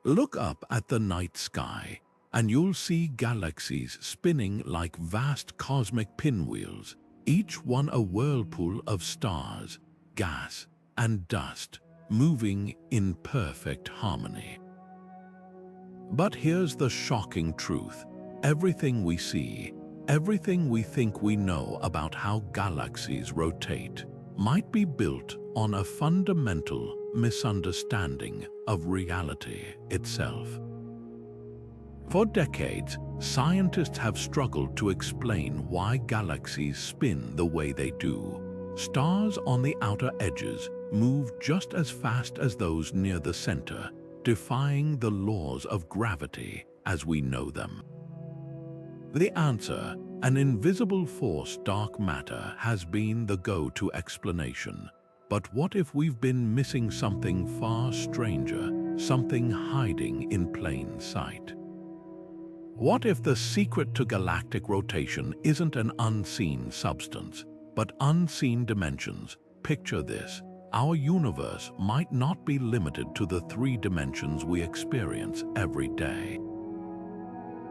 Look up at the night sky, and you'll see galaxies spinning like vast cosmic pinwheels, each one a whirlpool of stars, gas, and dust, moving in perfect harmony. But here's the shocking truth. Everything we see, everything we think we know about how galaxies rotate, might be built on a fundamental misunderstanding of reality itself. For decades, scientists have struggled to explain why galaxies spin the way they do. Stars on the outer edges move just as fast as those near the center, defying the laws of gravity as we know them. The answer, an invisible force, dark matter, has been the go-to explanation. But what if we've been missing something far stranger, something hiding in plain sight? What if the secret to galactic rotation isn't an unseen substance, but unseen dimensions? Picture this. Our universe might not be limited to the 3 dimensions we experience every day.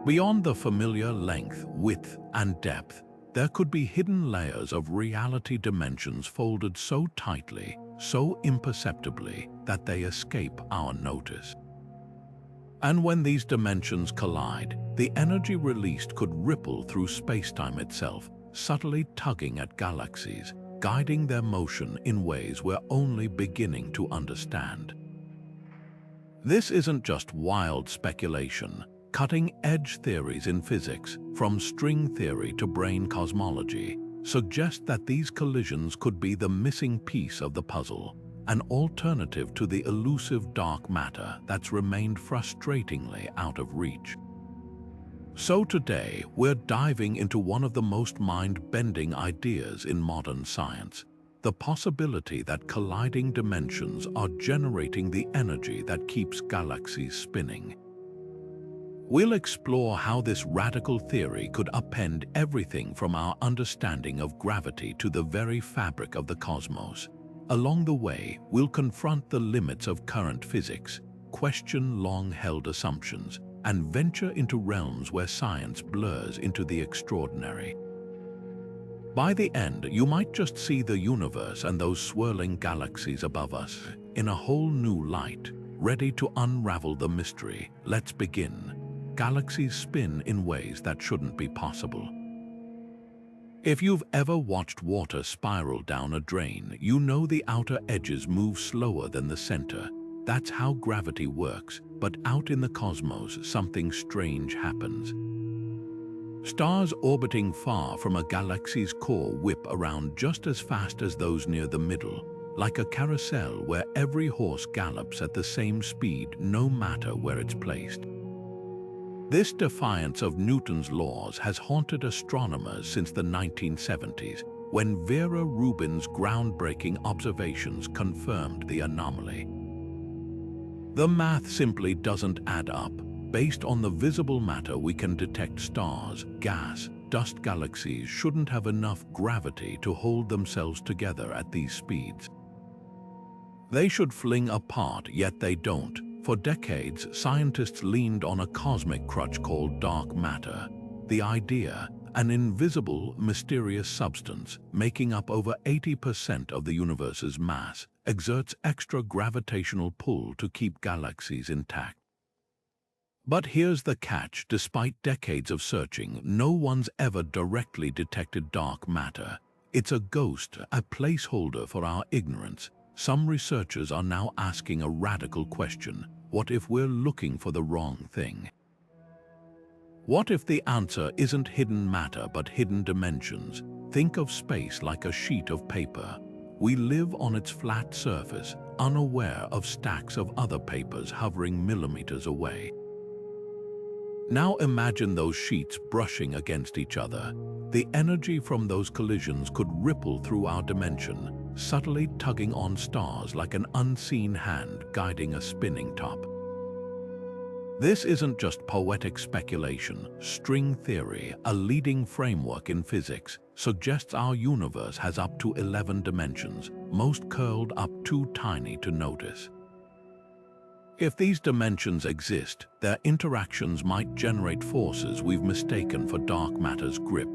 Beyond the familiar length, width, and depth, there could be hidden layers of reality dimensions folded so tightly, so imperceptibly, that they escape our notice. And when these dimensions collide, the energy released could ripple through space-time itself, subtly tugging at galaxies, guiding their motion in ways we're only beginning to understand. This isn't just wild speculation. Cutting-edge theories in physics, from string theory to brane cosmology, suggest that these collisions could be the missing piece of the puzzle, an alternative to the elusive dark matter that's remained frustratingly out of reach. So today, we're diving into one of the most mind-bending ideas in modern science, the possibility that colliding dimensions are generating the energy that keeps galaxies spinning. We'll explore how this radical theory could upend everything from our understanding of gravity to the very fabric of the cosmos. Along the way, we'll confront the limits of current physics, question long-held assumptions, and venture into realms where science blurs into the extraordinary. By the end, you might just see the universe and those swirling galaxies above us in a whole new light, ready to unravel the mystery. Let's begin. Galaxies spin in ways that shouldn't be possible. If you've ever watched water spiral down a drain, you know the outer edges move slower than the center. That's how gravity works, but out in the cosmos, something strange happens. Stars orbiting far from a galaxy's core whip around just as fast as those near the middle, like a carousel where every horse gallops at the same speed no matter where it's placed. This defiance of Newton's laws has haunted astronomers since the 1970s, when Vera Rubin's groundbreaking observations confirmed the anomaly. The math simply doesn't add up. Based on the visible matter we can detect, stars, gas, dust galaxies shouldn't have enough gravity to hold themselves together at these speeds. They should fling apart, yet they don't. For decades, scientists leaned on a cosmic crutch called dark matter. The idea, an invisible, mysterious substance making up over 80% of the universe's mass, exerts extra gravitational pull to keep galaxies intact. But here's the catch: despite decades of searching, no one's ever directly detected dark matter. It's a ghost, a placeholder for our ignorance. Some researchers are now asking a radical question. What if we're looking for the wrong thing? What if the answer isn't hidden matter but hidden dimensions? Think of space like a sheet of paper. We live on its flat surface, unaware of stacks of other papers hovering millimeters away. Now imagine those sheets brushing against each other. The energy from those collisions could ripple through our dimension, subtly tugging on stars like an unseen hand guiding a spinning top. This isn't just poetic speculation. String theory, a leading framework in physics, suggests our universe has up to 11 dimensions, most curled up too tiny to notice. If these dimensions exist, their interactions might generate forces we've mistaken for dark matter's grip.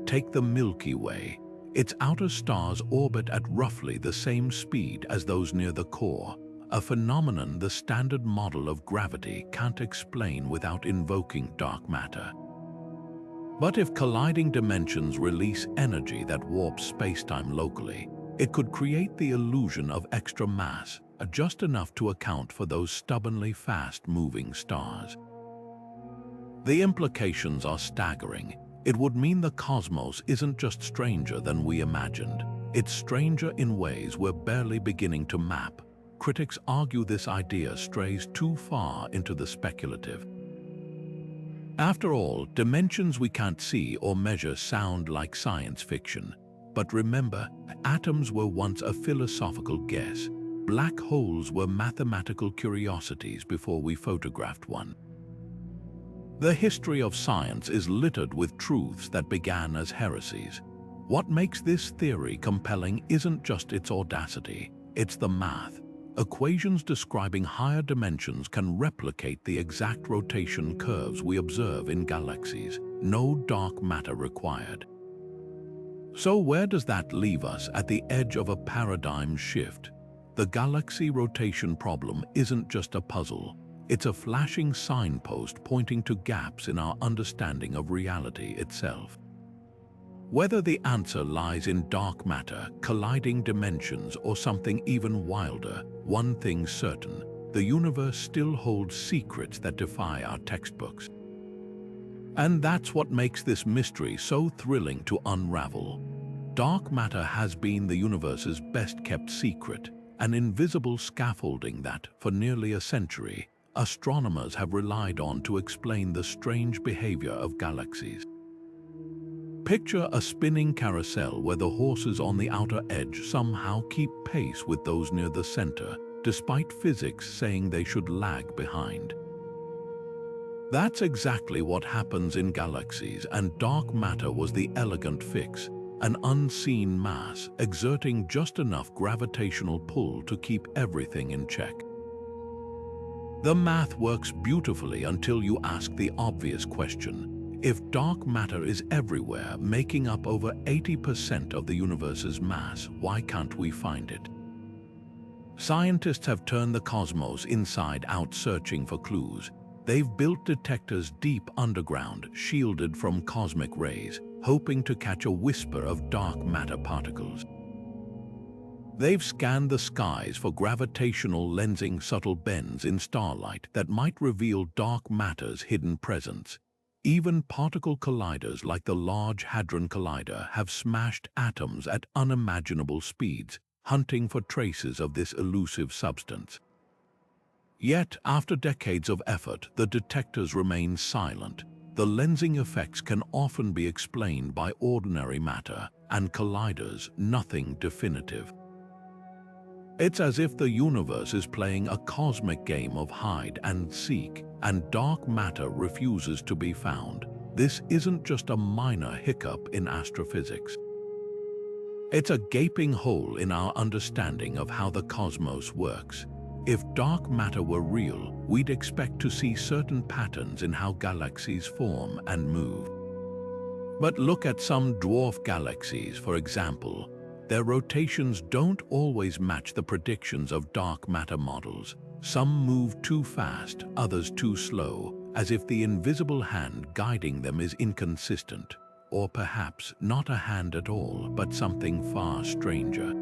Take the Milky Way. Its outer stars orbit at roughly the same speed as those near the core, a phenomenon the standard model of gravity can't explain without invoking dark matter. But if colliding dimensions release energy that warps spacetime locally, it could create the illusion of extra mass, just enough to account for those stubbornly fast-moving stars. The implications are staggering. It would mean the cosmos isn't just stranger than we imagined. It's stranger in ways we're barely beginning to map. Critics argue this idea strays too far into the speculative. After all, dimensions we can't see or measure sound like science fiction. But remember, atoms were once a philosophical guess. Black holes were mathematical curiosities before we photographed one. The history of science is littered with truths that began as heresies. What makes this theory compelling isn't just its audacity, it's the math. Equations describing higher dimensions can replicate the exact rotation curves we observe in galaxies. No dark matter required. So where does that leave us at the edge of a paradigm shift? The galaxy rotation problem isn't just a puzzle. It's a flashing signpost pointing to gaps in our understanding of reality itself. Whether the answer lies in dark matter, colliding dimensions, or something even wilder, one thing's certain: the universe still holds secrets that defy our textbooks. And that's what makes this mystery so thrilling to unravel. Dark matter has been the universe's best-kept secret, an invisible scaffolding that, for nearly a century, astronomers have relied on to explain the strange behavior of galaxies. Picture a spinning carousel where the horses on the outer edge somehow keep pace with those near the center, despite physics saying they should lag behind. That's exactly what happens in galaxies, and dark matter was the elegant fix, an unseen mass exerting just enough gravitational pull to keep everything in check. The math works beautifully until you ask the obvious question. If dark matter is everywhere, making up over 80% of the universe's mass, why can't we find it? Scientists have turned the cosmos inside out searching for clues. They've built detectors deep underground, shielded from cosmic rays, hoping to catch a whisper of dark matter particles. They've scanned the skies for gravitational lensing subtle bends in starlight that might reveal dark matter's hidden presence. Even particle colliders like the Large Hadron Collider have smashed atoms at unimaginable speeds, hunting for traces of this elusive substance. Yet, after decades of effort, the detectors remain silent. The lensing effects can often be explained by ordinary matter, and colliders, nothing definitive. It's as if the universe is playing a cosmic game of hide and seek, and dark matter refuses to be found. This isn't just a minor hiccup in astrophysics. It's a gaping hole in our understanding of how the cosmos works. If dark matter were real, we'd expect to see certain patterns in how galaxies form and move. But look at some dwarf galaxies, for example. Their rotations don't always match the predictions of dark matter models. Some move too fast, others too slow, as if the invisible hand guiding them is inconsistent. Or perhaps not a hand at all, but something far stranger.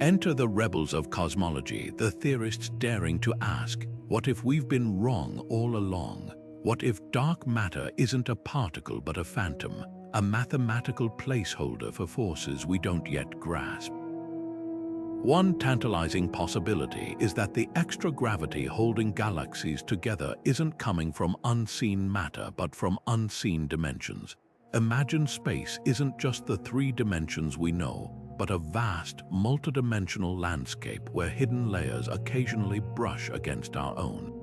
Enter the rebels of cosmology, the theorists daring to ask, what if we've been wrong all along? What if dark matter isn't a particle but a phantom? A mathematical placeholder for forces we don't yet grasp. One tantalizing possibility is that the extra gravity holding galaxies together isn't coming from unseen matter but from unseen dimensions. Imagine space isn't just the three dimensions we know, but a vast, multidimensional landscape where hidden layers occasionally brush against our own.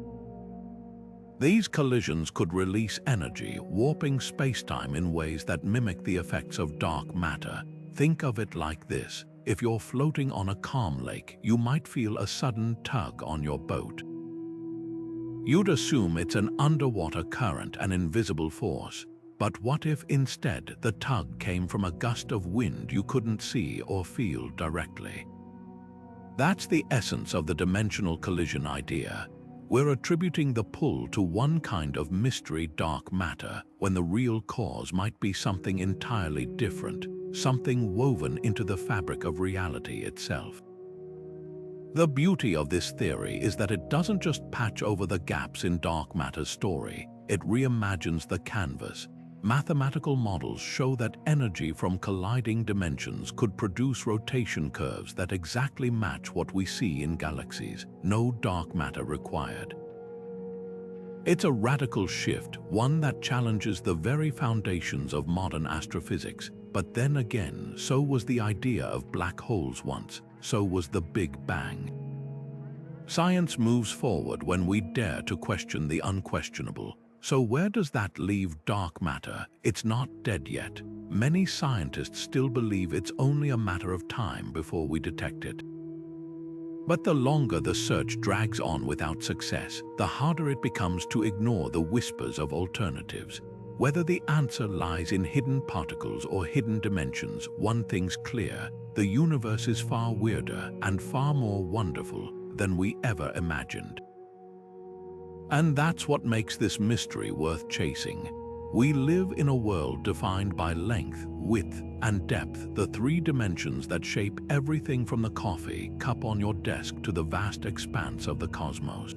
These collisions could release energy, warping spacetime in ways that mimic the effects of dark matter. Think of it like this. If you're floating on a calm lake, you might feel a sudden tug on your boat. You'd assume it's an underwater current, an invisible force. But what if instead the tug came from a gust of wind you couldn't see or feel directly? That's the essence of the dimensional collision idea. We're attributing the pull to one kind of mystery dark matter when the real cause might be something entirely different, something woven into the fabric of reality itself. The beauty of this theory is that it doesn't just patch over the gaps in dark matter's story, it reimagines the canvas. Mathematical models show that energy from colliding dimensions could produce rotation curves that exactly match what we see in galaxies, no dark matter required. It's a radical shift, one that challenges the very foundations of modern astrophysics. But then again, so was the idea of black holes once, so was the Big Bang. Science moves forward when we dare to question the unquestionable. So where does that leave dark matter? It's not dead yet. Many scientists still believe it's only a matter of time before we detect it. But the longer the search drags on without success, the harder it becomes to ignore the whispers of alternatives. Whether the answer lies in hidden particles or hidden dimensions, one thing's clear: the universe is far weirder and far more wonderful than we ever imagined. And that's what makes this mystery worth chasing. We live in a world defined by length, width, and depth, the three dimensions that shape everything from the coffee cup on your desk to the vast expanse of the cosmos.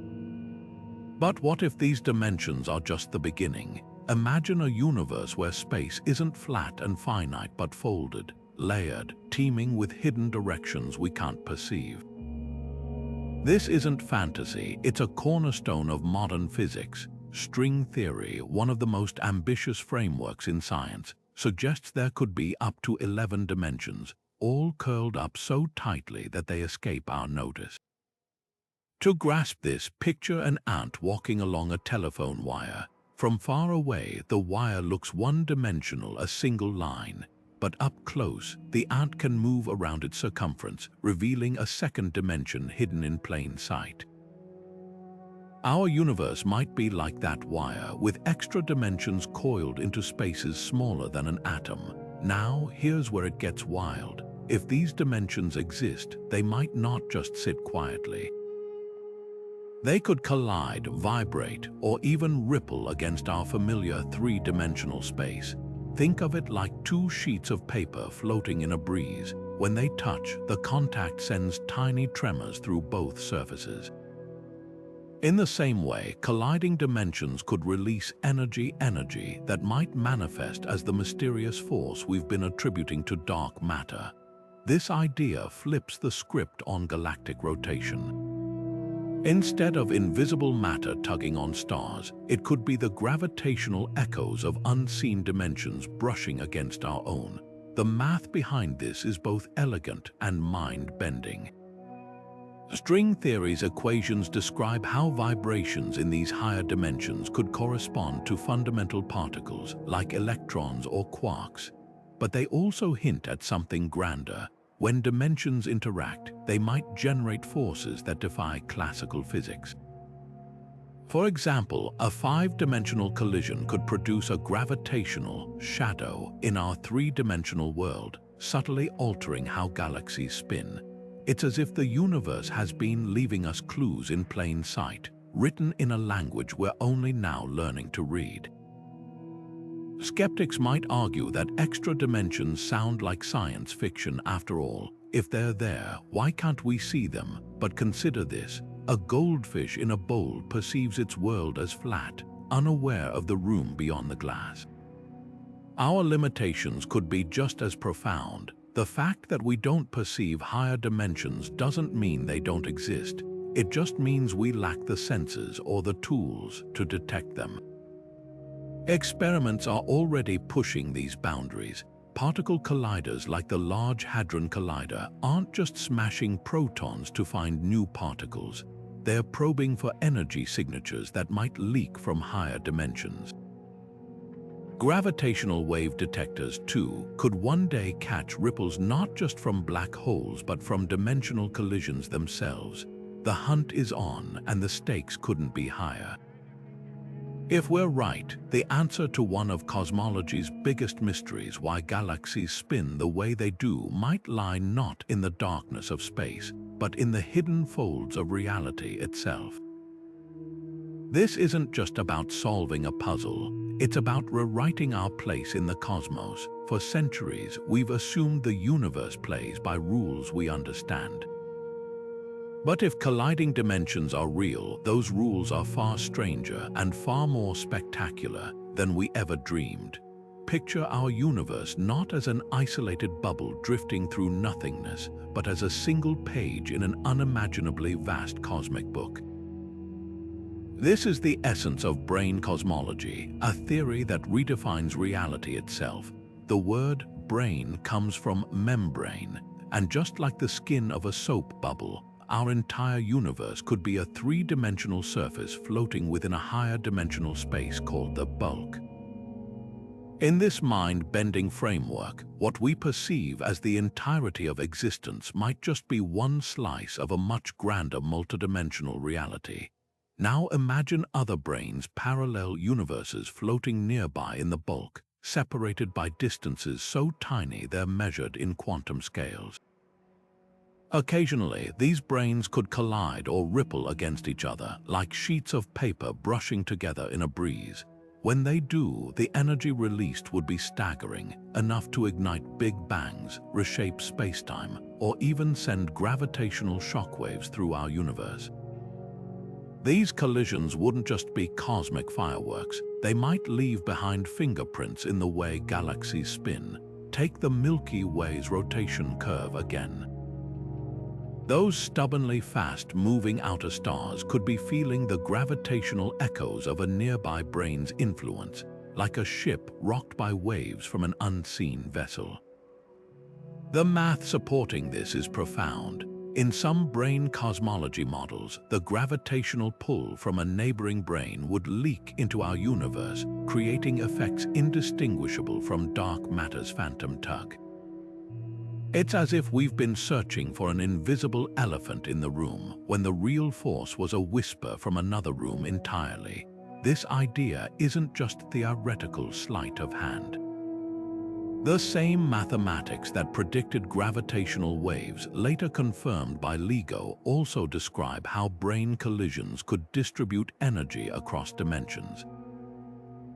But what if these dimensions are just the beginning? Imagine a universe where space isn't flat and finite but folded, layered, teeming with hidden directions we can't perceive. This isn't fantasy, it's a cornerstone of modern physics. String theory, one of the most ambitious frameworks in science, suggests there could be up to 11 dimensions, all curled up so tightly that they escape our notice. To grasp this, picture an ant walking along a telephone wire. From far away, the wire looks one-dimensional, a single line. But up close, the ant can move around its circumference, revealing a second dimension hidden in plain sight. Our universe might be like that wire, with extra dimensions coiled into spaces smaller than an atom. Now, here's where it gets wild. If these dimensions exist, they might not just sit quietly. They could collide, vibrate, or even ripple against our familiar three-dimensional space. Think of it like two sheets of paper floating in a breeze. When they touch, the contact sends tiny tremors through both surfaces. In the same way, colliding dimensions could release energy that might manifest as the mysterious force we've been attributing to dark matter. This idea flips the script on galactic rotation. Instead of invisible matter tugging on stars, it could be the gravitational echoes of unseen dimensions brushing against our own. The math behind this is both elegant and mind-bending. String theory's equations describe how vibrations in these higher dimensions could correspond to fundamental particles like electrons or quarks. But they also hint at something grander. When dimensions interact, they might generate forces that defy classical physics. For example, a five-dimensional collision could produce a gravitational shadow in our three-dimensional world, subtly altering how galaxies spin. It's as if the universe has been leaving us clues in plain sight, written in a language we're only now learning to read. Skeptics might argue that extra dimensions sound like science fiction after all. If they're there, why can't we see them? But consider this: a goldfish in a bowl perceives its world as flat, unaware of the room beyond the glass. Our limitations could be just as profound. The fact that we don't perceive higher dimensions doesn't mean they don't exist. It just means we lack the senses or the tools to detect them. Experiments are already pushing these boundaries. Particle colliders like the Large Hadron Collider aren't just smashing protons to find new particles. They're probing for energy signatures that might leak from higher dimensions. Gravitational wave detectors, too, could one day catch ripples not just from black holes but from dimensional collisions themselves. The hunt is on, and the stakes couldn't be higher. If we're right, the answer to one of cosmology's biggest mysteries, why galaxies spin the way they do, might lie not in the darkness of space, but in the hidden folds of reality itself. This isn't just about solving a puzzle, it's about rewriting our place in the cosmos. For centuries, we've assumed the universe plays by rules we understand. But if colliding dimensions are real, those rules are far stranger and far more spectacular than we ever dreamed. Picture our universe not as an isolated bubble drifting through nothingness, but as a single page in an unimaginably vast cosmic book. This is the essence of brane cosmology, a theory that redefines reality itself. The word brane comes from membrane, and just like the skin of a soap bubble, our entire universe could be a three-dimensional surface floating within a higher dimensional space called the bulk. In this mind-bending framework, what we perceive as the entirety of existence might just be one slice of a much grander multidimensional reality. Now imagine other branes, parallel universes floating nearby in the bulk, separated by distances so tiny they're measured in quantum scales. Occasionally, these branes could collide or ripple against each other, like sheets of paper brushing together in a breeze. When they do, the energy released would be staggering, enough to ignite big bangs, reshape spacetime, or even send gravitational shockwaves through our universe. These collisions wouldn't just be cosmic fireworks, they might leave behind fingerprints in the way galaxies spin. Take the Milky Way's rotation curve again. Those stubbornly fast-moving outer stars could be feeling the gravitational echoes of a nearby brane's influence, like a ship rocked by waves from an unseen vessel. The math supporting this is profound. In some brane cosmology models, the gravitational pull from a neighboring brane would leak into our universe, creating effects indistinguishable from dark matter's phantom tug. It's as if we've been searching for an invisible elephant in the room when the real force was a whisper from another room entirely. This idea isn't just theoretical sleight of hand. The same mathematics that predicted gravitational waves, later confirmed by LIGO, also describe how brane collisions could distribute energy across dimensions.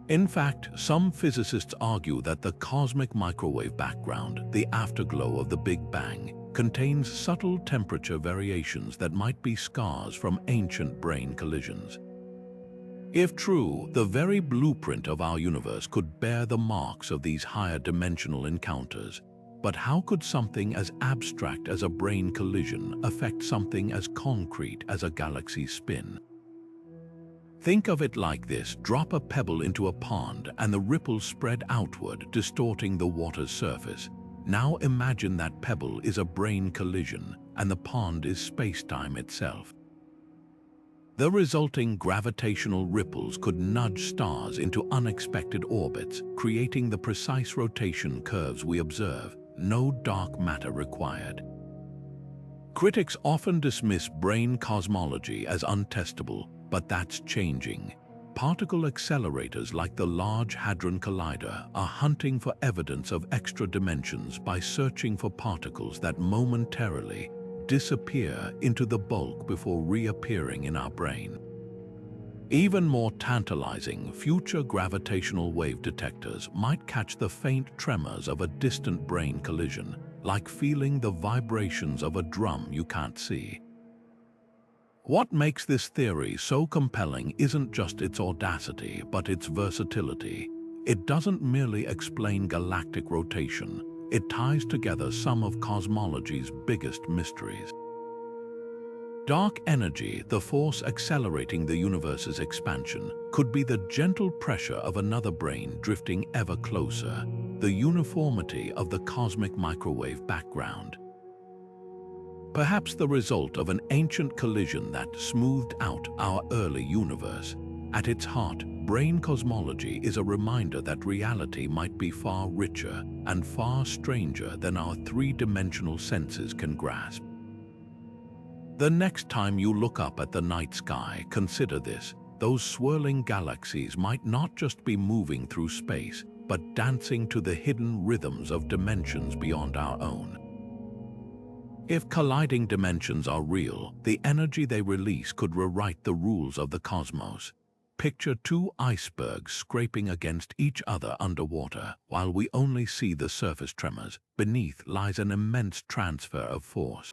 In fact, some physicists argue that the cosmic microwave background, the afterglow of the Big Bang, contains subtle temperature variations that might be scars from ancient brane collisions. If true, the very blueprint of our universe could bear the marks of these higher dimensional encounters. But how could something as abstract as a brane collision affect something as concrete as a galaxy's spin? Think of it like this: drop a pebble into a pond and the ripples spread outward, distorting the water's surface. Now imagine that pebble is a brane collision and the pond is space-time itself. The resulting gravitational ripples could nudge stars into unexpected orbits, creating the precise rotation curves we observe. No dark matter required. Critics often dismiss brane cosmology as untestable, but that's changing. Particle accelerators like the Large Hadron Collider are hunting for evidence of extra dimensions by searching for particles that momentarily disappear into the bulk before reappearing in our brane. Even more tantalizing, future gravitational wave detectors might catch the faint tremors of a distant brane collision, like feeling the vibrations of a drum you can't see. What makes this theory so compelling isn't just its audacity, but its versatility. It doesn't merely explain galactic rotation, it ties together some of cosmology's biggest mysteries. Dark energy, the force accelerating the universe's expansion, could be the gentle pressure of another brane drifting ever closer, the uniformity of the cosmic microwave background. Perhaps the result of an ancient collision that smoothed out our early universe. At its heart, brane cosmology is a reminder that reality might be far richer and far stranger than our three-dimensional senses can grasp. The next time you look up at the night sky, consider this. Those swirling galaxies might not just be moving through space, but dancing to the hidden rhythms of dimensions beyond our own. If colliding dimensions are real, the energy they release could rewrite the rules of the cosmos. Picture two icebergs scraping against each other underwater, while we only see the surface tremors. Beneath lies an immense transfer of force.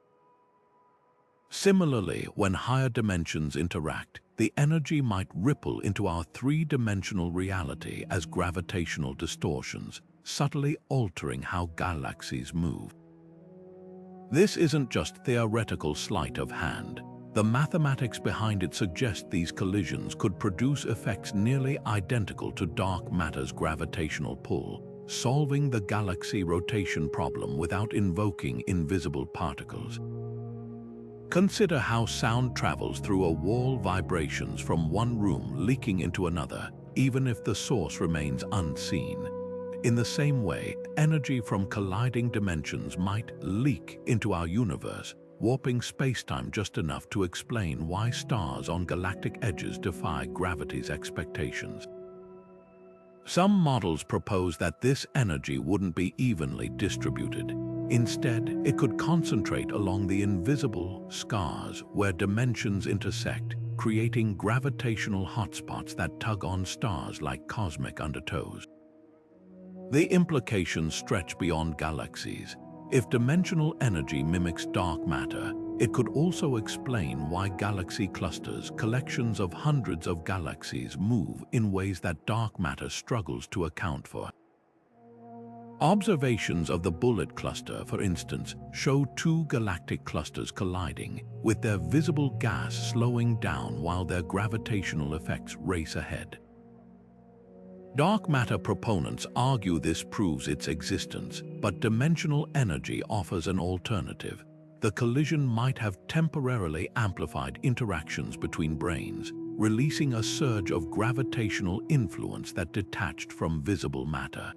Similarly, when higher dimensions interact, the energy might ripple into our three-dimensional reality as gravitational distortions, subtly altering how galaxies move. This isn't just theoretical sleight of hand. The mathematics behind it suggest these collisions could produce effects nearly identical to dark matter's gravitational pull, solving the galaxy rotation problem without invoking invisible particles. Consider how sound travels through a wall, vibrations from one room leaking into another, even if the source remains unseen. In the same way, energy from colliding dimensions might leak into our universe, warping spacetime just enough to explain why stars on galactic edges defy gravity's expectations. Some models propose that this energy wouldn't be evenly distributed. Instead, it could concentrate along the invisible scars where dimensions intersect, creating gravitational hotspots that tug on stars like cosmic undertows. The implications stretch beyond galaxies. If dimensional energy mimics dark matter, it could also explain why galaxy clusters, collections of hundreds of galaxies, move in ways that dark matter struggles to account for. Observations of the Bullet Cluster, for instance, show two galactic clusters colliding, with their visible gas slowing down while their gravitational effects race ahead. Dark matter proponents argue this proves its existence, but dimensional energy offers an alternative. The collision might have temporarily amplified interactions between branes, releasing a surge of gravitational influence that detached from visible matter.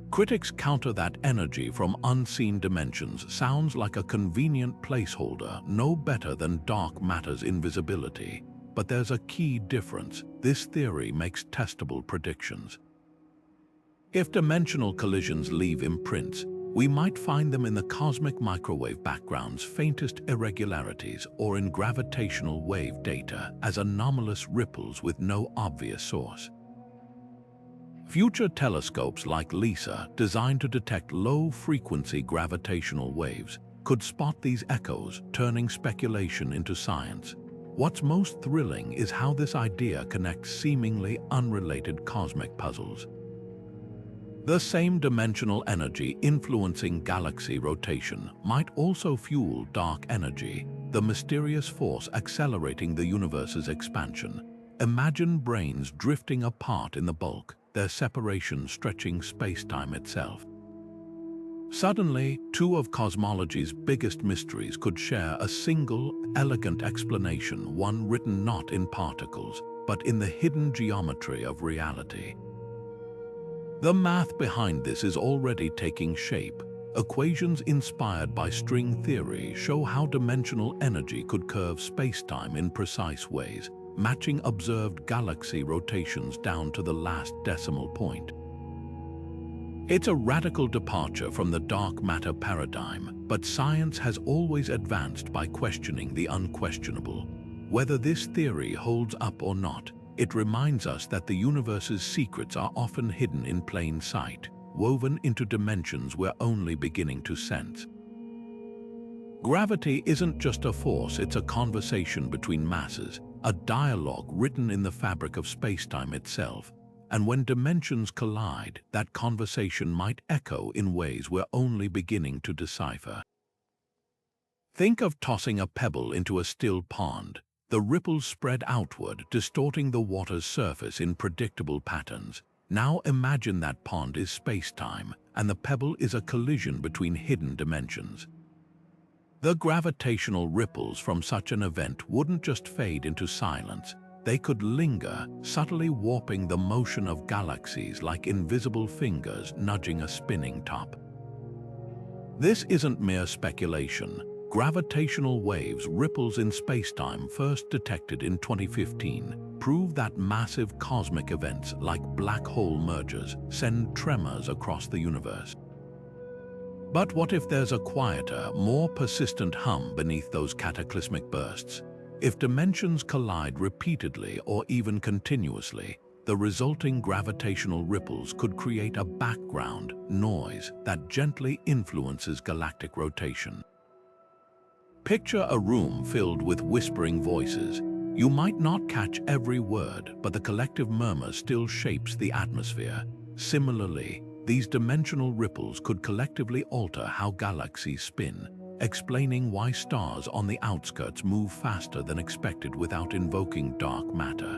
Critics counter that energy from unseen dimensions sounds like a convenient placeholder, no better than dark matter's invisibility. But there's a key difference. This theory makes testable predictions. If dimensional collisions leave imprints, we might find them in the cosmic microwave background's faintest irregularities or in gravitational wave data as anomalous ripples with no obvious source. Future telescopes like LISA, designed to detect low-frequency gravitational waves, could spot these echoes, turning speculation into science. What's most thrilling is how this idea connects seemingly unrelated cosmic puzzles. The same dimensional energy influencing galaxy rotation might also fuel dark energy, the mysterious force accelerating the universe's expansion. Imagine branes drifting apart in the bulk, their separation stretching spacetime itself. Suddenly, two of cosmology's biggest mysteries could share a single, elegant explanation, one written not in particles, but in the hidden geometry of reality. The math behind this is already taking shape. Equations inspired by string theory show how dimensional energy could curve spacetime in precise ways, matching observed galaxy rotations down to the last decimal point. It's a radical departure from the dark matter paradigm, but science has always advanced by questioning the unquestionable. Whether this theory holds up or not, it reminds us that the universe's secrets are often hidden in plain sight, woven into dimensions we're only beginning to sense. Gravity isn't just a force, it's a conversation between masses, a dialogue written in the fabric of spacetime itself. And when dimensions collide, that conversation might echo in ways we're only beginning to decipher. Think of tossing a pebble into a still pond. The ripples spread outward, distorting the water's surface in predictable patterns. Now imagine that pond is spacetime, and the pebble is a collision between hidden dimensions. The gravitational ripples from such an event wouldn't just fade into silence. They could linger, subtly warping the motion of galaxies like invisible fingers nudging a spinning top. This isn't mere speculation. gravitational waves ripples in spacetime first detected in 2015 prove that massive cosmic events like black hole mergers send tremors across the universe. But what if there's a quieter, more persistent hum beneath those cataclysmic bursts? If dimensions collide repeatedly or even continuously, the resulting gravitational ripples could create a background noise that gently influences galactic rotation. Picture a room filled with whispering voices. You might not catch every word, but the collective murmur still shapes the atmosphere. Similarly, these dimensional ripples could collectively alter how galaxies spin, explaining why stars on the outskirts move faster than expected without invoking dark matter.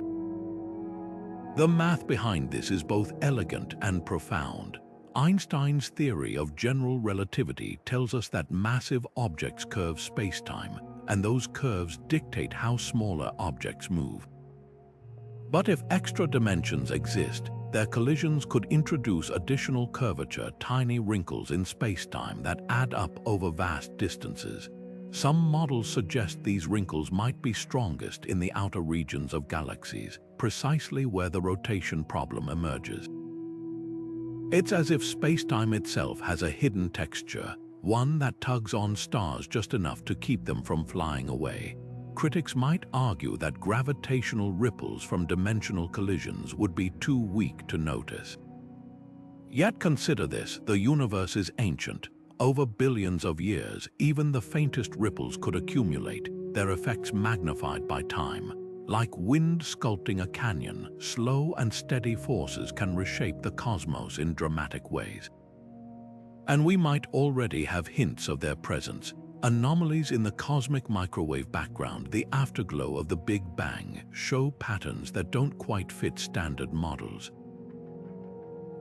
The math behind this is both elegant and profound. Einstein's theory of general relativity tells us that massive objects curve spacetime, and those curves dictate how smaller objects move. But if extra dimensions exist, their collisions could introduce additional curvature, tiny wrinkles in spacetime that add up over vast distances. Some models suggest these wrinkles might be strongest in the outer regions of galaxies, precisely where the rotation problem emerges. It's as if spacetime itself has a hidden texture, one that tugs on stars just enough to keep them from flying away. Critics might argue that gravitational ripples from dimensional collisions would be too weak to notice. Yet consider this: the universe is ancient. Over billions of years, even the faintest ripples could accumulate, their effects magnified by time. Like wind sculpting a canyon, slow and steady forces can reshape the cosmos in dramatic ways. And we might already have hints of their presence. Anomalies in the cosmic microwave background, the afterglow of the Big Bang, show patterns that don't quite fit standard models.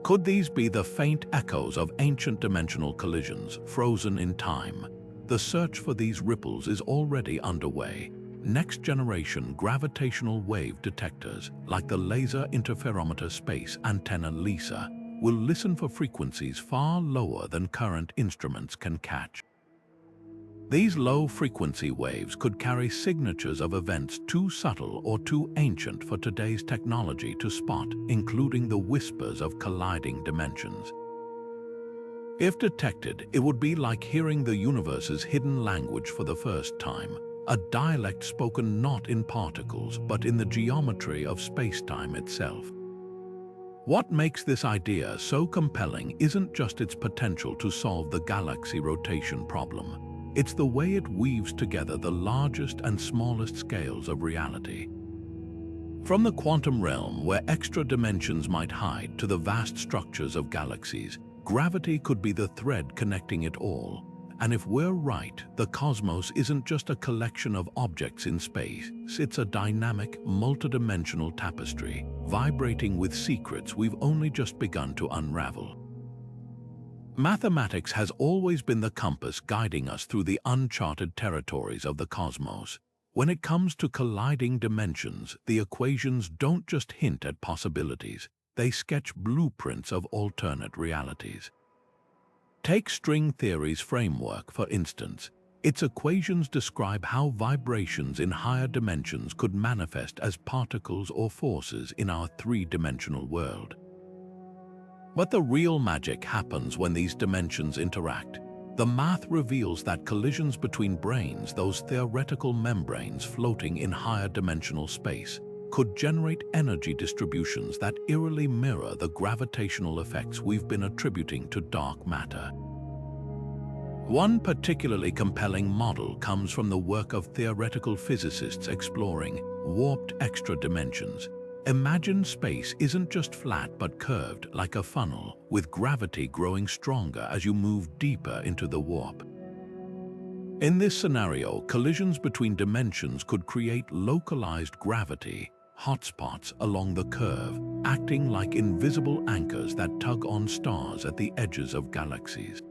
Could these be the faint echoes of ancient dimensional collisions, frozen in time? The search for these ripples is already underway. Next-generation gravitational wave detectors, like the Laser Interferometer Space Antenna LISA, will listen for frequencies far lower than current instruments can catch. These low-frequency waves could carry signatures of events too subtle or too ancient for today's technology to spot, including the whispers of colliding dimensions. If detected, it would be like hearing the universe's hidden language for the first time, a dialect spoken not in particles but in the geometry of spacetime itself. What makes this idea so compelling isn't just its potential to solve the galaxy rotation problem. It's the way it weaves together the largest and smallest scales of reality. From the quantum realm, where extra dimensions might hide, to the vast structures of galaxies, gravity could be the thread connecting it all. And if we're right, the cosmos isn't just a collection of objects in space, it's a dynamic, multidimensional tapestry, vibrating with secrets we've only just begun to unravel. Mathematics has always been the compass guiding us through the uncharted territories of the cosmos. When it comes to colliding dimensions, the equations don't just hint at possibilities, they sketch blueprints of alternate realities. Take string theory's framework, for instance. Its equations describe how vibrations in higher dimensions could manifest as particles or forces in our three-dimensional world. But the real magic happens when these dimensions interact. The math reveals that collisions between branes, those theoretical membranes floating in higher dimensional space, could generate energy distributions that eerily mirror the gravitational effects we've been attributing to dark matter. One particularly compelling model comes from the work of theoretical physicists exploring warped extra dimensions. Imagine space isn't just flat but curved like a funnel, with gravity growing stronger as you move deeper into the warp. In this scenario, collisions between dimensions could create localized gravity hotspots along the curve, acting like invisible anchors that tug on stars at the edges of galaxies.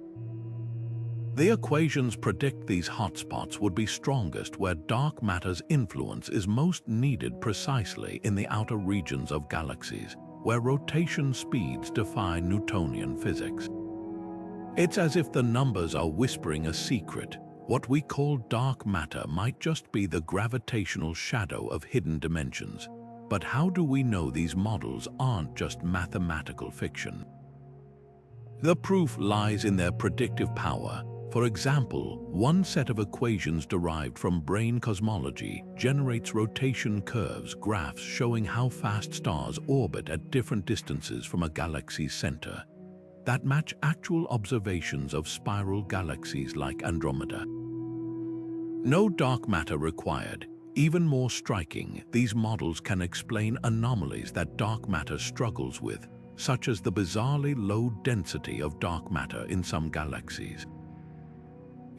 The equations predict these hotspots would be strongest where dark matter's influence is most needed, precisely in the outer regions of galaxies, where rotation speeds defy Newtonian physics. It's as if the numbers are whispering a secret. What we call dark matter might just be the gravitational shadow of hidden dimensions. But how do we know these models aren't just mathematical fiction? The proof lies in their predictive power. For example, one set of equations derived from brane cosmology generates rotation curves graphs showing how fast stars orbit at different distances from a galaxy's center, that match actual observations of spiral galaxies like Andromeda. No dark matter required. Even more striking, these models can explain anomalies that dark matter struggles with, such as the bizarrely low density of dark matter in some galaxies.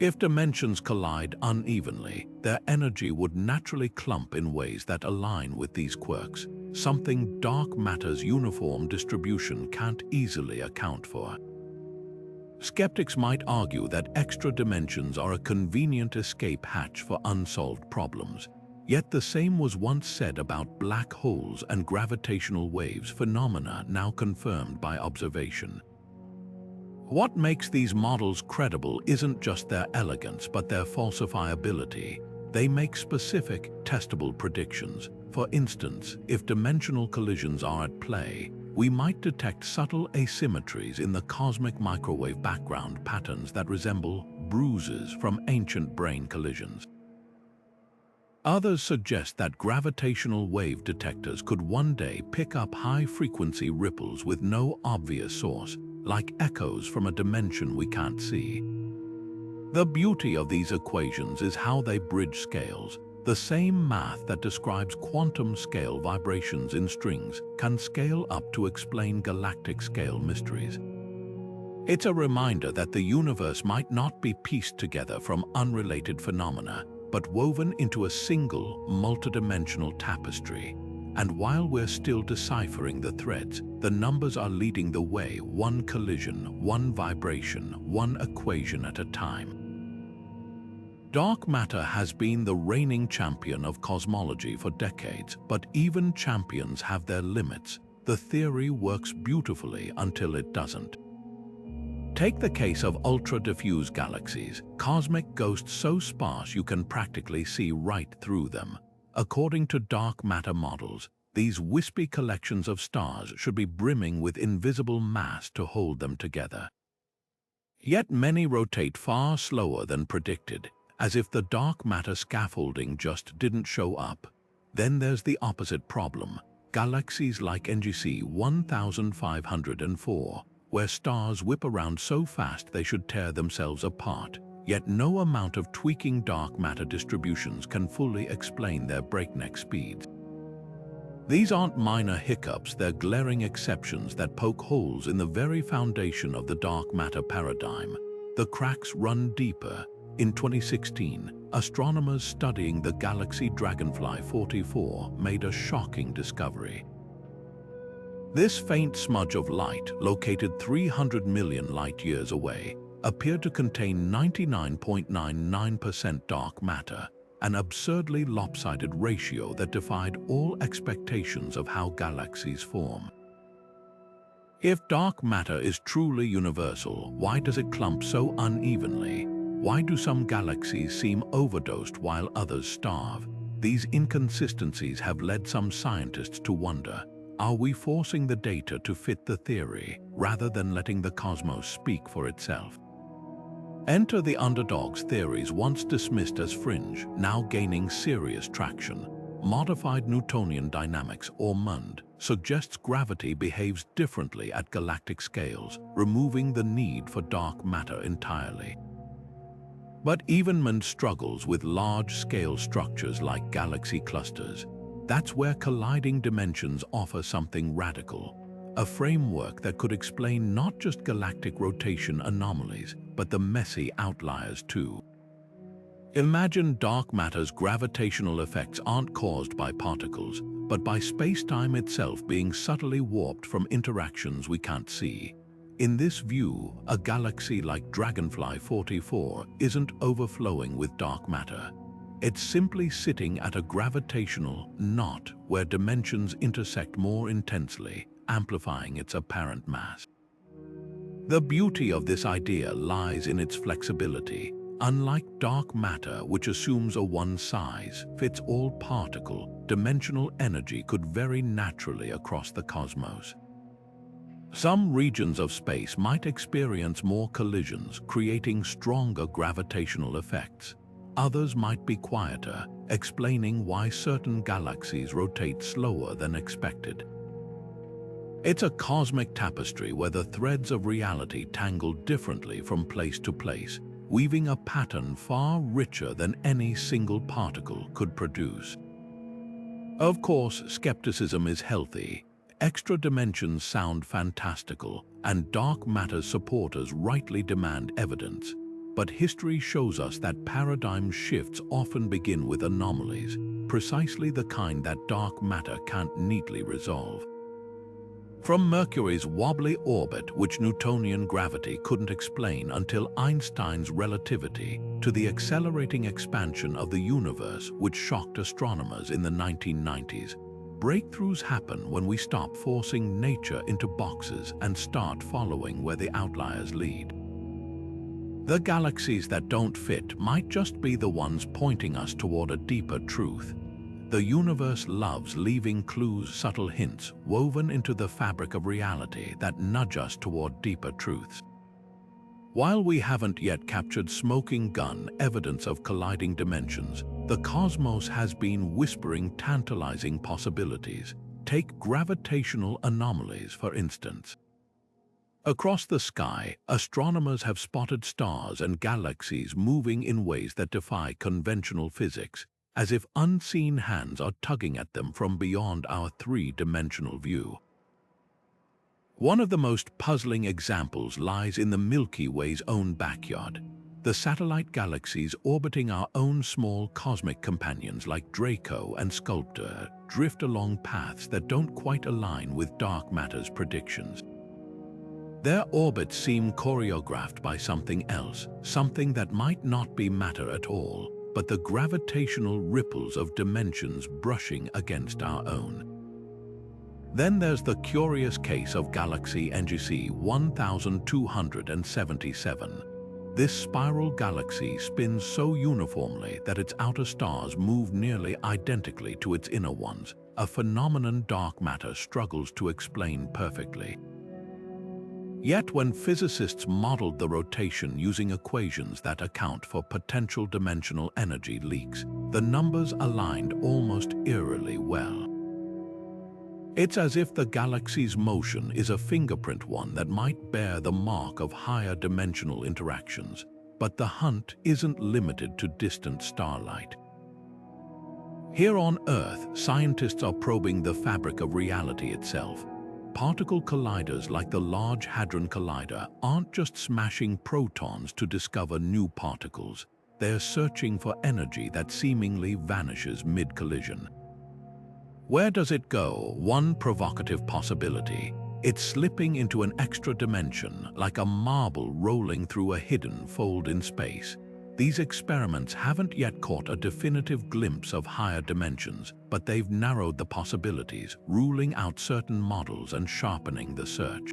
If dimensions collide unevenly, their energy would naturally clump in ways that align with these quirks, something dark matter's uniform distribution can't easily account for. Skeptics might argue that extra dimensions are a convenient escape hatch for unsolved problems, yet the same was once said about black holes and gravitational waves phenomena now confirmed by observation. What makes these models credible isn't just their elegance but their falsifiability. They make specific, testable predictions. For instance, if dimensional collisions are at play, we might detect subtle asymmetries in the cosmic microwave background patterns that resemble bruises from ancient brane collisions. Others suggest that gravitational wave detectors could one day pick up high-frequency ripples with no obvious source, like echoes from a dimension we can't see. The beauty of these equations is how they bridge scales. The same math that describes quantum scale vibrations in strings can scale up to explain galactic scale mysteries. It's a reminder that the universe might not be pieced together from unrelated phenomena, but woven into a single, multidimensional tapestry. And while we're still deciphering the threads, the numbers are leading the way, one collision, one vibration, one equation at a time. Dark matter has been the reigning champion of cosmology for decades, but even champions have their limits. The theory works beautifully until it doesn't. Take the case of ultra-diffuse galaxies, cosmic ghosts so sparse you can practically see right through them. According to dark matter models, these wispy collections of stars should be brimming with invisible mass to hold them together. Yet many rotate far slower than predicted, as if the dark matter scaffolding just didn't show up. Then there's the opposite problem, galaxies like NGC 1504, where stars whip around so fast they should tear themselves apart, yet no amount of tweaking dark matter distributions can fully explain their breakneck speeds. These aren't minor hiccups, they're glaring exceptions that poke holes in the very foundation of the dark matter paradigm. The cracks run deeper. In 2016, astronomers studying the galaxy Dragonfly 44 made a shocking discovery. This faint smudge of light, located 300 million light-years away, appeared to contain 99.99% dark matter, an absurdly lopsided ratio that defied all expectations of how galaxies form. If dark matter is truly universal, why does it clump so unevenly? Why do some galaxies seem overdosed while others starve? These inconsistencies have led some scientists to wonder, are we forcing the data to fit the theory, rather than letting the cosmos speak for itself? Enter the Underdog's theories, once dismissed as fringe, now gaining serious traction. Modified Newtonian dynamics, or MUND, suggests gravity behaves differently at galactic scales, removing the need for dark matter entirely. But even MUND struggles with large-scale structures like galaxy clusters. That's where colliding dimensions offer something radical, a framework that could explain not just galactic rotation anomalies, but the messy outliers too. Imagine dark matter's gravitational effects aren't caused by particles, but by space-time itself being subtly warped from interactions we can't see. In this view, a galaxy like Dragonfly 44 isn't overflowing with dark matter. It's simply sitting at a gravitational knot where dimensions intersect more intensely, amplifying its apparent mass. The beauty of this idea lies in its flexibility. Unlike dark matter, which assumes a one-size-fits-all particle, dimensional energy could vary naturally across the cosmos. Some regions of space might experience more collisions, creating stronger gravitational effects. Others might be quieter, explaining why certain galaxies rotate slower than expected. It's a cosmic tapestry where the threads of reality tangle differently from place to place, weaving a pattern far richer than any single particle could produce. Of course, skepticism is healthy. Extra dimensions sound fantastical, and dark matter supporters rightly demand evidence. But history shows us that paradigm shifts often begin with anomalies, precisely the kind that dark matter can't neatly resolve. From Mercury's wobbly orbit, which Newtonian gravity couldn't explain until Einstein's relativity, to the accelerating expansion of the universe, which shocked astronomers in the 1990s, breakthroughs happen when we stop forcing nature into boxes and start following where the outliers lead. The galaxies that don't fit might just be the ones pointing us toward a deeper truth. The universe loves leaving clues, subtle hints, woven into the fabric of reality that nudge us toward deeper truths. While we haven't yet captured smoking gun evidence of colliding dimensions, the cosmos has been whispering tantalizing possibilities. Take gravitational anomalies, for instance. Across the sky, astronomers have spotted stars and galaxies moving in ways that defy conventional physics, as if unseen hands are tugging at them from beyond our three-dimensional view. One of the most puzzling examples lies in the Milky Way's own backyard. The satellite galaxies orbiting our own small cosmic companions like Draco and Sculptor drift along paths that don't quite align with dark matter's predictions. Their orbits seem choreographed by something else, something that might not be matter at all, but the gravitational ripples of dimensions brushing against our own. Then there's the curious case of galaxy NGC 1277. This spiral galaxy spins so uniformly that its outer stars move nearly identically to its inner ones, a phenomenon dark matter struggles to explain perfectly. Yet when physicists modeled the rotation using equations that account for potential dimensional energy leaks, the numbers aligned almost eerily well. It's as if the galaxy's motion is a fingerprint, one that might bear the mark of higher dimensional interactions, but the hunt isn't limited to distant starlight. Here on Earth, scientists are probing the fabric of reality itself. Particle colliders like the Large Hadron Collider aren't just smashing protons to discover new particles. They're searching for energy that seemingly vanishes mid-collision. Where does it go? One provocative possibility. It's slipping into an extra dimension, like a marble rolling through a hidden fold in space. These experiments haven't yet caught a definitive glimpse of higher dimensions, but they've narrowed the possibilities, ruling out certain models and sharpening the search.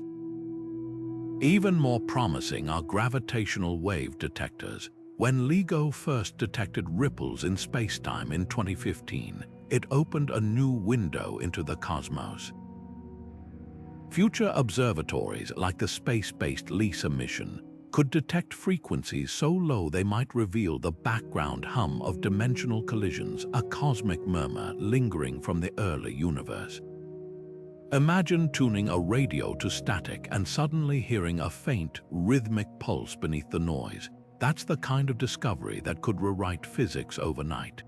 Even more promising are gravitational wave detectors. When LIGO first detected ripples in spacetime in 2015, it opened a new window into the cosmos. Future observatories like the space-based LISA mission could detect frequencies so low they might reveal the background hum of dimensional collisions, a cosmic murmur lingering from the early universe. Imagine tuning a radio to static and suddenly hearing a faint, rhythmic pulse beneath the noise. That's the kind of discovery that could rewrite physics overnight.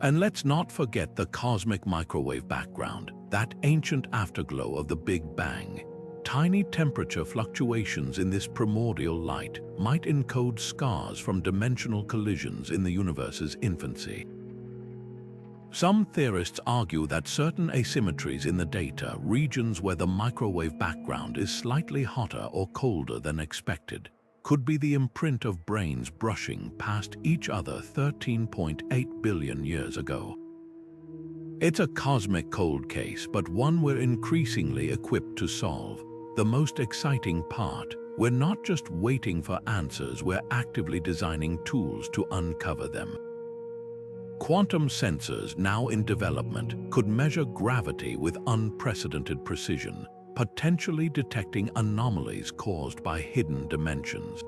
And let's not forget the cosmic microwave background, that ancient afterglow of the Big Bang. Tiny temperature fluctuations in this primordial light might encode scars from dimensional collisions in the universe's infancy. Some theorists argue that certain asymmetries in the data, regions where the microwave background is slightly hotter or colder than expected, could be the imprint of branes brushing past each other 13.8 billion years ago. It's a cosmic cold case, but one we're increasingly equipped to solve. the most exciting part. We're not just waiting for answers, we're actively designing tools to uncover them. Quantum sensors, now in development, could measure gravity with unprecedented precision, potentially detecting anomalies caused by hidden dimensions.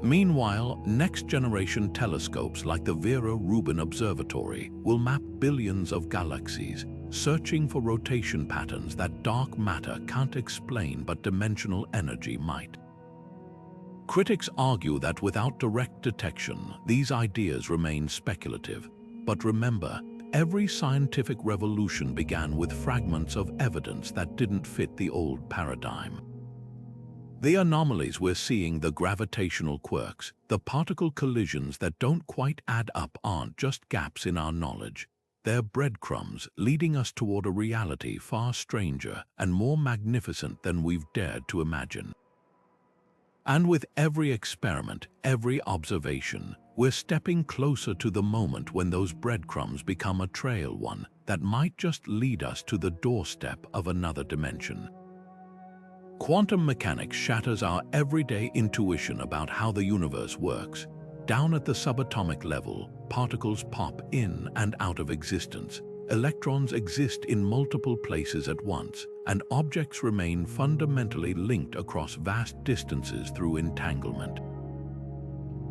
Meanwhile, next-generation telescopes like the Vera Rubin Observatory will map billions of galaxies, searching for rotation patterns that dark matter can't explain but dimensional energy might. Critics argue that without direct detection, these ideas remain speculative. But remember, every scientific revolution began with fragments of evidence that didn't fit the old paradigm. The anomalies we're seeing, the gravitational quirks, the particle collisions that don't quite add up, aren't just gaps in our knowledge. They're breadcrumbs leading us toward a reality far stranger and more magnificent than we've dared to imagine. And with every experiment, every observation, we're stepping closer to the moment when those breadcrumbs become a trail, one that might just lead us to the doorstep of another dimension. Quantum mechanics shatters our everyday intuition about how the universe works. Down at the subatomic level, particles pop in and out of existence. Electrons exist in multiple places at once, and objects remain fundamentally linked across vast distances through entanglement.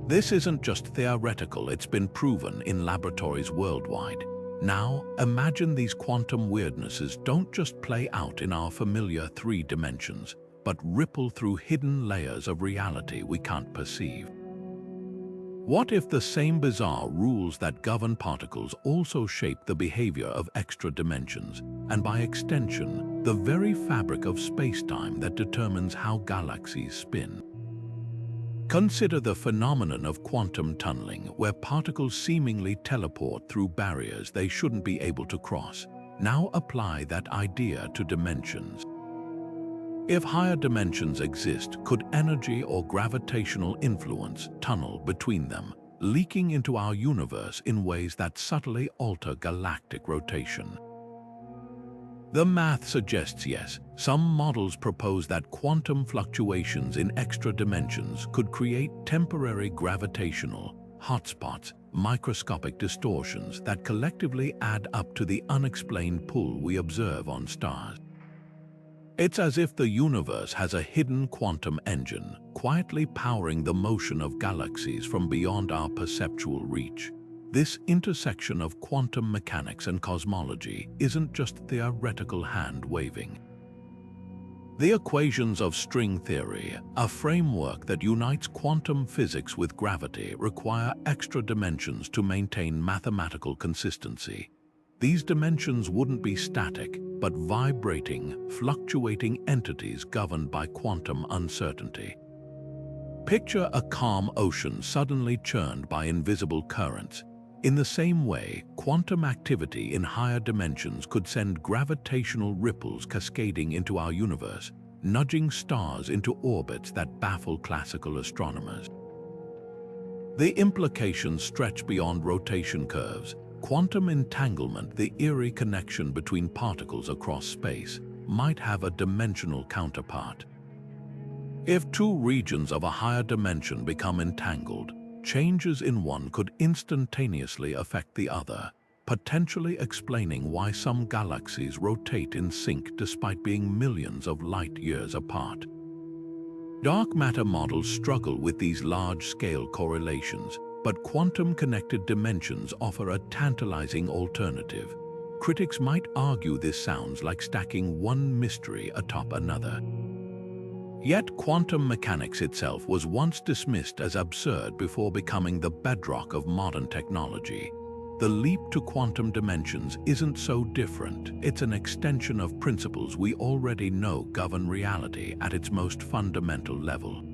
This isn't just theoretical, it's been proven in laboratories worldwide. Now, imagine these quantum weirdnesses don't just play out in our familiar 3 dimensions, but ripple through hidden layers of reality we can't perceive. What if the same bizarre rules that govern particles also shape the behavior of extra dimensions, and by extension, the very fabric of space-time that determines how galaxies spin? Consider the phenomenon of quantum tunneling, where particles seemingly teleport through barriers they shouldn't be able to cross. Now apply that idea to dimensions. If higher dimensions exist, could energy or gravitational influence tunnel between them, leaking into our universe in ways that subtly alter galactic rotation? The math suggests yes. Some models propose that quantum fluctuations in extra dimensions could create temporary gravitational hotspots, microscopic distortions that collectively add up to the unexplained pull we observe on stars. It's as if the universe has a hidden quantum engine, quietly powering the motion of galaxies from beyond our perceptual reach. This intersection of quantum mechanics and cosmology isn't just theoretical hand-waving. The equations of string theory, a framework that unites quantum physics with gravity, require extra dimensions to maintain mathematical consistency. These dimensions wouldn't be static, but vibrating, fluctuating entities governed by quantum uncertainty. Picture a calm ocean suddenly churned by invisible currents. In the same way, quantum activity in higher dimensions could send gravitational ripples cascading into our universe, nudging stars into orbits that baffle classical astronomers. The implications stretch beyond rotation curves. Quantum entanglement, the eerie connection between particles across space, might have a dimensional counterpart. If 2 regions of a higher dimension become entangled, changes in one could instantaneously affect the other, potentially explaining why some galaxies rotate in sync despite being millions of light-years apart. Dark matter models struggle with these large-scale correlations, but quantum-connected dimensions offer a tantalizing alternative. Critics might argue this sounds like stacking one mystery atop another. Yet quantum mechanics itself was once dismissed as absurd before becoming the bedrock of modern technology. The leap to quantum dimensions isn't so different. It's an extension of principles we already know govern reality at its most fundamental level.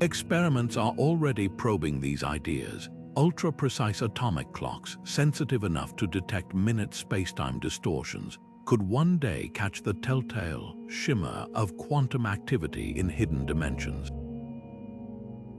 Experiments are already probing these ideas. Ultra-precise atomic clocks, sensitive enough to detect minute spacetime distortions, could one day catch the telltale shimmer of quantum activity in hidden dimensions.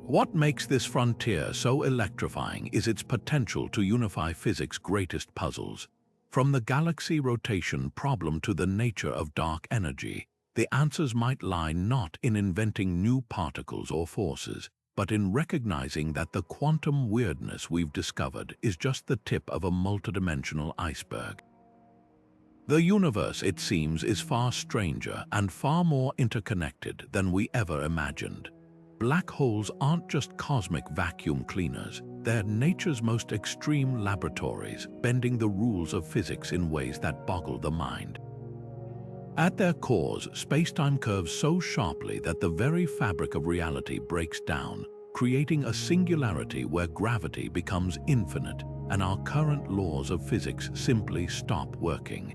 What makes this frontier so electrifying is its potential to unify physics' greatest puzzles. From the galaxy rotation problem to the nature of dark energy, the answers might lie not in inventing new particles or forces, but in recognizing that the quantum weirdness we've discovered is just the tip of a multidimensional iceberg. The universe, it seems, is far stranger and far more interconnected than we ever imagined. Black holes aren't just cosmic vacuum cleaners, they're nature's most extreme laboratories, bending the rules of physics in ways that boggle the mind. At their cores, space-time curves so sharply that the very fabric of reality breaks down, creating a singularity where gravity becomes infinite and our current laws of physics simply stop working.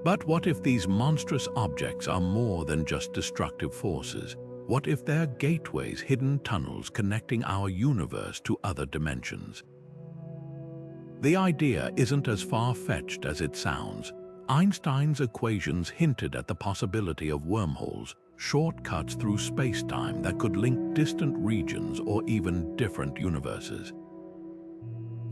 But what if these monstrous objects are more than just destructive forces? What if they're gateways, hidden tunnels connecting our universe to other dimensions? The idea isn't as far-fetched as it sounds. Einstein's equations hinted at the possibility of wormholes, shortcuts through space-time that could link distant regions or even different universes.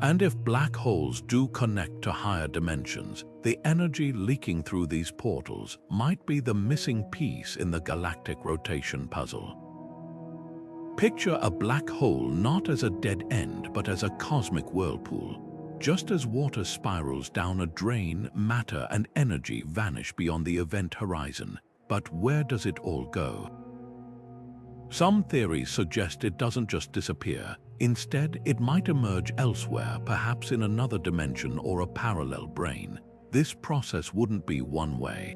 And if black holes do connect to higher dimensions, the energy leaking through these portals might be the missing piece in the galactic rotation puzzle. Picture a black hole not as a dead end, but as a cosmic whirlpool. Just as water spirals down a drain, matter and energy vanish beyond the event horizon. But where does it all go? Some theories suggest it doesn't just disappear. Instead, it might emerge elsewhere, perhaps in another dimension or a parallel brane. This process wouldn't be one way.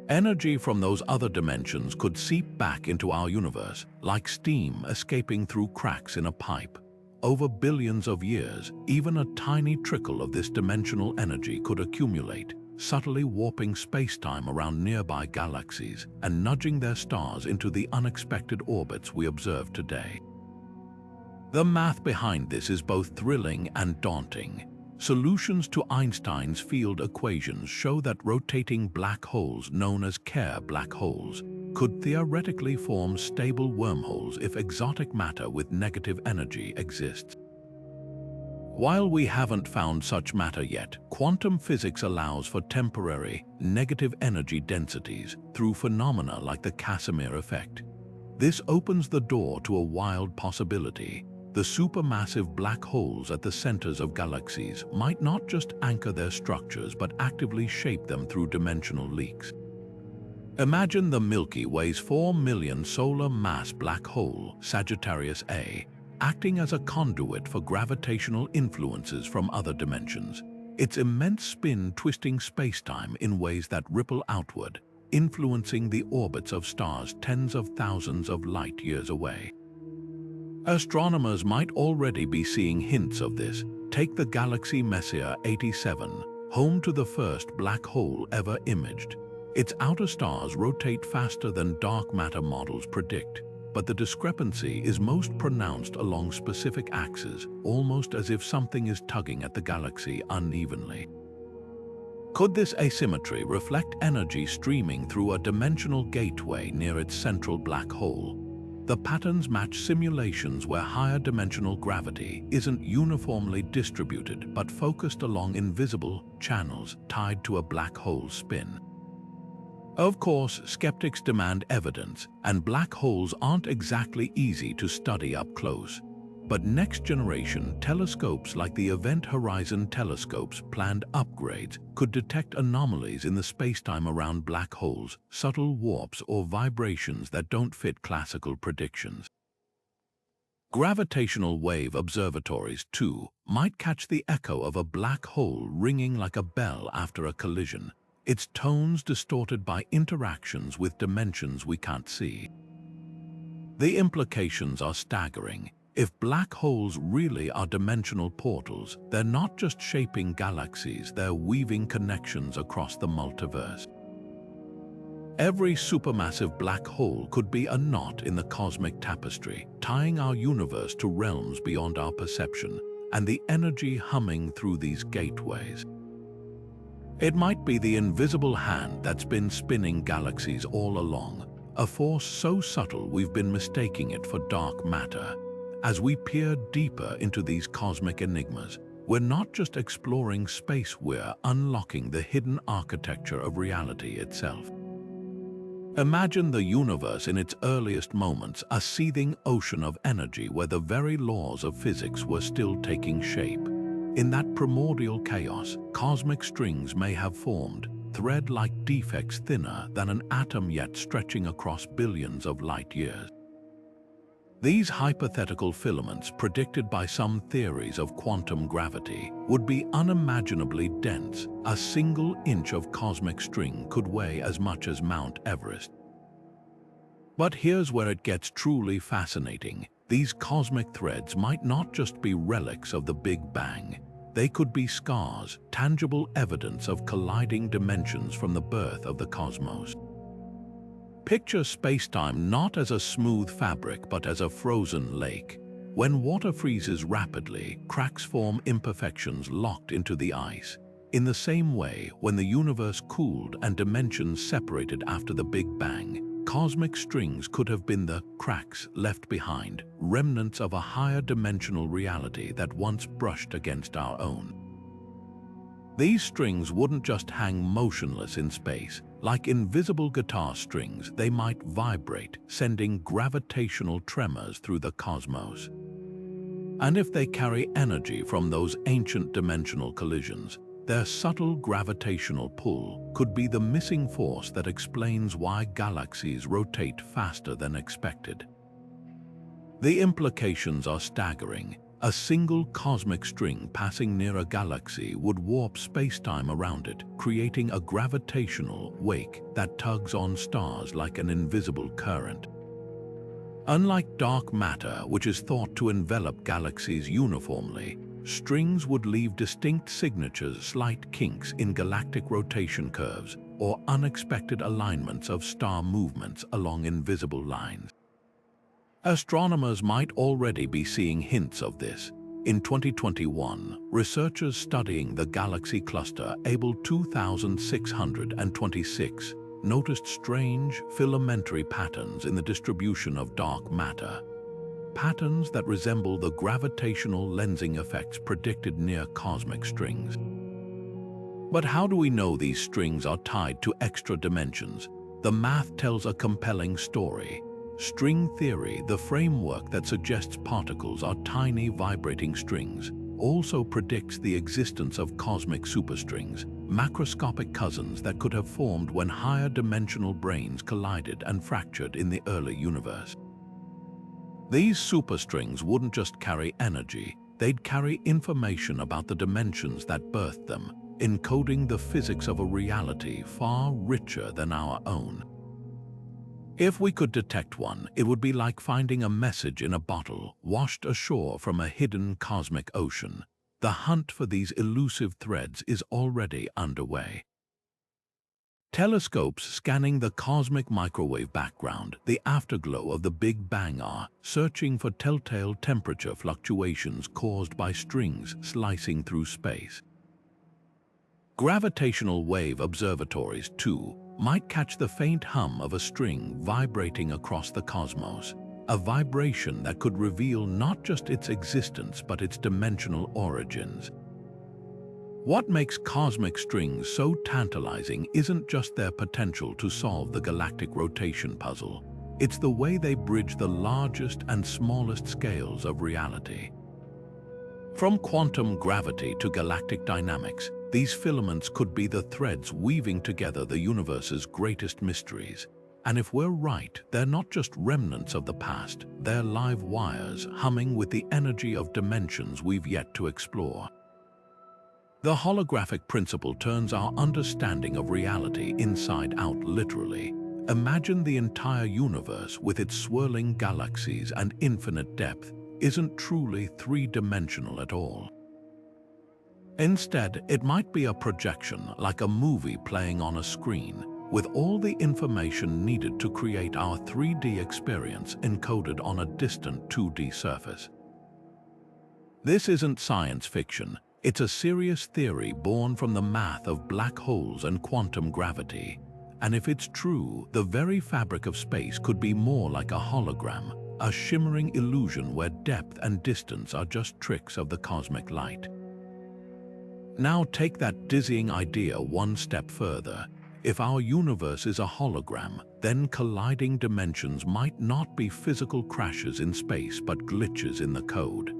Energy from those other dimensions could seep back into our universe, like steam escaping through cracks in a pipe. Over billions of years, even a tiny trickle of this dimensional energy could accumulate, subtly warping space-time around nearby galaxies and nudging their stars into the unexpected orbits we observe today. The math behind this is both thrilling and daunting. Solutions to Einstein's field equations show that rotating black holes, known as Kerr black holes, could theoretically form stable wormholes if exotic matter with negative energy exists. While we haven't found such matter yet, quantum physics allows for temporary, negative energy densities through phenomena like the Casimir effect. This opens the door to a wild possibility. The supermassive black holes at the centers of galaxies might not just anchor their structures but actively shape them through dimensional leaks. Imagine the Milky Way's 4 million solar mass black hole, Sagittarius A, acting as a conduit for gravitational influences from other dimensions. Its immense spin twisting spacetime in ways that ripple outward, influencing the orbits of stars tens of thousands of light years away. Astronomers might already be seeing hints of this. Take the galaxy Messier 87, home to the first black hole ever imaged. Its outer stars rotate faster than dark matter models predict, but the discrepancy is most pronounced along specific axes, almost as if something is tugging at the galaxy unevenly. Could this asymmetry reflect energy streaming through a dimensional gateway near its central black hole? The patterns match simulations where higher dimensional gravity isn't uniformly distributed but focused along invisible channels tied to a black hole spin. Of course, skeptics demand evidence, and black holes aren't exactly easy to study up close. But next-generation telescopes like the Event Horizon Telescope's planned upgrades could detect anomalies in the spacetime around black holes, subtle warps or vibrations that don't fit classical predictions. Gravitational wave observatories, too, might catch the echo of a black hole ringing like a bell after a collision, its tones distorted by interactions with dimensions we can't see. The implications are staggering. If black holes really are dimensional portals, they're not just shaping galaxies, they're weaving connections across the multiverse. Every supermassive black hole could be a knot in the cosmic tapestry, tying our universe to realms beyond our perception, and the energy humming through these gateways. It might be the invisible hand that's been spinning galaxies all along, a force so subtle we've been mistaking it for dark matter. As we peer deeper into these cosmic enigmas, we're not just exploring space, we're unlocking the hidden architecture of reality itself. Imagine the universe in its earliest moments, a seething ocean of energy where the very laws of physics were still taking shape. In that primordial chaos, cosmic strings may have formed, thread-like defects thinner than an atom yet stretching across billions of light years. These hypothetical filaments, predicted by some theories of quantum gravity, would be unimaginably dense. A single inch of cosmic string could weigh as much as Mount Everest. But here's where it gets truly fascinating. These cosmic threads might not just be relics of the Big Bang. They could be scars, tangible evidence of colliding dimensions from the birth of the cosmos. Picture space-time not as a smooth fabric but as a frozen lake. When water freezes rapidly, cracks form, imperfections locked into the ice. In the same way, when the universe cooled and dimensions separated after the Big Bang, cosmic strings could have been the cracks left behind, remnants of a higher dimensional reality that once brushed against our own. These strings wouldn't just hang motionless in space. Like invisible guitar strings, they might vibrate, sending gravitational tremors through the cosmos. And if they carry energy from those ancient dimensional collisions, their subtle gravitational pull could be the missing force that explains why galaxies rotate faster than expected. The implications are staggering. A single cosmic string passing near a galaxy would warp space-time around it, creating a gravitational wake that tugs on stars like an invisible current. Unlike dark matter, which is thought to envelop galaxies uniformly, strings would leave distinct signatures, slight kinks in galactic rotation curves, or unexpected alignments of star movements along invisible lines. Astronomers might already be seeing hints of this. In 2021, researchers studying the galaxy cluster Abell 2626 noticed strange filamentary patterns in the distribution of dark matter, patterns that resemble the gravitational lensing effects predicted near cosmic strings. But how do we know these strings are tied to extra dimensions? The math tells a compelling story. String theory, the framework that suggests particles are tiny vibrating strings, also predicts the existence of cosmic superstrings, macroscopic cousins that could have formed when higher dimensional branes collided and fractured in the early universe. These superstrings wouldn't just carry energy, they'd carry information about the dimensions that birthed them, encoding the physics of a reality far richer than our own. If we could detect one, it would be like finding a message in a bottle washed ashore from a hidden cosmic ocean. The hunt for these elusive threads is already underway. Telescopes scanning the cosmic microwave background, the afterglow of the Big Bang, are searching for telltale temperature fluctuations caused by strings slicing through space. Gravitational wave observatories, too, might catch the faint hum of a string vibrating across the cosmos, a vibration that could reveal not just its existence but its dimensional origins. What makes cosmic strings so tantalizing isn't just their potential to solve the galactic rotation puzzle. It's the way they bridge the largest and smallest scales of reality. From quantum gravity to galactic dynamics, these filaments could be the threads weaving together the universe's greatest mysteries. And if we're right, they're not just remnants of the past, they're live wires humming with the energy of dimensions we've yet to explore. The holographic principle turns our understanding of reality inside out, literally. Imagine the entire universe with its swirling galaxies and infinite depth isn't truly three-dimensional at all. Instead, it might be a projection, like a movie playing on a screen, with all the information needed to create our 3D experience encoded on a distant 2D surface. This isn't science fiction, it's a serious theory born from the math of black holes and quantum gravity. And if it's true, the very fabric of space could be more like a hologram, a shimmering illusion where depth and distance are just tricks of the cosmic light. Now take that dizzying idea one step further. if our universe is a hologram, then colliding dimensions might not be physical crashes in space but glitches in the code.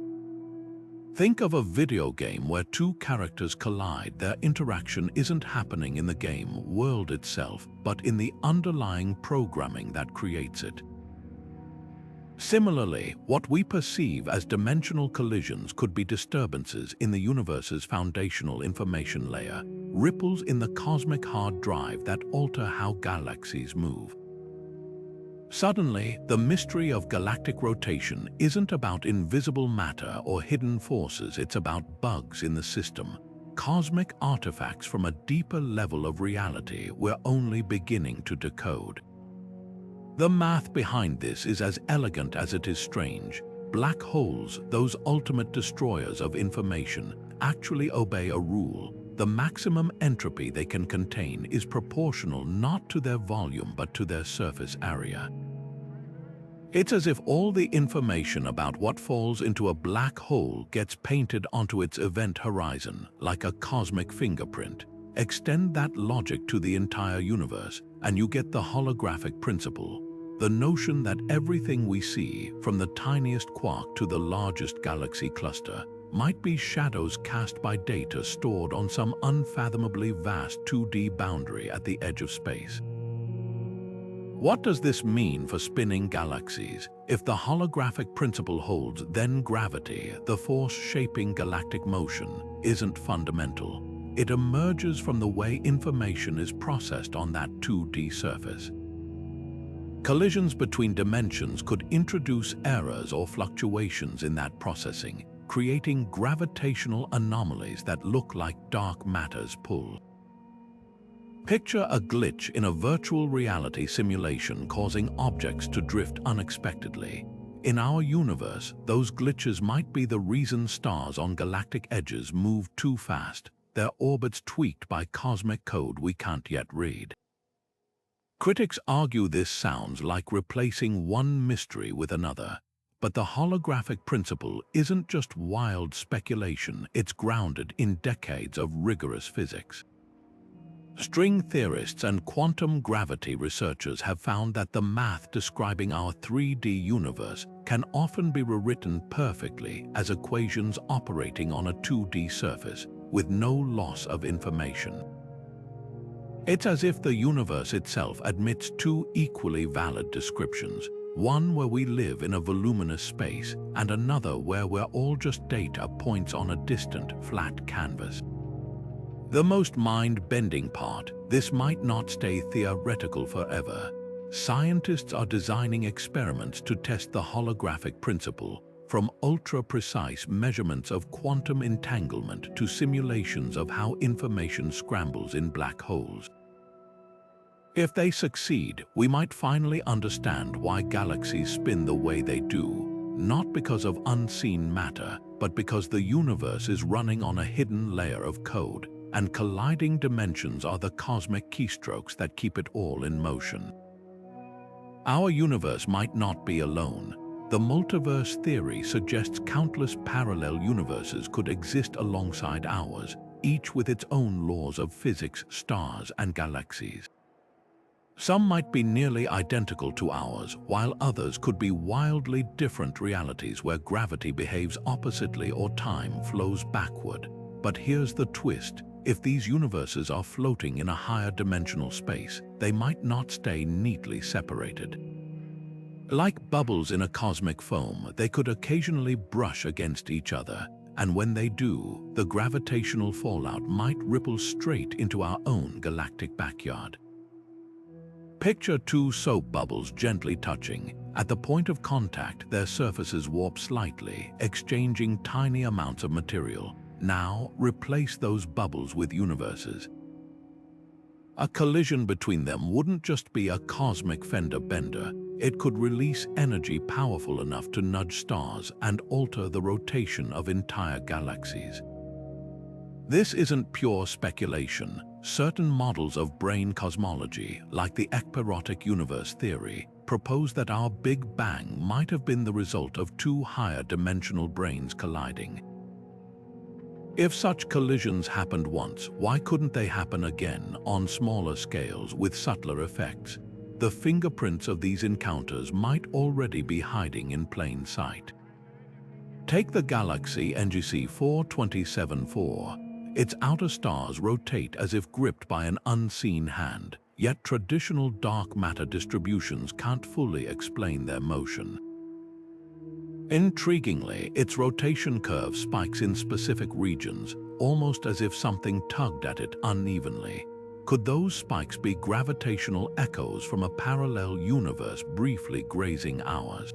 Think of a video game where two characters collide. Their interaction isn't happening in the game world itself, but in the underlying programming that creates it. Similarly, what we perceive as dimensional collisions could be disturbances in the universe's foundational information layer, ripples in the cosmic hard drive that alter how galaxies move. Suddenly, the mystery of galactic rotation isn't about invisible matter or hidden forces, it's about bugs in the system, cosmic artifacts from a deeper level of reality we're only beginning to decode. The math behind this is as elegant as it is strange. Black holes, those ultimate destroyers of information, actually obey a rule. The maximum entropy they can contain is proportional not to their volume but to their surface area. It's as if all the information about what falls into a black hole gets painted onto its event horizon, like a cosmic fingerprint. Extend that logic to the entire universe, and you get the holographic principle. The notion that everything we see, from the tiniest quark to the largest galaxy cluster, might be shadows cast by data stored on some unfathomably vast 2D boundary at the edge of space. What does this mean for spinning galaxies? If the holographic principle holds, then gravity, the force shaping galactic motion, isn't fundamental. It emerges from the way information is processed on that 2D surface. Collisions between dimensions could introduce errors or fluctuations in that processing, creating gravitational anomalies that look like dark matter's pull. Picture a glitch in a virtual reality simulation causing objects to drift unexpectedly. In our universe, those glitches might be the reason stars on galactic edges move too fast, their orbits tweaked by cosmic code we can't yet read. Critics argue this sounds like replacing one mystery with another. But the holographic principle isn't just wild speculation, it's grounded in decades of rigorous physics. String theorists and quantum gravity researchers have found that the math describing our 3D universe can often be rewritten perfectly as equations operating on a 2D surface, with no loss of information. It's as if the universe itself admits two equally valid descriptions, one where we live in a voluminous space, and another where we're all just data points on a distant, flat canvas. The most mind-bending part, this might not stay theoretical forever. Scientists are designing experiments to test the holographic principle, from ultra-precise measurements of quantum entanglement to simulations of how information scrambles in black holes. If they succeed, we might finally understand why galaxies spin the way they do, not because of unseen matter, but because the universe is running on a hidden layer of code, and colliding dimensions are the cosmic keystrokes that keep it all in motion. Our universe might not be alone. The multiverse theory suggests countless parallel universes could exist alongside ours, each with its own laws of physics, stars, and galaxies. Some might be nearly identical to ours, while others could be wildly different realities where gravity behaves oppositely or time flows backward. But here's the twist. If these universes are floating in a higher dimensional space, they might not stay neatly separated. Like bubbles in a cosmic foam, they could occasionally brush against each other, and when they do, the gravitational fallout might ripple straight into our own galactic backyard. Picture two soap bubbles gently touching. At the point of contact, their surfaces warp slightly, exchanging tiny amounts of material. Now, replace those bubbles with universes. A collision between them wouldn't just be a cosmic fender bender. It could release energy powerful enough to nudge stars and alter the rotation of entire galaxies. This isn't pure speculation. Certain models of brane cosmology, like the ekpyrotic universe theory, propose that our Big Bang might have been the result of two higher dimensional branes colliding. If such collisions happened once, why couldn't they happen again on smaller scales with subtler effects? The fingerprints of these encounters might already be hiding in plain sight. Take the galaxy NGC 4274. Its outer stars rotate as if gripped by an unseen hand, yet traditional dark matter distributions can't fully explain their motion. Intriguingly, its rotation curve spikes in specific regions, almost as if something tugged at it unevenly. Could those spikes be gravitational echoes from a parallel universe briefly grazing ours?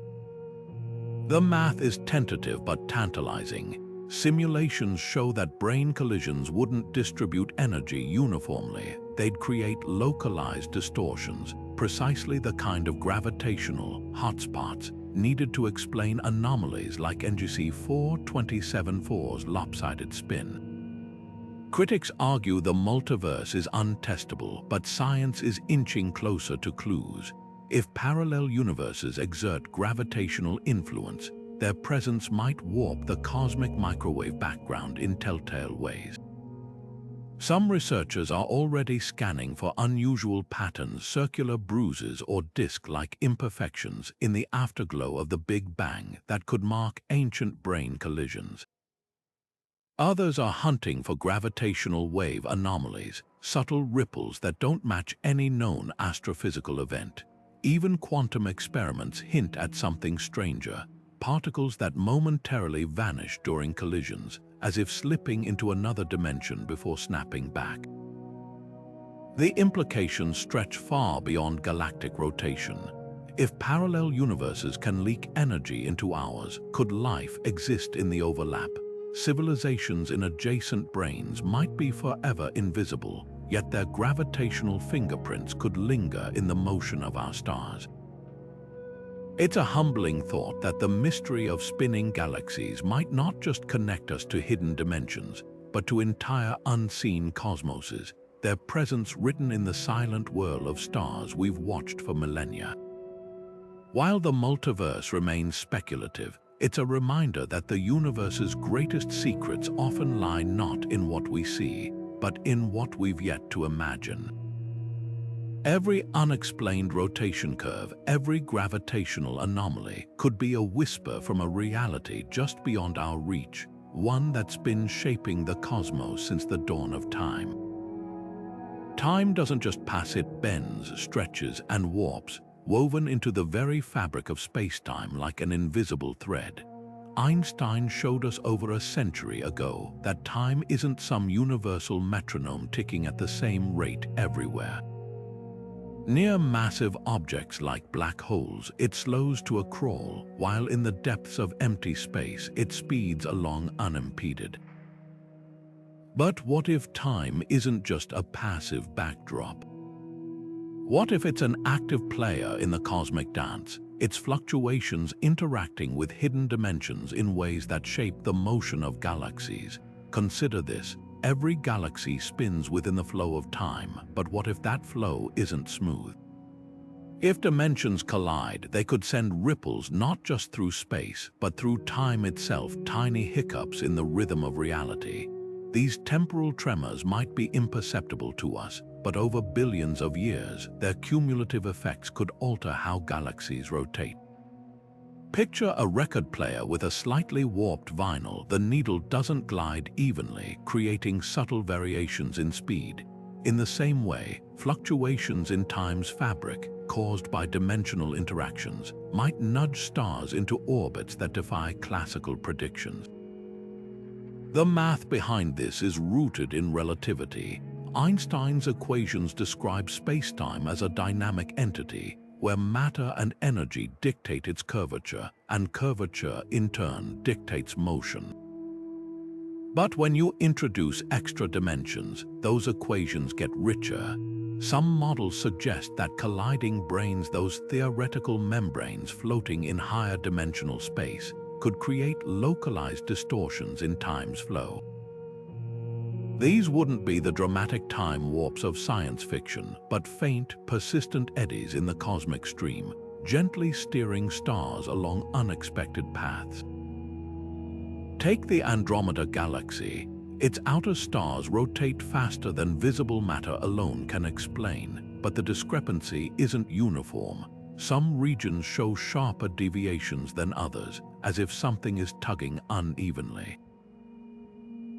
The math is tentative but tantalizing. Simulations show that brane collisions wouldn't distribute energy uniformly. They'd create localized distortions, precisely the kind of gravitational hotspots needed to explain anomalies like NGC 4274's lopsided spin. Critics argue the multiverse is untestable, but science is inching closer to clues. If parallel universes exert gravitational influence, their presence might warp the cosmic microwave background in telltale ways. Some researchers are already scanning for unusual patterns, circular bruises, or disk-like imperfections in the afterglow of the Big Bang that could mark ancient brane collisions. Others are hunting for gravitational wave anomalies, subtle ripples that don't match any known astrophysical event. Even quantum experiments hint at something stranger, particles that momentarily vanish during collisions, as if slipping into another dimension before snapping back. The implications stretch far beyond galactic rotation. If parallel universes can leak energy into ours, could life exist in the overlap? Civilizations in adjacent branes might be forever invisible, yet their gravitational fingerprints could linger in the motion of our stars. It's a humbling thought that the mystery of spinning galaxies might not just connect us to hidden dimensions, but to entire unseen cosmoses, their presence written in the silent whirl of stars we've watched for millennia. While the multiverse remains speculative, it's a reminder that the universe's greatest secrets often lie not in what we see, but in what we've yet to imagine. Every unexplained rotation curve, every gravitational anomaly could be a whisper from a reality just beyond our reach, one that's been shaping the cosmos since the dawn of time. Time doesn't just pass, it bends, stretches, and warps, woven into the very fabric of space-time like an invisible thread. Einstein showed us over a century ago that time isn't some universal metronome ticking at the same rate everywhere. Near massive objects like black holes, it slows to a crawl, while in the depths of empty space, it speeds along unimpeded. But what if time isn't just a passive backdrop? What if it's an active player in the cosmic dance, its fluctuations interacting with hidden dimensions in ways that shape the motion of galaxies? Consider this. Every galaxy spins within the flow of time, but what if that flow isn't smooth? If dimensions collide, they could send ripples not just through space, but through time itself, tiny hiccups in the rhythm of reality. These temporal tremors might be imperceptible to us, but over billions of years, their cumulative effects could alter how galaxies rotate. Picture a record player with a slightly warped vinyl. The needle doesn't glide evenly, creating subtle variations in speed. In the same way, fluctuations in time's fabric, caused by dimensional interactions, might nudge stars into orbits that defy classical predictions. The math behind this is rooted in relativity. Einstein's equations describe space-time as a dynamic entity, where matter and energy dictate its curvature, and curvature, in turn, dictates motion. But when you introduce extra dimensions, those equations get richer. Some models suggest that colliding branes, those theoretical membranes floating in higher dimensional space, could create localized distortions in time's flow. These wouldn't be the dramatic time warps of science fiction, but faint, persistent eddies in the cosmic stream, gently steering stars along unexpected paths. Take the Andromeda Galaxy. Its outer stars rotate faster than visible matter alone can explain, but the discrepancy isn't uniform. Some regions show sharper deviations than others, as if something is tugging unevenly.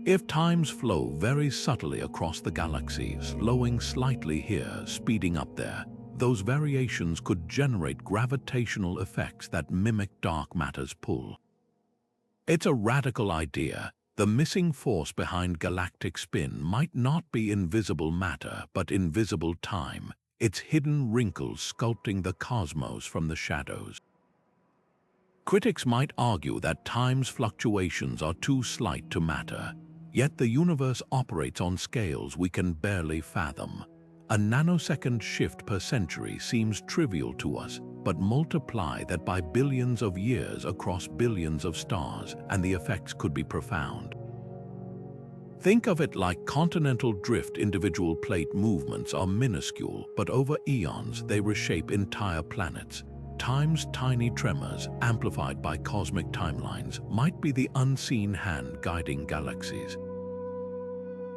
If times flow very subtly across the galaxy, slowing slightly here, speeding up there, those variations could generate gravitational effects that mimic dark matter's pull. It's a radical idea. The missing force behind galactic spin might not be invisible matter, but invisible time, its hidden wrinkles sculpting the cosmos from the shadows. Critics might argue that time's fluctuations are too slight to matter, yet the universe operates on scales we can barely fathom. A nanosecond shift per century seems trivial to us, but multiply that by billions of years across billions of stars, and the effects could be profound. Think of it like continental drift. Individual plate movements are minuscule, but over eons they reshape entire planets. Time's tiny tremors, amplified by cosmic timelines, might be the unseen hand guiding galaxies.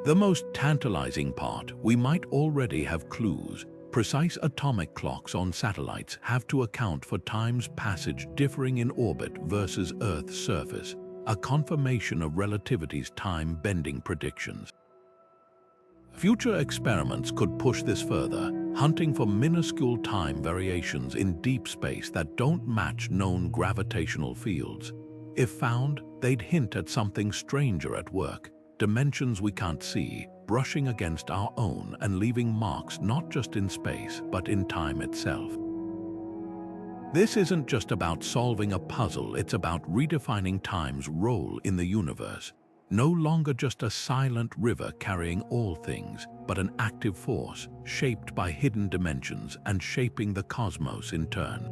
The most tantalizing part, we might already have clues. Precise atomic clocks on satellites have to account for time's passage differing in orbit versus Earth's surface, a confirmation of relativity's time-bending predictions. Future experiments could push this further, hunting for minuscule time variations in deep space that don't match known gravitational fields. If found, they'd hint at something stranger at work. Dimensions we can't see, brushing against our own and leaving marks not just in space, but in time itself. This isn't just about solving a puzzle, it's about redefining time's role in the universe. No longer just a silent river carrying all things, but an active force, shaped by hidden dimensions and shaping the cosmos in turn.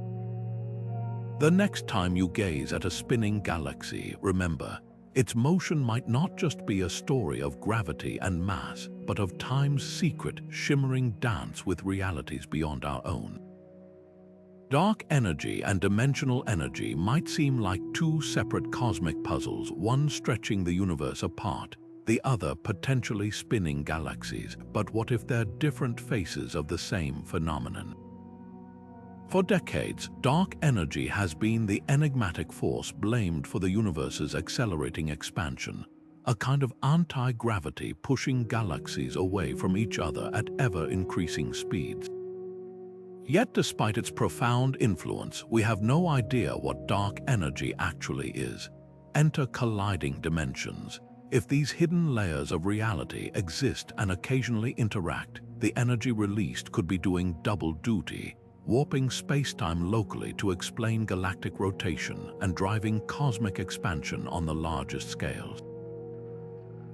The next time you gaze at a spinning galaxy, remember, its motion might not just be a story of gravity and mass, but of time's secret, shimmering dance with realities beyond our own. Dark energy and dimensional energy might seem like two separate cosmic puzzles, one stretching the universe apart, the other potentially spinning galaxies. But what if they're different faces of the same phenomenon? For decades, dark energy has been the enigmatic force blamed for the universe's accelerating expansion, a kind of anti-gravity pushing galaxies away from each other at ever-increasing speeds. Yet despite its profound influence, we have no idea what dark energy actually is. Enter colliding dimensions. If these hidden layers of reality exist and occasionally interact, the energy released could be doing double duty, warping space-time locally to explain galactic rotation and driving cosmic expansion on the largest scales.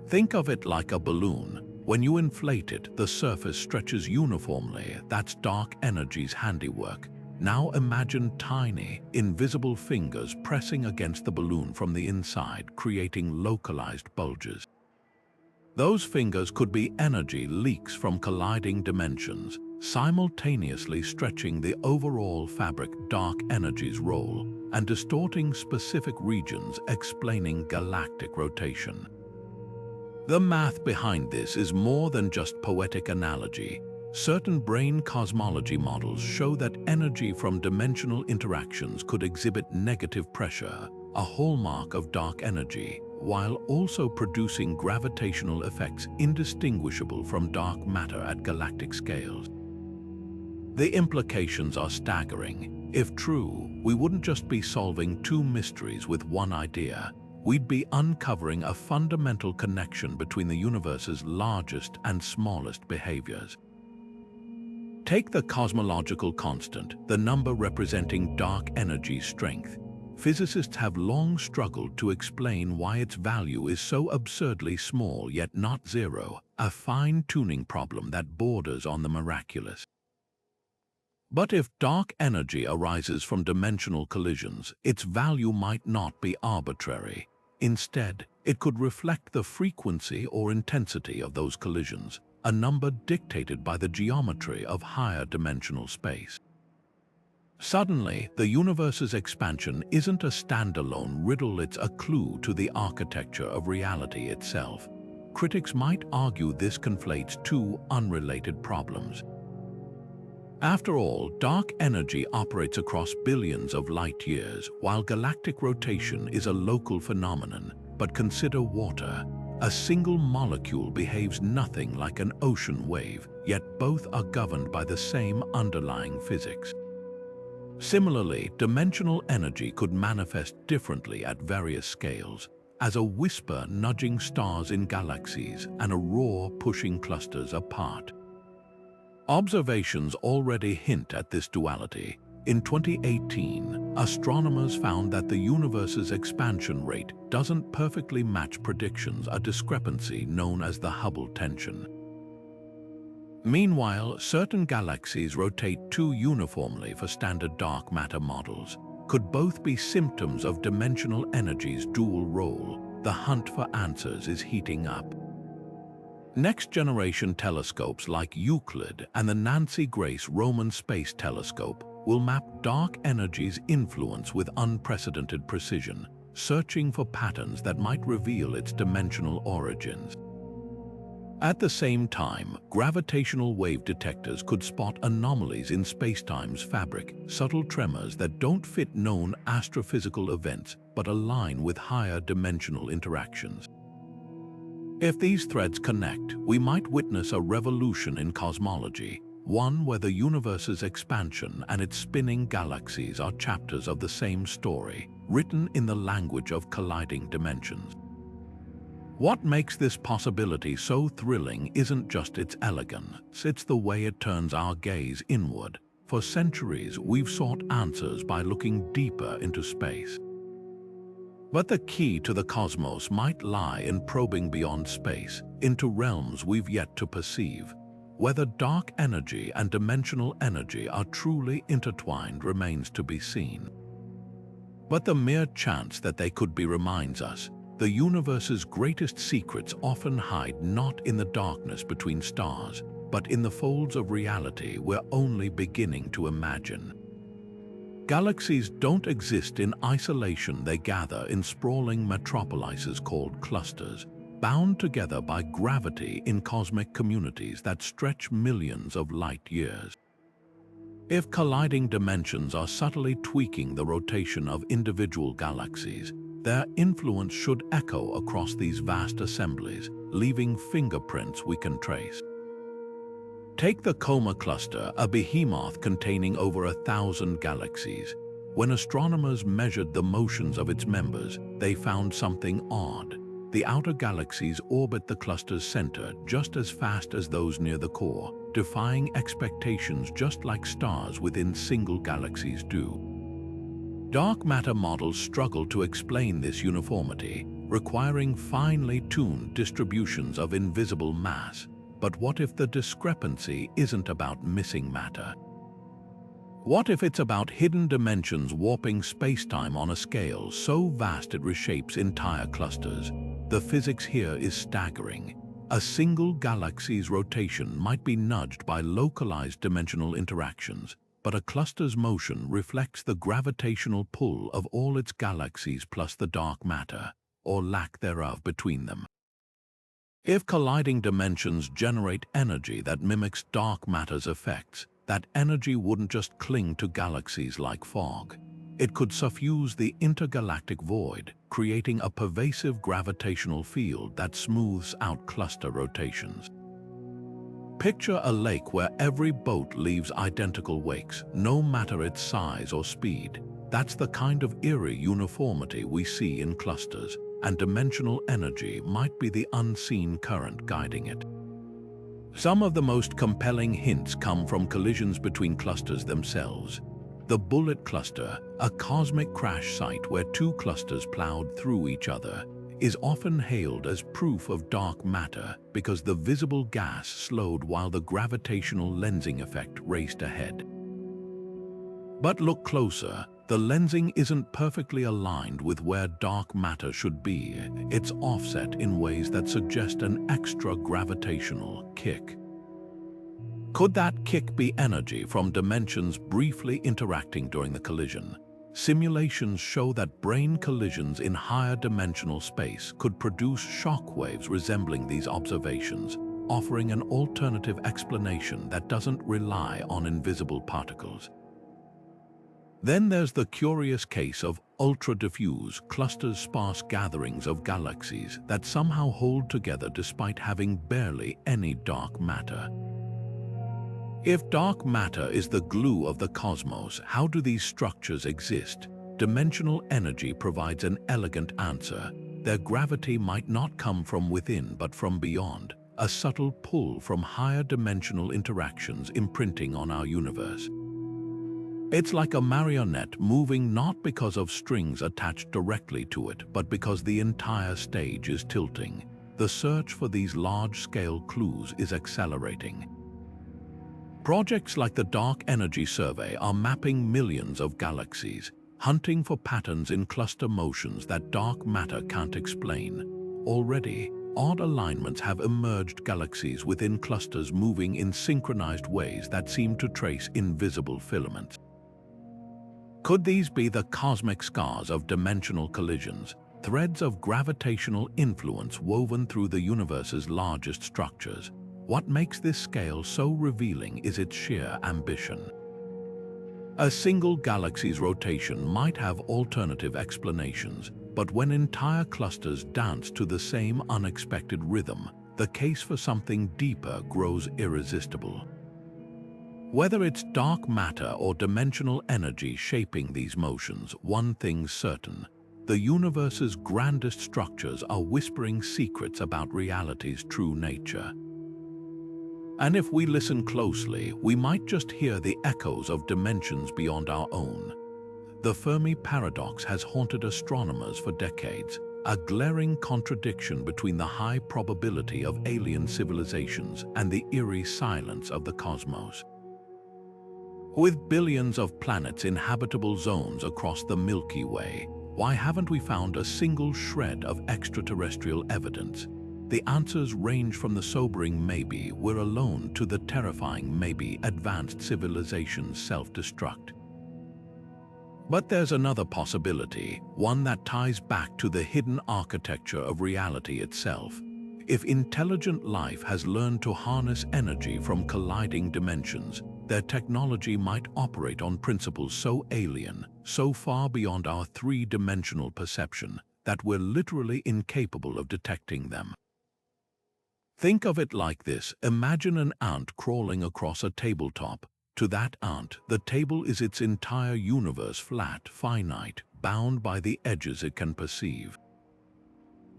Think of it like a balloon. When you inflate it, the surface stretches uniformly. That's dark energy's handiwork. Now imagine tiny, invisible fingers pressing against the balloon from the inside, creating localized bulges. Those fingers could be energy leaks from colliding dimensions, simultaneously stretching the overall fabric. Dark energy's role, and distorting specific regions, explaining galactic rotation. The math behind this is more than just poetic analogy. Certain brane cosmology models show that energy from dimensional interactions could exhibit negative pressure, a hallmark of dark energy, while also producing gravitational effects indistinguishable from dark matter at galactic scales. The implications are staggering. If true, we wouldn't just be solving two mysteries with one idea. We'd be uncovering a fundamental connection between the universe's largest and smallest behaviors. Take the cosmological constant, the number representing dark energy strength. Physicists have long struggled to explain why its value is so absurdly small yet not zero, a fine-tuning problem that borders on the miraculous. But if dark energy arises from dimensional collisions, its value might not be arbitrary. Instead, it could reflect the frequency or intensity of those collisions, a number dictated by the geometry of higher dimensional space. Suddenly, the universe's expansion isn't a standalone riddle, it's a clue to the architecture of reality itself. critics might argue this conflates two unrelated problems. After all, dark energy operates across billions of light years, while galactic rotation is a local phenomenon. But consider water. A single molecule behaves nothing like an ocean wave, yet both are governed by the same underlying physics. Similarly, dimensional energy could manifest differently at various scales, as a whisper nudging stars in galaxies and a roar pushing clusters apart. Observations already hint at this duality. In 2018, astronomers found that the universe's expansion rate doesn't perfectly match predictions, a discrepancy known as the Hubble tension. Meanwhile, certain galaxies rotate too uniformly for standard dark matter models. Could both be symptoms of dimensional energy's dual role? The hunt for answers is heating up. Next-generation telescopes like Euclid and the Nancy Grace Roman Space Telescope will map dark energy's influence with unprecedented precision, searching for patterns that might reveal its dimensional origins. At the same time, gravitational wave detectors could spot anomalies in spacetime's fabric, subtle tremors that don't fit known astrophysical events but align with higher dimensional interactions. If these threads connect, we might witness a revolution in cosmology, one where the universe's expansion and its spinning galaxies are chapters of the same story, written in the language of colliding dimensions. What makes this possibility so thrilling isn't just its elegance, it's the way it turns our gaze inward. For centuries, we've sought answers by looking deeper into space. But the key to the cosmos might lie in probing beyond space, into realms we've yet to perceive. Whether dark energy and dimensional energy are truly intertwined remains to be seen. But the mere chance that they could be reminds us, the universe's greatest secrets often hide not in the darkness between stars, but in the folds of reality we're only beginning to imagine. Galaxies don't exist in isolation, they gather in sprawling metropolises called clusters, bound together by gravity in cosmic communities that stretch millions of light years. If colliding dimensions are subtly tweaking the rotation of individual galaxies, their influence should echo across these vast assemblies, leaving fingerprints we can trace. Take the Coma Cluster, a behemoth containing over 1,000 galaxies. When astronomers measured the motions of its members, they found something odd. The outer galaxies orbit the cluster's center just as fast as those near the core, defying expectations just like stars within single galaxies do. Dark matter models struggle to explain this uniformity, requiring finely tuned distributions of invisible mass. But what if the discrepancy isn't about missing matter? What if it's about hidden dimensions warping spacetime on a scale so vast it reshapes entire clusters? The physics here is staggering. A single galaxy's rotation might be nudged by localized dimensional interactions, but a cluster's motion reflects the gravitational pull of all its galaxies plus the dark matter, or lack thereof, between them. If colliding dimensions generate energy that mimics dark matter's effects, that energy wouldn't just cling to galaxies like fog. It could suffuse the intergalactic void, creating a pervasive gravitational field that smooths out cluster rotations. Picture a lake where every boat leaves identical wakes, no matter its size or speed. That's the kind of eerie uniformity we see in clusters, and dimensional energy might be the unseen current guiding it. Some of the most compelling hints come from collisions between clusters themselves. The Bullet Cluster, a cosmic crash site where two clusters plowed through each other, is often hailed as proof of dark matter because the visible gas slowed while the gravitational lensing effect raced ahead. But look closer. The lensing isn't perfectly aligned with where dark matter should be. It's offset in ways that suggest an extra gravitational kick. Could that kick be energy from dimensions briefly interacting during the collision? Simulations show that brane collisions in higher dimensional space could produce shock waves resembling these observations, offering an alternative explanation that doesn't rely on invisible particles. Then there's the curious case of ultra-diffuse, cluster-sparse gatherings of galaxies that somehow hold together despite having barely any dark matter. If dark matter is the glue of the cosmos, how do these structures exist? Dimensional energy provides an elegant answer. Their gravity might not come from within but from beyond, a subtle pull from higher dimensional interactions imprinting on our universe. It's like a marionette moving not because of strings attached directly to it, but because the entire stage is tilting. The search for these large-scale clues is accelerating. Projects like the Dark Energy Survey are mapping millions of galaxies, hunting for patterns in cluster motions that dark matter can't explain. Already, odd alignments have emerged, galaxies within clusters moving in synchronized ways that seem to trace invisible filaments. Could these be the cosmic scars of dimensional collisions, threads of gravitational influence woven through the universe's largest structures? What makes this scale so revealing is its sheer ambition. A single galaxy's rotation might have alternative explanations, but when entire clusters dance to the same unexpected rhythm, the case for something deeper grows irresistible. Whether it's dark matter or dimensional energy shaping these motions, one thing's certain: the universe's grandest structures are whispering secrets about reality's true nature. And if we listen closely, we might just hear the echoes of dimensions beyond our own. The Fermi paradox has haunted astronomers for decades, a glaring contradiction between the high probability of alien civilizations and the eerie silence of the cosmos. With billions of planets in habitable zones across the Milky Way, why haven't we found a single shred of extraterrestrial evidence? The answers range from the sobering maybe we're alone to the terrifying maybe advanced civilizations self-destruct. But there's another possibility, one that ties back to the hidden architecture of reality itself. If intelligent life has learned to harness energy from colliding dimensions, their technology might operate on principles so alien, so far beyond our three-dimensional perception, that we're literally incapable of detecting them. Think of it like this: imagine an ant crawling across a tabletop. To that ant, the table is its entire universe, flat, finite, bound by the edges it can perceive.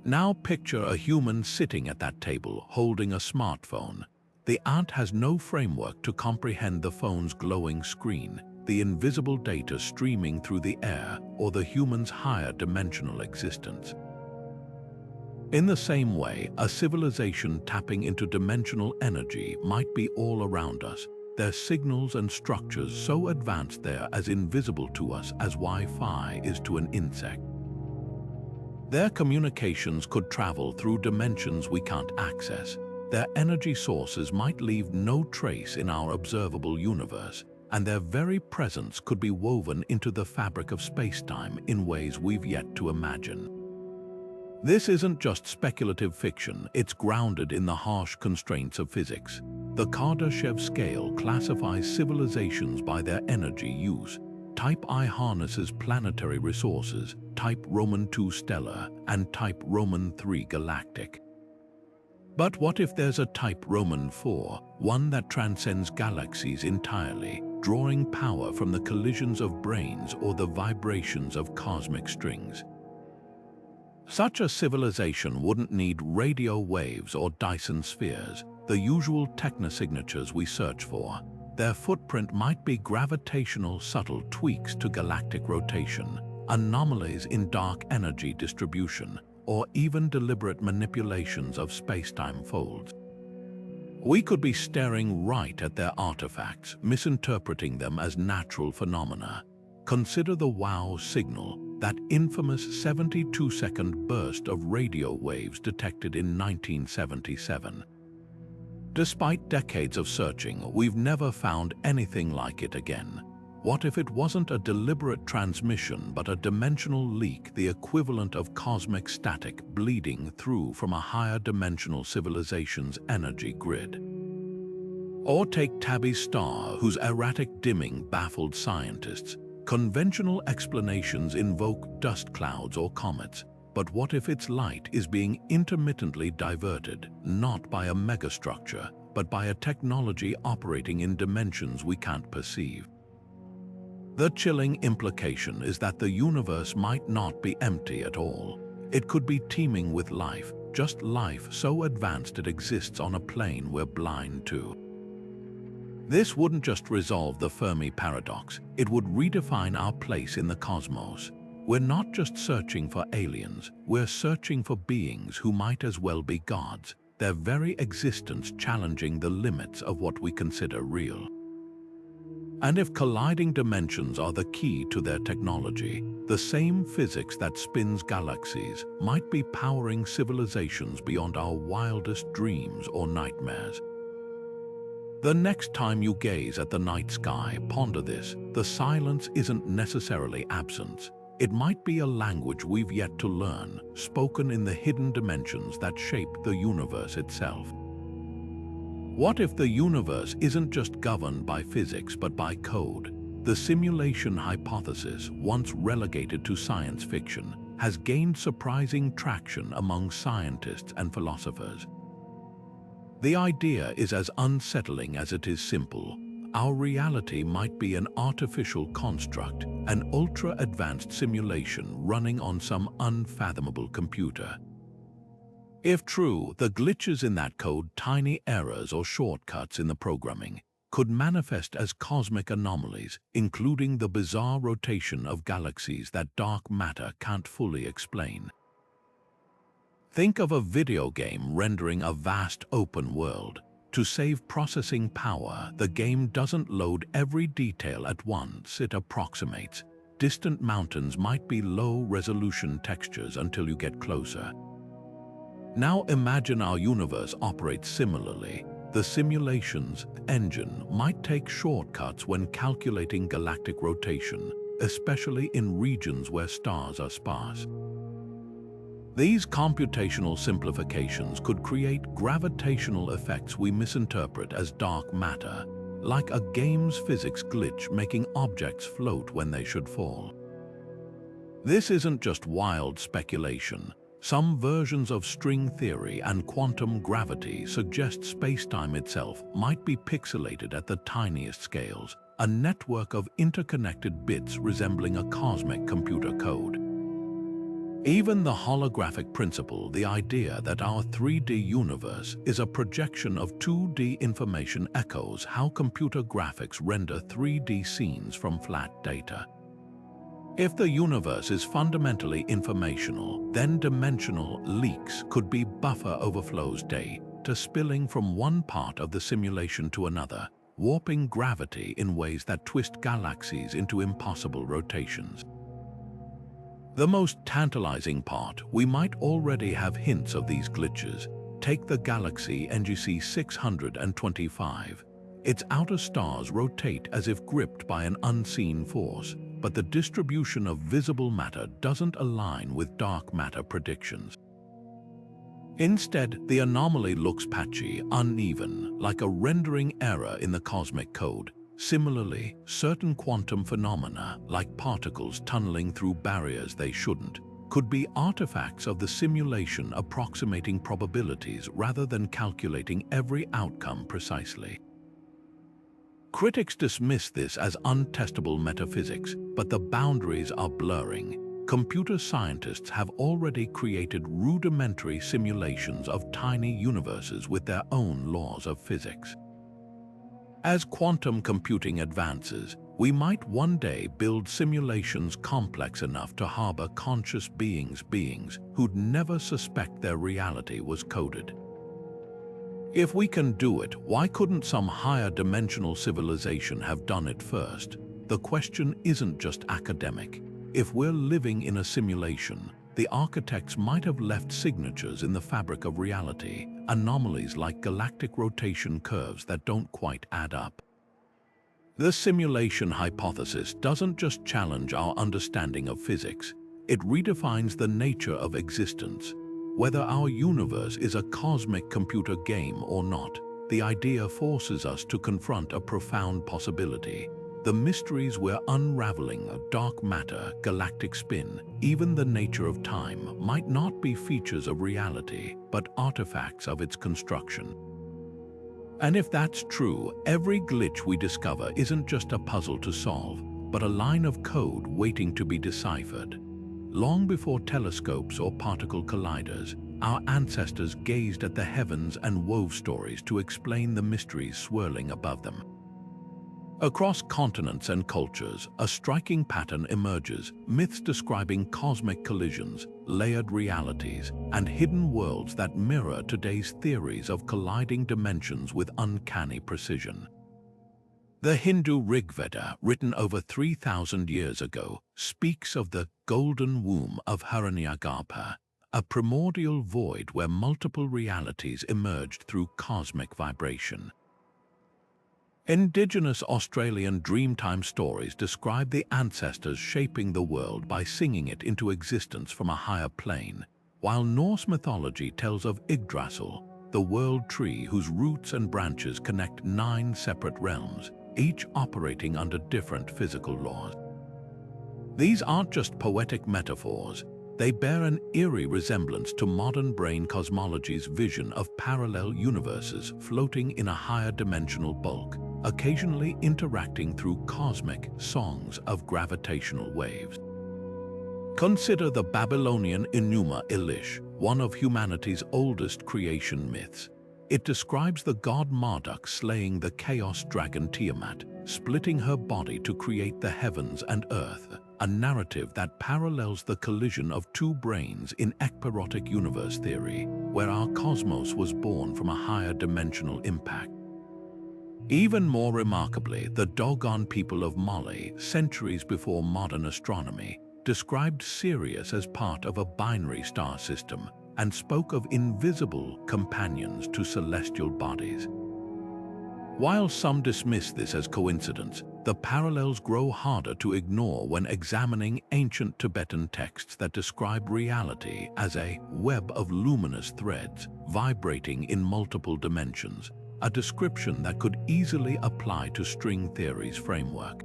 Now picture a human sitting at that table, holding a smartphone. The ant has no framework to comprehend the phone's glowing screen, the invisible data streaming through the air, or the human's higher dimensional existence. In the same way, a civilization tapping into dimensional energy might be all around us, their signals and structures so advanced they're as invisible to us as Wi-Fi is to an insect. Their communications could travel through dimensions we can't access. Their energy sources might leave no trace in our observable universe, and their very presence could be woven into the fabric of space-time in ways we've yet to imagine. This isn't just speculative fiction, it's grounded in the harsh constraints of physics. The Kardashev scale classifies civilizations by their energy use. Type I harnesses planetary resources, type Roman II stellar, and type Roman III galactic. But what if there's a type Roman IV, one that transcends galaxies entirely, drawing power from the collisions of branes or the vibrations of cosmic strings? Such a civilization wouldn't need radio waves or Dyson spheres, the usual technosignatures we search for. Their footprint might be gravitational subtle tweaks to galactic rotation, anomalies in dark energy distribution, or even deliberate manipulations of space-time folds. We could be staring right at their artifacts, misinterpreting them as natural phenomena. Consider the WOW signal, that infamous 72-second burst of radio waves detected in 1977. Despite decades of searching, we've never found anything like it again. What if it wasn't a deliberate transmission but a dimensional leak, the equivalent of cosmic static bleeding through from a higher dimensional civilization's energy grid? Or take Tabby's star, whose erratic dimming baffled scientists. Conventional explanations invoke dust clouds or comets, but what if its light is being intermittently diverted, not by a megastructure, but by a technology operating in dimensions we can't perceive? The chilling implication is that the universe might not be empty at all. It could be teeming with life, just life so advanced it exists on a plane we're blind to. This wouldn't just resolve the Fermi paradox, it would redefine our place in the cosmos. We're not just searching for aliens, we're searching for beings who might as well be gods, their very existence challenging the limits of what we consider real. And if colliding dimensions are the key to their technology, the same physics that spins galaxies might be powering civilizations beyond our wildest dreams or nightmares. The next time you gaze at the night sky, ponder this: the silence isn't necessarily absence. It might be a language we've yet to learn, spoken in the hidden dimensions that shape the universe itself. What if the universe isn't just governed by physics but by code? The simulation hypothesis, once relegated to science fiction, has gained surprising traction among scientists and philosophers. The idea is as unsettling as it is simple. Our reality might be an artificial construct, an ultra-advanced simulation running on some unfathomable computer. If true, the glitches in that code, tiny errors or shortcuts in the programming, could manifest as cosmic anomalies, including the bizarre rotation of galaxies that dark matter can't fully explain. Think of a video game rendering a vast open world. To save processing power, the game doesn't load every detail at once, it approximates. Distant mountains might be low-resolution textures until you get closer. Now imagine our universe operates similarly. The simulation's engine might take shortcuts when calculating galactic rotation, especially in regions where stars are sparse. These computational simplifications could create gravitational effects we misinterpret as dark matter, like a game's physics glitch making objects float when they should fall. This isn't just wild speculation. Some versions of string theory and quantum gravity suggest space-time itself might be pixelated at the tiniest scales, a network of interconnected bits resembling a cosmic computer code. Even the holographic principle, the idea that our 3D universe is a projection of 2D information, echoes how computer graphics render 3D scenes from flat data. If the universe is fundamentally informational, then dimensional leaks could be buffer overflows data spilling from one part of the simulation to another, warping gravity in ways that twist galaxies into impossible rotations. The most tantalizing part, we might already have hints of these glitches. Take the galaxy NGC 625. Its outer stars rotate as if gripped by an unseen force, but the distribution of visible matter doesn't align with dark matter predictions. Instead, the anomaly looks patchy, uneven, like a rendering error in the cosmic code. Similarly, certain quantum phenomena, like particles tunneling through barriers they shouldn't, could be artifacts of the simulation approximating probabilities rather than calculating every outcome precisely. Critics dismiss this as untestable metaphysics, but the boundaries are blurring. Computer scientists have already created rudimentary simulations of tiny universes with their own laws of physics. As quantum computing advances, we might one day build simulations complex enough to harbor conscious beings who'd never suspect their reality was coded. If we can do it, why couldn't some higher dimensional civilization have done it first? The question isn't just academic. If we're living in a simulation, the architects might have left signatures in the fabric of reality, anomalies like galactic rotation curves that don't quite add up. The simulation hypothesis doesn't just challenge our understanding of physics, it redefines the nature of existence. Whether our universe is a cosmic computer game or not, the idea forces us to confront a profound possibility. The mysteries we're unraveling of dark matter, galactic spin, even the nature of time might not be features of reality, but artifacts of its construction. And if that's true, every glitch we discover isn't just a puzzle to solve, but a line of code waiting to be deciphered. Long before telescopes or particle colliders, our ancestors gazed at the heavens and wove stories to explain the mysteries swirling above them. Across continents and cultures, a striking pattern emerges, myths describing cosmic collisions, layered realities, and hidden worlds that mirror today's theories of colliding dimensions with uncanny precision. The Hindu Rigveda, written over 3,000 years ago, speaks of the golden womb of Hiranyagarbha, a primordial void where multiple realities emerged through cosmic vibration. Indigenous Australian Dreamtime stories describe the ancestors shaping the world by singing it into existence from a higher plane, while Norse mythology tells of Yggdrasil, the world tree whose roots and branches connect 9 separate realms, each operating under different physical laws. These aren't just poetic metaphors, they bear an eerie resemblance to modern brain cosmology's vision of parallel universes floating in a higher dimensional bulk, occasionally interacting through cosmic songs of gravitational waves. Consider the Babylonian Enuma Elish, one of humanity's oldest creation myths. It describes the god Marduk slaying the chaos dragon Tiamat, splitting her body to create the heavens and earth, a narrative that parallels the collision of 2 brains in ekpyrotic universe theory, where our cosmos was born from a higher dimensional impact. Even more remarkably, the Dogon people of Mali, centuries before modern astronomy, described Sirius as part of a binary star system and spoke of invisible companions to celestial bodies. While some dismiss this as coincidence, the parallels grow harder to ignore when examining ancient Tibetan texts that describe reality as a web of luminous threads vibrating in multiple dimensions, a description that could easily apply to string theory's framework.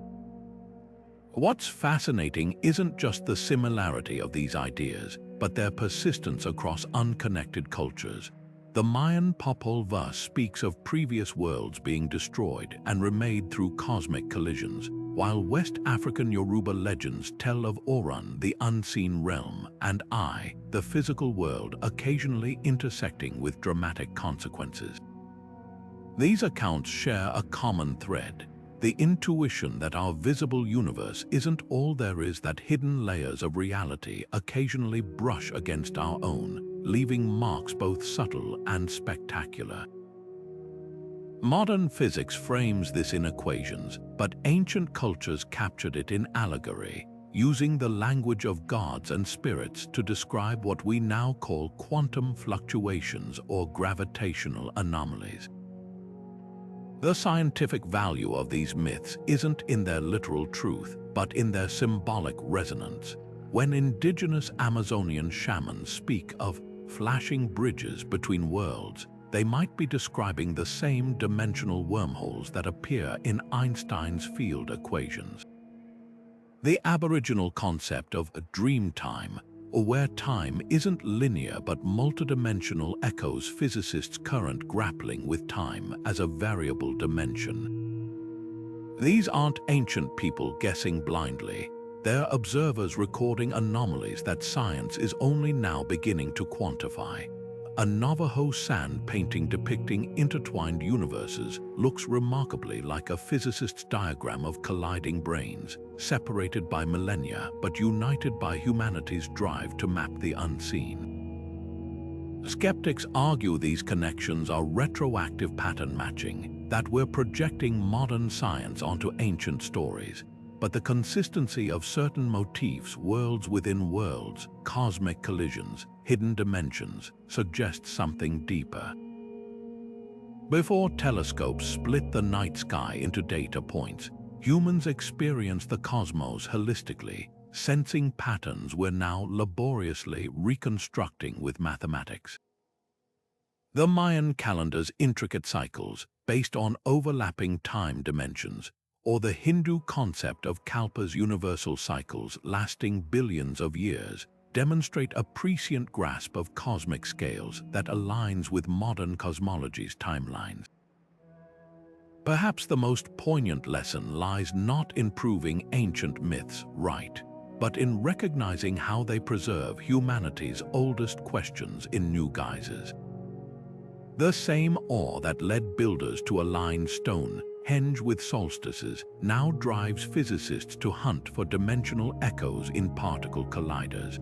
What's fascinating isn't just the similarity of these ideas, but their persistence across unconnected cultures. The Mayan Popol Vuh speaks of previous worlds being destroyed and remade through cosmic collisions, while West African Yoruba legends tell of Orun, the unseen realm, and Ai, the physical world, occasionally intersecting with dramatic consequences. These accounts share a common thread: the intuition that our visible universe isn't all there is, that hidden layers of reality occasionally brush against our own, leaving marks both subtle and spectacular. Modern physics frames this in equations, but ancient cultures captured it in allegory, using the language of gods and spirits to describe what we now call quantum fluctuations or gravitational anomalies. The scientific value of these myths isn't in their literal truth, but in their symbolic resonance. When indigenous Amazonian shamans speak of flashing bridges between worlds, they might be describing the same dimensional wormholes that appear in Einstein's field equations. The Aboriginal concept of dream time, or where time isn't linear but multidimensional, echoes physicists' current grappling with time as a variable dimension. These aren't ancient people guessing blindly. They're observers recording anomalies that science is only now beginning to quantify. A Navajo sand painting depicting intertwined universes looks remarkably like a physicist's diagram of colliding brains, separated by millennia but united by humanity's drive to map the unseen. Skeptics argue these connections are retroactive pattern matching, that we're projecting modern science onto ancient stories. But the consistency of certain motifs, worlds within worlds, cosmic collisions, hidden dimensions, suggests something deeper. Before telescopes split the night sky into data points, humans experience the cosmos holistically, sensing patterns we're now laboriously reconstructing with mathematics. The Mayan calendar's intricate cycles, based on overlapping time dimensions, or the Hindu concept of Kalpa's universal cycles lasting billions of years, demonstrate a prescient grasp of cosmic scales that aligns with modern cosmology's timelines. Perhaps the most poignant lesson lies not in proving ancient myths right, but in recognizing how they preserve humanity's oldest questions in new guises. The same awe that led builders to align Stonehenge with solstices now drives physicists to hunt for dimensional echoes in particle colliders.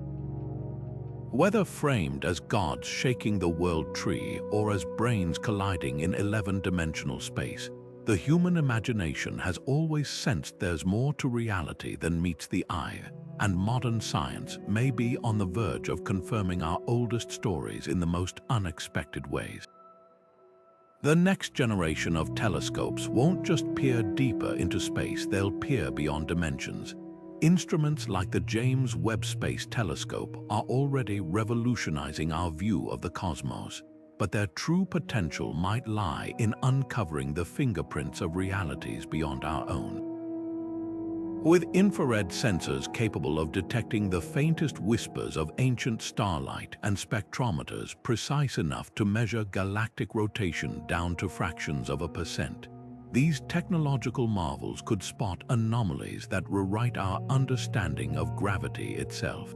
Whether framed as gods shaking the world tree or as brains colliding in 11-dimensional space, the human imagination has always sensed there's more to reality than meets the eye, and modern science may be on the verge of confirming our oldest stories in the most unexpected ways. The next generation of telescopes won't just peer deeper into space, they'll peer beyond dimensions. Instruments like the James Webb Space Telescope are already revolutionizing our view of the cosmos, but their true potential might lie in uncovering the fingerprints of realities beyond our own. With infrared sensors capable of detecting the faintest whispers of ancient starlight and spectrometers precise enough to measure galactic rotation down to fractions of a percent, these technological marvels could spot anomalies that rewrite our understanding of gravity itself.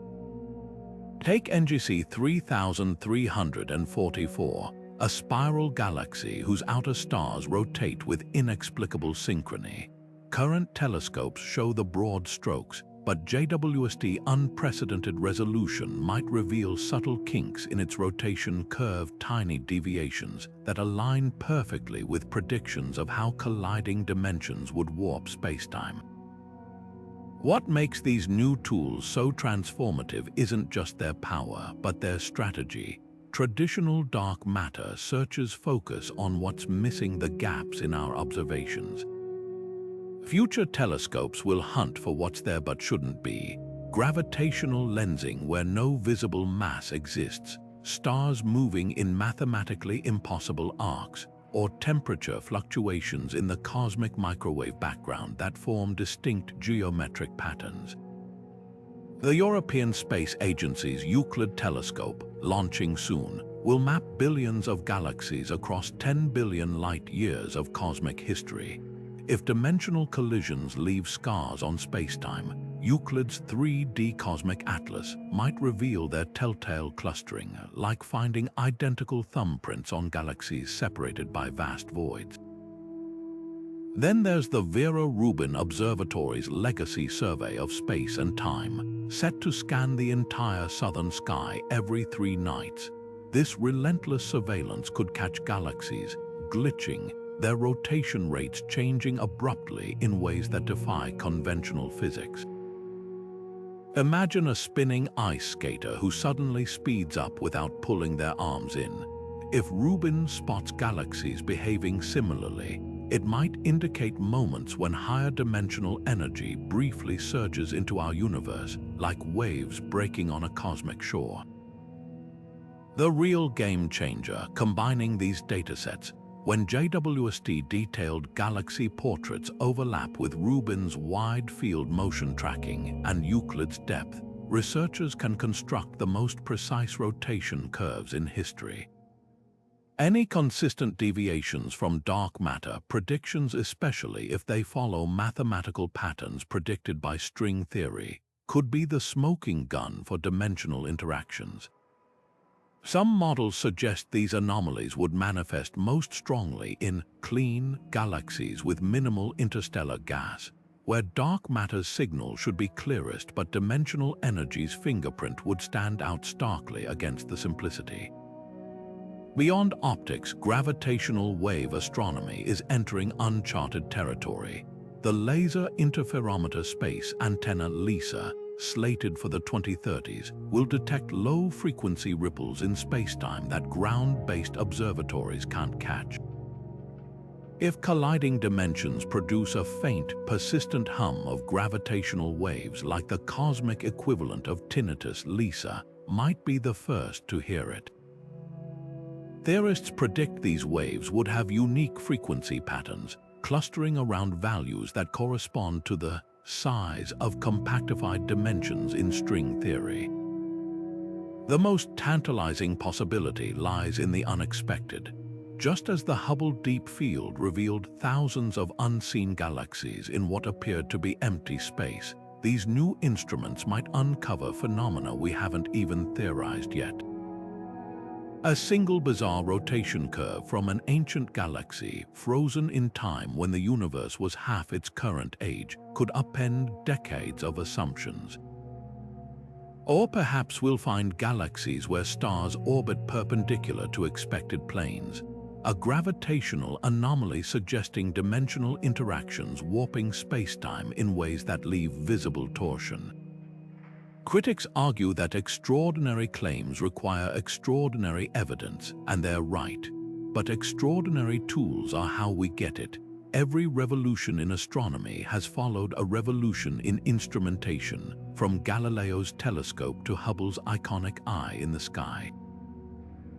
Take NGC 3344, a spiral galaxy whose outer stars rotate with inexplicable synchrony. Current telescopes show the broad strokes, but JWST's unprecedented resolution might reveal subtle kinks in its rotation curve, tiny deviations that align perfectly with predictions of how colliding dimensions would warp spacetime. What makes these new tools so transformative isn't just their power, but their strategy. Traditional dark matter searches focus on what's missing, the gaps in our observations. Future telescopes will hunt for what's there but shouldn't be. Gravitational lensing where no visible mass exists, stars moving in mathematically impossible arcs, or temperature fluctuations in the cosmic microwave background that form distinct geometric patterns. The European Space Agency's Euclid telescope, launching soon, will map billions of galaxies across 10 billion light-years of cosmic history. If dimensional collisions leave scars on spacetime, Euclid's 3D cosmic atlas might reveal their telltale clustering, like finding identical thumbprints on galaxies separated by vast voids. Then there's the Vera Rubin Observatory's legacy survey of space and time, set to scan the entire southern sky every 3 nights. This relentless surveillance could catch galaxies glitching, their rotation rates changing abruptly in ways that defy conventional physics. Imagine a spinning ice skater who suddenly speeds up without pulling their arms in. If Rubin spots galaxies behaving similarly, it might indicate moments when higher dimensional energy briefly surges into our universe, like waves breaking on a cosmic shore. The real game changer, combining these datasets, when JWST detailed galaxy portraits overlap with Rubin's wide-field motion tracking and Euclid's depth, researchers can construct the most precise rotation curves in history. Any consistent deviations from dark matter predictions, especially if they follow mathematical patterns predicted by string theory, could be the smoking gun for dimensional interactions. Some models suggest these anomalies would manifest most strongly in clean galaxies with minimal interstellar gas, where dark matter's signal should be clearest but dimensional energy's fingerprint would stand out starkly against the simplicity. Beyond optics, gravitational wave astronomy is entering uncharted territory. The Laser Interferometer Space Antenna LISA, slated for the 2030s, will detect low-frequency ripples in spacetime that ground-based observatories can't catch. If colliding dimensions produce a faint, persistent hum of gravitational waves like the cosmic equivalent of tinnitus, Lisa might be the first to hear it. Theorists predict these waves would have unique frequency patterns, clustering around values that correspond to the size of compactified dimensions in string theory. The most tantalizing possibility lies in the unexpected. Just as the Hubble Deep Field revealed thousands of unseen galaxies in what appeared to be empty space, these new instruments might uncover phenomena we haven't even theorized yet. A single bizarre rotation curve from an ancient galaxy, frozen in time when the universe was half its current age, could upend decades of assumptions. Or perhaps we'll find galaxies where stars orbit perpendicular to expected planes, a gravitational anomaly suggesting dimensional interactions warping spacetime in ways that leave visible torsion. Critics argue that extraordinary claims require extraordinary evidence, and they're right. But extraordinary tools are how we get it. Every revolution in astronomy has followed a revolution in instrumentation, from Galileo's telescope to Hubble's iconic eye in the sky.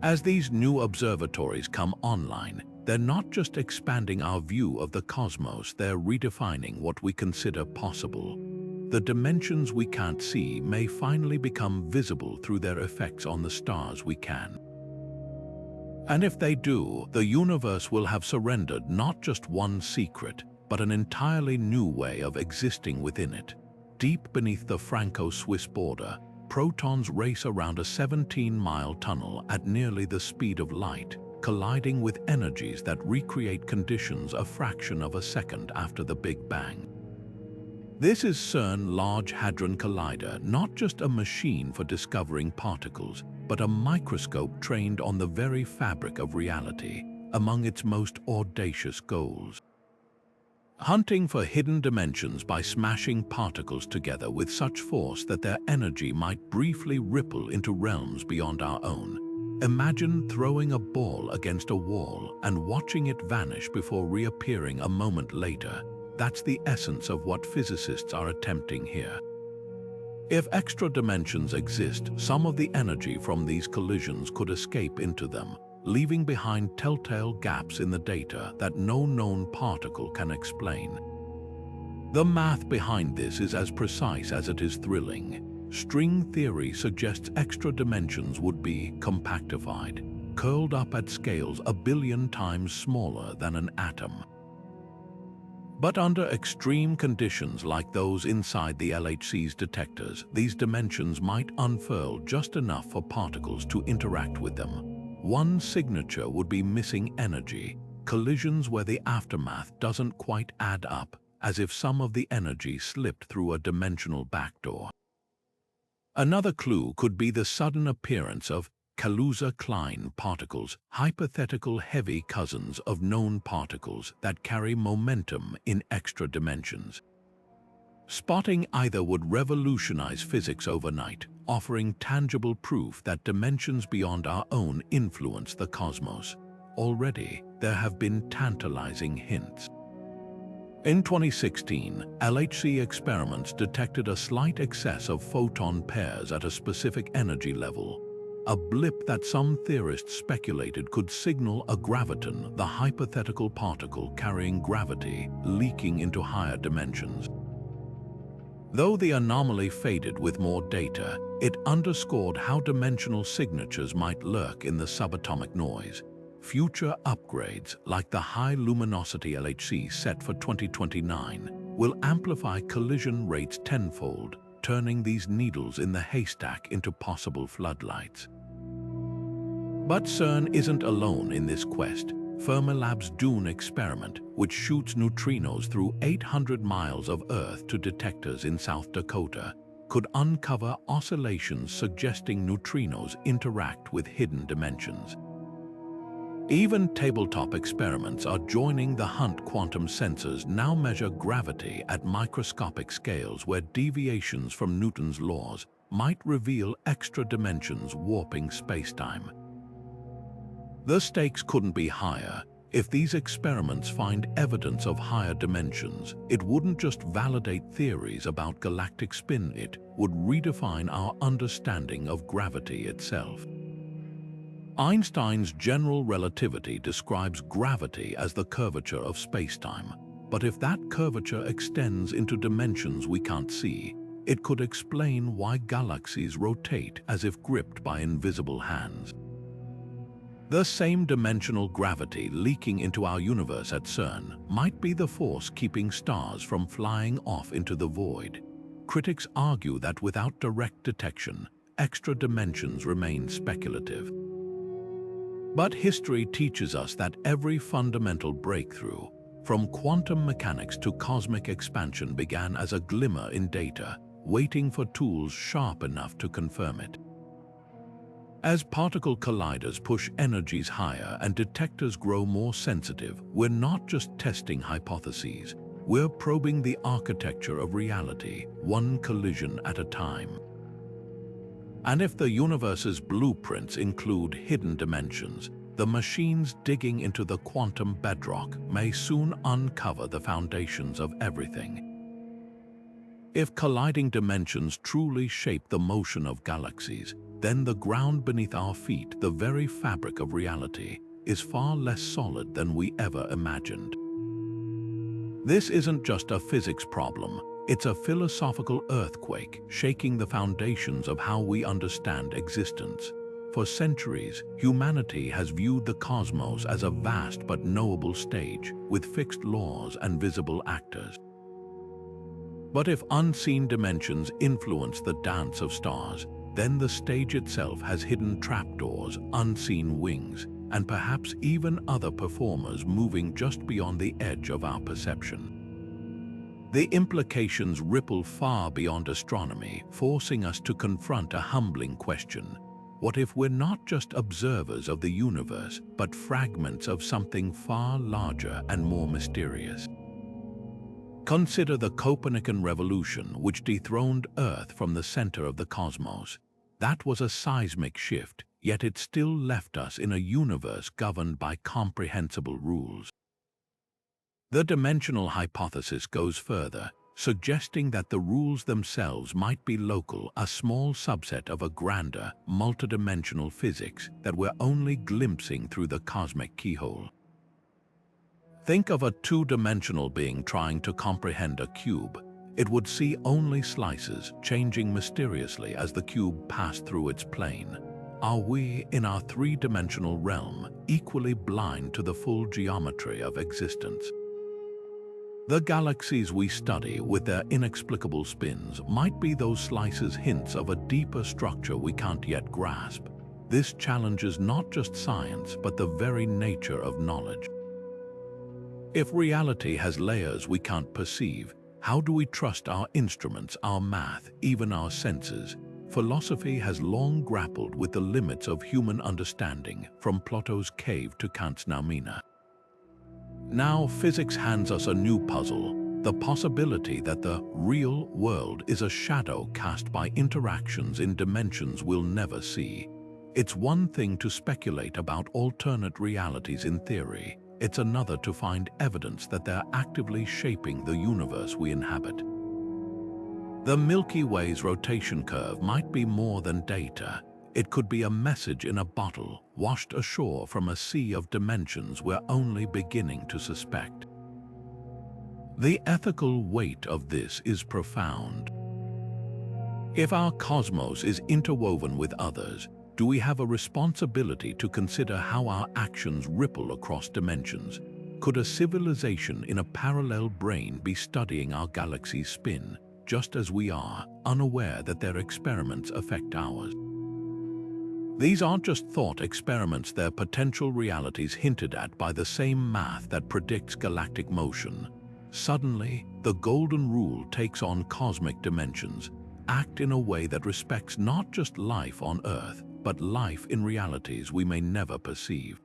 As these new observatories come online, they're not just expanding our view of the cosmos, they're redefining what we consider possible. The dimensions we can't see may finally become visible through their effects on the stars we can. And if they do, the universe will have surrendered not just one secret, but an entirely new way of existing within it. Deep beneath the Franco-Swiss border, protons race around a 17-mile tunnel at nearly the speed of light, colliding with energies that recreate conditions a fraction of a second after the Big Bang. This is CERN Large Hadron Collider, not just a machine for discovering particles, but a microscope trained on the very fabric of reality, among its most audacious goals. Hunting for hidden dimensions by smashing particles together with such force that their energy might briefly ripple into realms beyond our own. Imagine throwing a ball against a wall and watching it vanish before reappearing a moment later. That's the essence of what physicists are attempting here. If extra dimensions exist, some of the energy from these collisions could escape into them, leaving behind telltale gaps in the data that no known particle can explain. The math behind this is as precise as it is thrilling. String theory suggests extra dimensions would be compactified, curled up at scales a billion times smaller than an atom. But under extreme conditions like those inside the LHC's detectors, these dimensions might unfurl just enough for particles to interact with them. One signature would be missing energy, collisions where the aftermath doesn't quite add up, as if some of the energy slipped through a dimensional backdoor. Another clue could be the sudden appearance of Kaluza-Klein particles, hypothetical heavy cousins of known particles that carry momentum in extra dimensions. Spotting either would revolutionize physics overnight, offering tangible proof that dimensions beyond our own influence the cosmos. Already, there have been tantalizing hints. In 2016, LHC experiments detected a slight excess of photon pairs at a specific energy level, a blip that some theorists speculated could signal a graviton, the hypothetical particle carrying gravity, leaking into higher dimensions. Though the anomaly faded with more data, it underscored how dimensional signatures might lurk in the subatomic noise. Future upgrades, like the high-luminosity LHC set for 2029, will amplify collision rates tenfold, turning these needles in the haystack into possible floodlights. But CERN isn't alone in this quest. Fermilab's Dune experiment, which shoots neutrinos through 800 miles of Earth to detectors in South Dakota, could uncover oscillations suggesting neutrinos interact with hidden dimensions. Even tabletop experiments are joining the hunt. Quantum sensors now measure gravity at microscopic scales where deviations from Newton's laws might reveal extra dimensions warping spacetime. The stakes couldn't be higher. If these experiments find evidence of higher dimensions, it wouldn't just validate theories about galactic spin, it would redefine our understanding of gravity itself. Einstein's general relativity describes gravity as the curvature of spacetime, but if that curvature extends into dimensions we can't see, it could explain why galaxies rotate as if gripped by invisible hands. The same dimensional gravity leaking into our universe at CERN might be the force keeping stars from flying off into the void. Critics argue that without direct detection, extra dimensions remain speculative. But history teaches us that every fundamental breakthrough, from quantum mechanics to cosmic expansion, began as a glimmer in data, waiting for tools sharp enough to confirm it. As particle colliders push energies higher and detectors grow more sensitive, we're not just testing hypotheses, we're probing the architecture of reality, one collision at a time. And if the universe's blueprints include hidden dimensions, the machines digging into the quantum bedrock may soon uncover the foundations of everything. If colliding dimensions truly shape the motion of galaxies, then the ground beneath our feet, the very fabric of reality, is far less solid than we ever imagined. This isn't just a physics problem, it's a philosophical earthquake shaking the foundations of how we understand existence. For centuries, humanity has viewed the cosmos as a vast but knowable stage, with fixed laws and visible actors. But if unseen dimensions influence the dance of stars, then the stage itself has hidden trapdoors, unseen wings, and perhaps even other performers moving just beyond the edge of our perception. The implications ripple far beyond astronomy, forcing us to confront a humbling question. What if we're not just observers of the universe, but fragments of something far larger and more mysterious? Consider the Copernican revolution, which dethroned Earth from the center of the cosmos. That was a seismic shift, yet it still left us in a universe governed by comprehensible rules. The dimensional hypothesis goes further, suggesting that the rules themselves might be local, a small subset of a grander, multidimensional physics that we're only glimpsing through the cosmic keyhole. Think of a two-dimensional being trying to comprehend a cube. It would see only slices, changing mysteriously as the cube passed through its plane. Are we, in our three-dimensional realm, equally blind to the full geometry of existence? The galaxies we study, with their inexplicable spins, might be those slices, hints of a deeper structure we can't yet grasp. This challenges not just science, but the very nature of knowledge. If reality has layers we can't perceive, how do we trust our instruments, our math, even our senses? Philosophy has long grappled with the limits of human understanding, from Plato's cave to Kant's noumena. Now physics hands us a new puzzle, the possibility that the real world is a shadow cast by interactions in dimensions we'll never see. It's one thing to speculate about alternate realities in theory. It's another to find evidence that they're actively shaping the universe we inhabit. The Milky Way's rotation curve might be more than data. It could be a message in a bottle, washed ashore from a sea of dimensions we're only beginning to suspect. The ethical weight of this is profound. If our cosmos is interwoven with others, do we have a responsibility to consider how our actions ripple across dimensions? Could a civilization in a parallel brane be studying our galaxy's spin, just as we are, unaware that their experiments affect ours? These aren't just thought experiments, they're potential realities hinted at by the same math that predicts galactic motion. Suddenly, the golden rule takes on cosmic dimensions. Act in a way that respects not just life on Earth, but life in realities we may never perceive.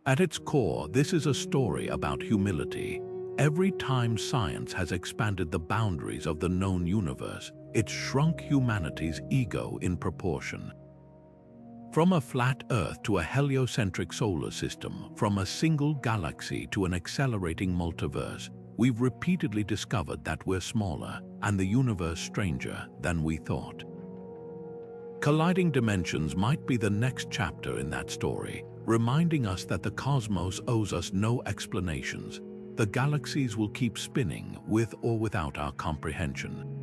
At its core, this is a story about humility. Every time science has expanded the boundaries of the known universe, it's shrunk humanity's ego in proportion. From a flat Earth to a heliocentric solar system, from a single galaxy to an accelerating multiverse, we've repeatedly discovered that we're smaller and the universe stranger than we thought. Colliding dimensions might be the next chapter in that story, reminding us that the cosmos owes us no explanations. The galaxies will keep spinning with or without our comprehension.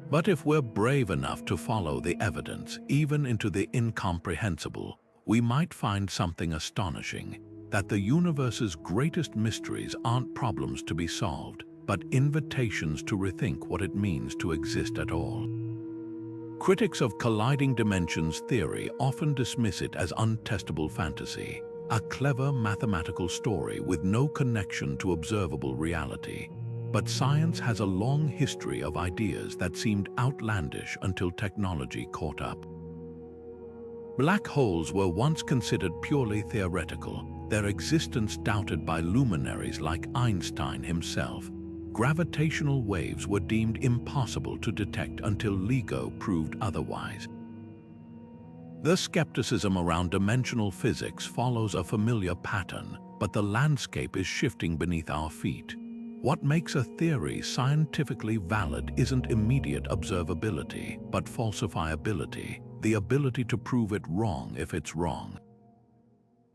But if we're brave enough to follow the evidence, even into the incomprehensible, we might find something astonishing, that the universe's greatest mysteries aren't problems to be solved, but invitations to rethink what it means to exist at all. Critics of colliding dimensions theory often dismiss it as untestable fantasy, a clever mathematical story with no connection to observable reality. But science has a long history of ideas that seemed outlandish until technology caught up. Black holes were once considered purely theoretical, their existence doubted by luminaries like Einstein himself. Gravitational waves were deemed impossible to detect until LIGO proved otherwise. The skepticism around dimensional physics follows a familiar pattern, but the landscape is shifting beneath our feet. What makes a theory scientifically valid isn't immediate observability, but falsifiability, the ability to prove it wrong if it's wrong.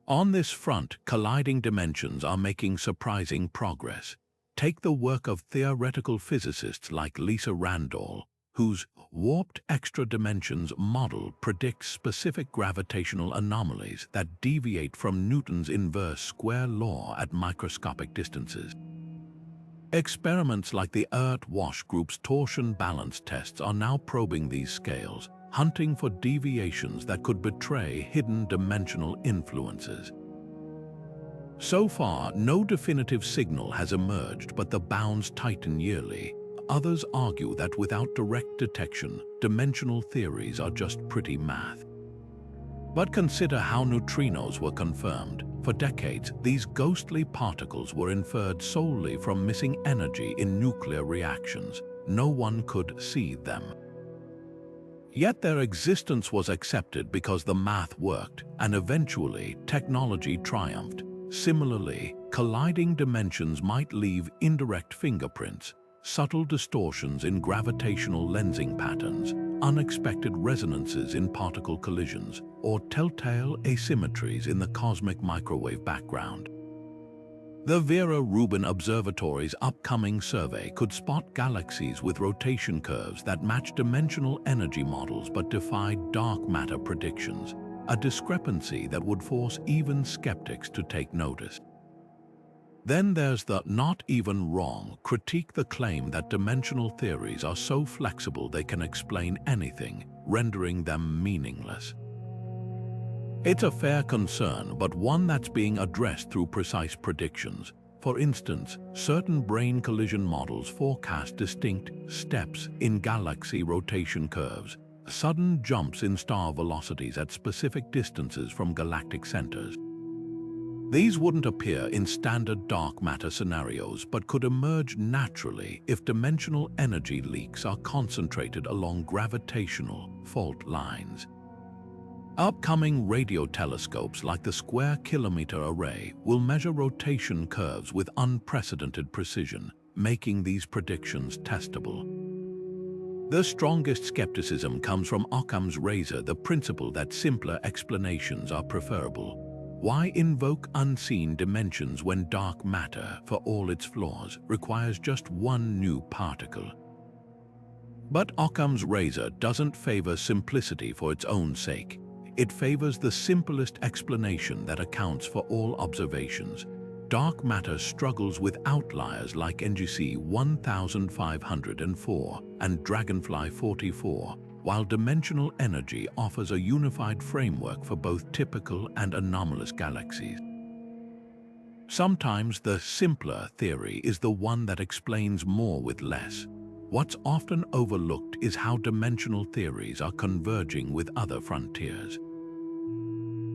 On this front, colliding dimensions are making surprising progress. Take the work of theoretical physicists like Lisa Randall, whose warped extra dimensions model predicts specific gravitational anomalies that deviate from Newton's inverse square law at microscopic distances. Experiments like the Earth-Wash Group's torsion balance tests are now probing these scales, hunting for deviations that could betray hidden dimensional influences. So far, no definitive signal has emerged, but the bounds tighten yearly. Others argue that without direct detection, dimensional theories are just pretty math. But consider how neutrinos were confirmed. For decades, these ghostly particles were inferred solely from missing energy in nuclear reactions. No one could see them. Yet their existence was accepted because the math worked, and eventually technology triumphed. Similarly, colliding dimensions might leave indirect fingerprints, subtle distortions in gravitational lensing patterns, unexpected resonances in particle collisions, or telltale asymmetries in the cosmic microwave background. The Vera Rubin Observatory's upcoming survey could spot galaxies with rotation curves that match dimensional energy models but defy dark matter predictions, a discrepancy that would force even skeptics to take notice. Then there's the not even wrong critique, the claim that dimensional theories are so flexible they can explain anything, rendering them meaningless. It's a fair concern, but one that's being addressed through precise predictions. For instance, certain brane collision models forecast distinct steps in galaxy rotation curves, sudden jumps in star velocities at specific distances from galactic centers. These wouldn't appear in standard dark matter scenarios, but could emerge naturally if dimensional energy leaks are concentrated along gravitational fault lines. Upcoming radio telescopes like the Square Kilometre Array will measure rotation curves with unprecedented precision, making these predictions testable. The strongest skepticism comes from Occam's razor, the principle that simpler explanations are preferable. Why invoke unseen dimensions when dark matter, for all its flaws, requires just one new particle? But Occam's razor doesn't favor simplicity for its own sake. It favors the simplest explanation that accounts for all observations. Dark matter struggles with outliers like NGC 1504 and Dragonfly 44, while dimensional energy offers a unified framework for both typical and anomalous galaxies. Sometimes the simpler theory is the one that explains more with less. What's often overlooked is how dimensional theories are converging with other frontiers.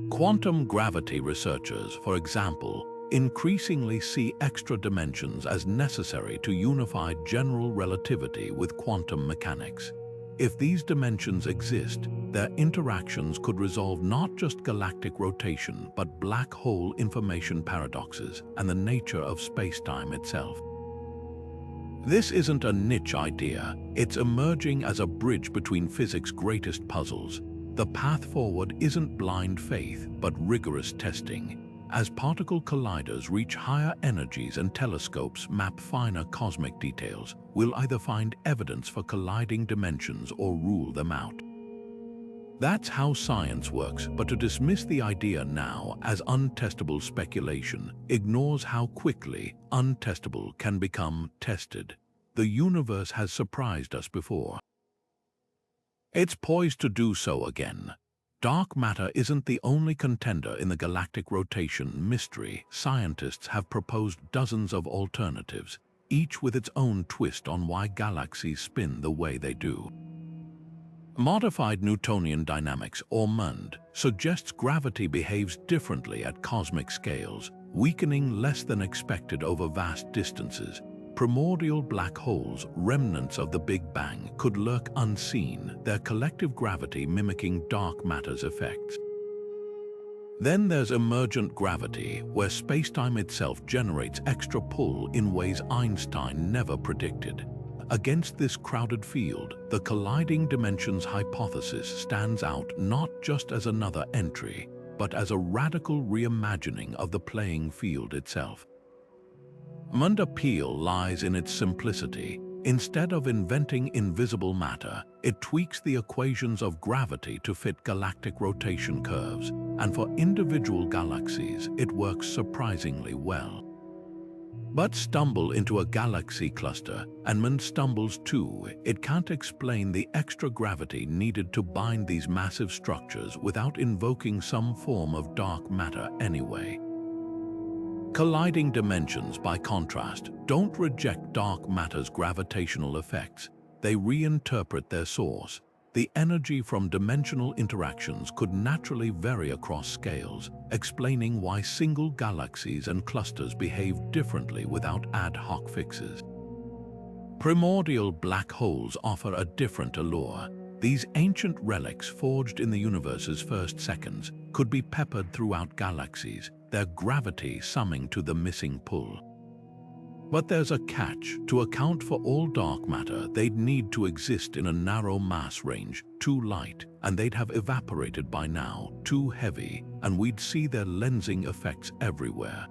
Quantum gravity researchers, for example, increasingly see extra dimensions as necessary to unify general relativity with quantum mechanics. If these dimensions exist, their interactions could resolve not just galactic rotation, but black hole information paradoxes and the nature of space-time itself. This isn't a niche idea, it's emerging as a bridge between physics' greatest puzzles. The path forward isn't blind faith, but rigorous testing. As particle colliders reach higher energies and telescopes map finer cosmic details, we'll either find evidence for colliding dimensions or rule them out. That's how science works, but to dismiss the idea now as untestable speculation ignores how quickly untestable can become tested. The universe has surprised us before. It's poised to do so again. Dark matter isn't the only contender in the galactic rotation mystery. Scientists have proposed dozens of alternatives, each with its own twist on why galaxies spin the way they do. Modified Newtonian dynamics, or MUND, suggests gravity behaves differently at cosmic scales, weakening less than expected over vast distances. Primordial black holes, remnants of the Big Bang, could lurk unseen, their collective gravity mimicking dark matter's effects. Then there's emergent gravity, where spacetime itself generates extra pull in ways Einstein never predicted. Against this crowded field, the colliding dimensions hypothesis stands out not just as another entry, but as a radical reimagining of the playing field itself. MUND's appeal lies in its simplicity. Instead of inventing invisible matter, it tweaks the equations of gravity to fit galactic rotation curves, and for individual galaxies, it works surprisingly well. But stumble into a galaxy cluster, and MUND stumbles too. It can't explain the extra gravity needed to bind these massive structures without invoking some form of dark matter anyway. Colliding dimensions, by contrast, don't reject dark matter's gravitational effects. They reinterpret their source. The energy from dimensional interactions could naturally vary across scales, explaining why single galaxies and clusters behave differently without ad hoc fixes. Primordial black holes offer a different allure. These ancient relics forged in the universe's first seconds could be peppered throughout galaxies, their gravity summing to the missing pull. But there's a catch. To account for all dark matter, they'd need to exist in a narrow mass range, too light, and they'd have evaporated by now, too heavy, and we'd see their lensing effects everywhere.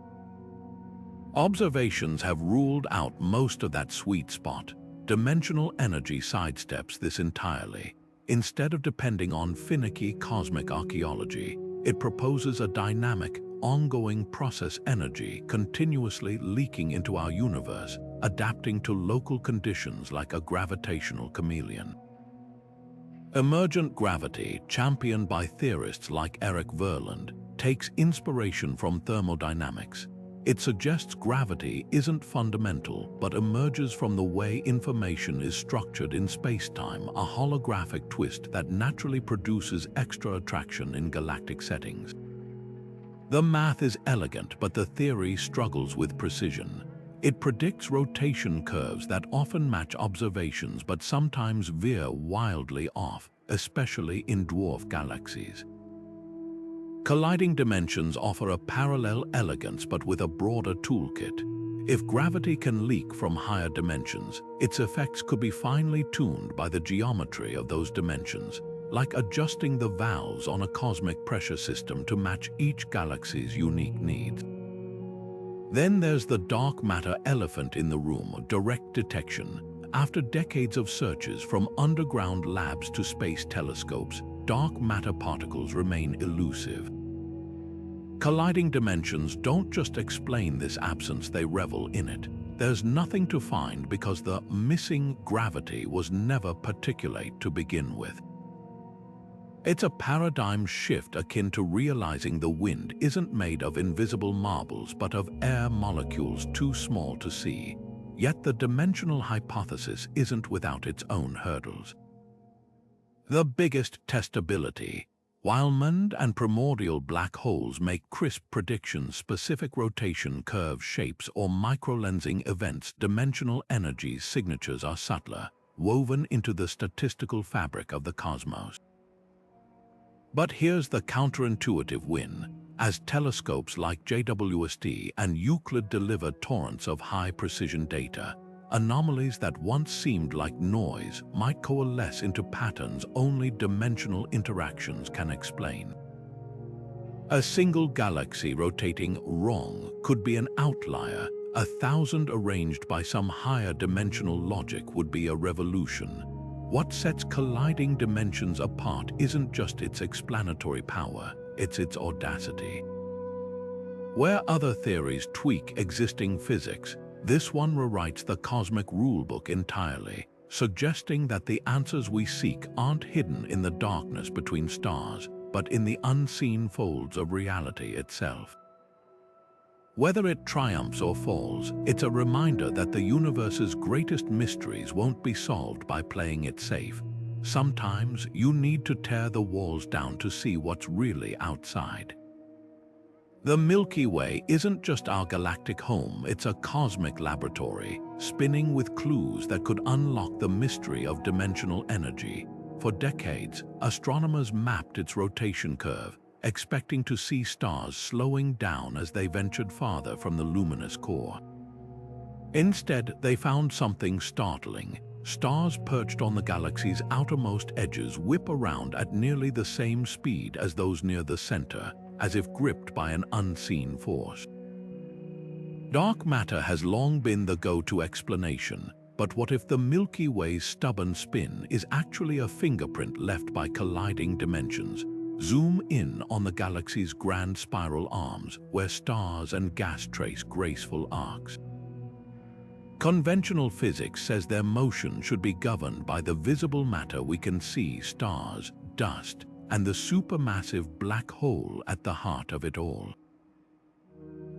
Observations have ruled out most of that sweet spot. Dimensional energy sidesteps this entirely. Instead of depending on finicky cosmic archaeology, it proposes a dynamic, ongoing process energy continuously leaking into our universe, adapting to local conditions like a gravitational chameleon. Emergent gravity, championed by theorists like Eric Verland, takes inspiration from thermodynamics. It suggests gravity isn't fundamental, but emerges from the way information is structured in spacetime, a holographic twist that naturally produces extra attraction in galactic settings. The math is elegant, but the theory struggles with precision. It predicts rotation curves that often match observations but sometimes veer wildly off, especially in dwarf galaxies. Colliding dimensions offer a parallel elegance but with a broader toolkit. If gravity can leak from higher dimensions, its effects could be finely tuned by the geometry of those dimensions, like adjusting the valves on a cosmic pressure system to match each galaxy's unique needs. Then there's the dark matter elephant in the room, direct detection. After decades of searches from underground labs to space telescopes, dark matter particles remain elusive. Colliding dimensions don't just explain this absence, they revel in it. There's nothing to find because the missing gravity was never particulate to begin with. It's a paradigm shift akin to realizing the wind isn't made of invisible marbles but of air molecules too small to see. Yet the dimensional hypothesis isn't without its own hurdles. The biggest testability. While MUND and primordial black holes make crisp predictions, specific rotation curve shapes or microlensing events, dimensional energy's signatures are subtler. woven into the statistical fabric of the cosmos. But here's the counterintuitive win. As telescopes like JWST and Euclid deliver torrents of high-precision data, anomalies that once seemed like noise might coalesce into patterns only dimensional interactions can explain. A single galaxy rotating wrong could be an outlier. 1,000 arranged by some higher dimensional logic would be a revolution. What sets colliding dimensions apart isn't just its explanatory power, it's its audacity. Where other theories tweak existing physics, this one rewrites the cosmic rulebook entirely, suggesting that the answers we seek aren't hidden in the darkness between stars, but in the unseen folds of reality itself. Whether it triumphs or falls, it's a reminder that the universe's greatest mysteries won't be solved by playing it safe. Sometimes you need to tear the walls down to see what's really outside. The Milky Way isn't just our galactic home, it's a cosmic laboratory, spinning with clues that could unlock the mystery of dimensional energy. For decades, astronomers mapped its rotation curve, expecting to see stars slowing down as they ventured farther from the luminous core. Instead, they found something startling. Stars perched on the galaxy's outermost edges whip around at nearly the same speed as those near the center, as if gripped by an unseen force. Dark matter has long been the go-to explanation, but what if the Milky Way's stubborn spin is actually a fingerprint left by colliding dimensions? Zoom in on the galaxy's grand spiral arms, where stars and gas trace graceful arcs. Conventional physics says their motion should be governed by the visible matter we can see: stars, dust, and the supermassive black hole at the heart of it all.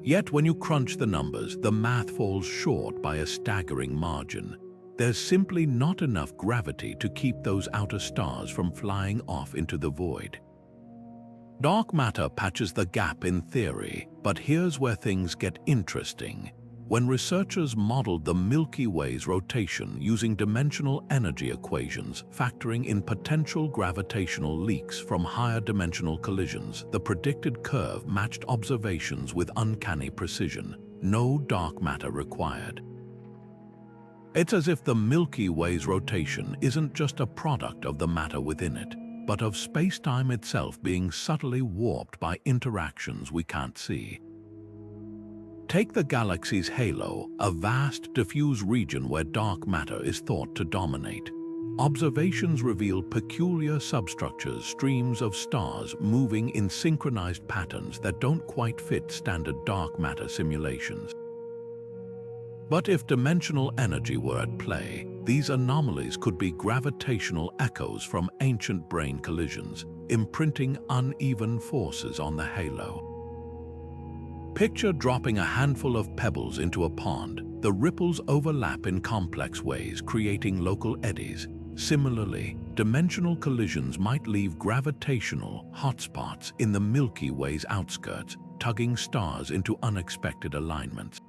Yet when you crunch the numbers, the math falls short by a staggering margin. There's simply not enough gravity to keep those outer stars from flying off into the void. Dark matter patches the gap in theory, but here's where things get interesting. When researchers modeled the Milky Way's rotation using dimensional energy equations, factoring in potential gravitational leaks from higher dimensional collisions, the predicted curve matched observations with uncanny precision. No dark matter required. It's as if the Milky Way's rotation isn't just a product of the matter within it, but of space-time itself being subtly warped by interactions we can't see. Take the galaxy's halo, a vast, diffuse region where dark matter is thought to dominate. Observations reveal peculiar substructures, streams of stars moving in synchronized patterns that don't quite fit standard dark matter simulations. But if dimensional energy were at play, these anomalies could be gravitational echoes from ancient brane collisions, imprinting uneven forces on the halo. Picture dropping a handful of pebbles into a pond. The ripples overlap in complex ways, creating local eddies. Similarly, dimensional collisions might leave gravitational hotspots in the Milky Way's outskirts, tugging stars into unexpected alignments.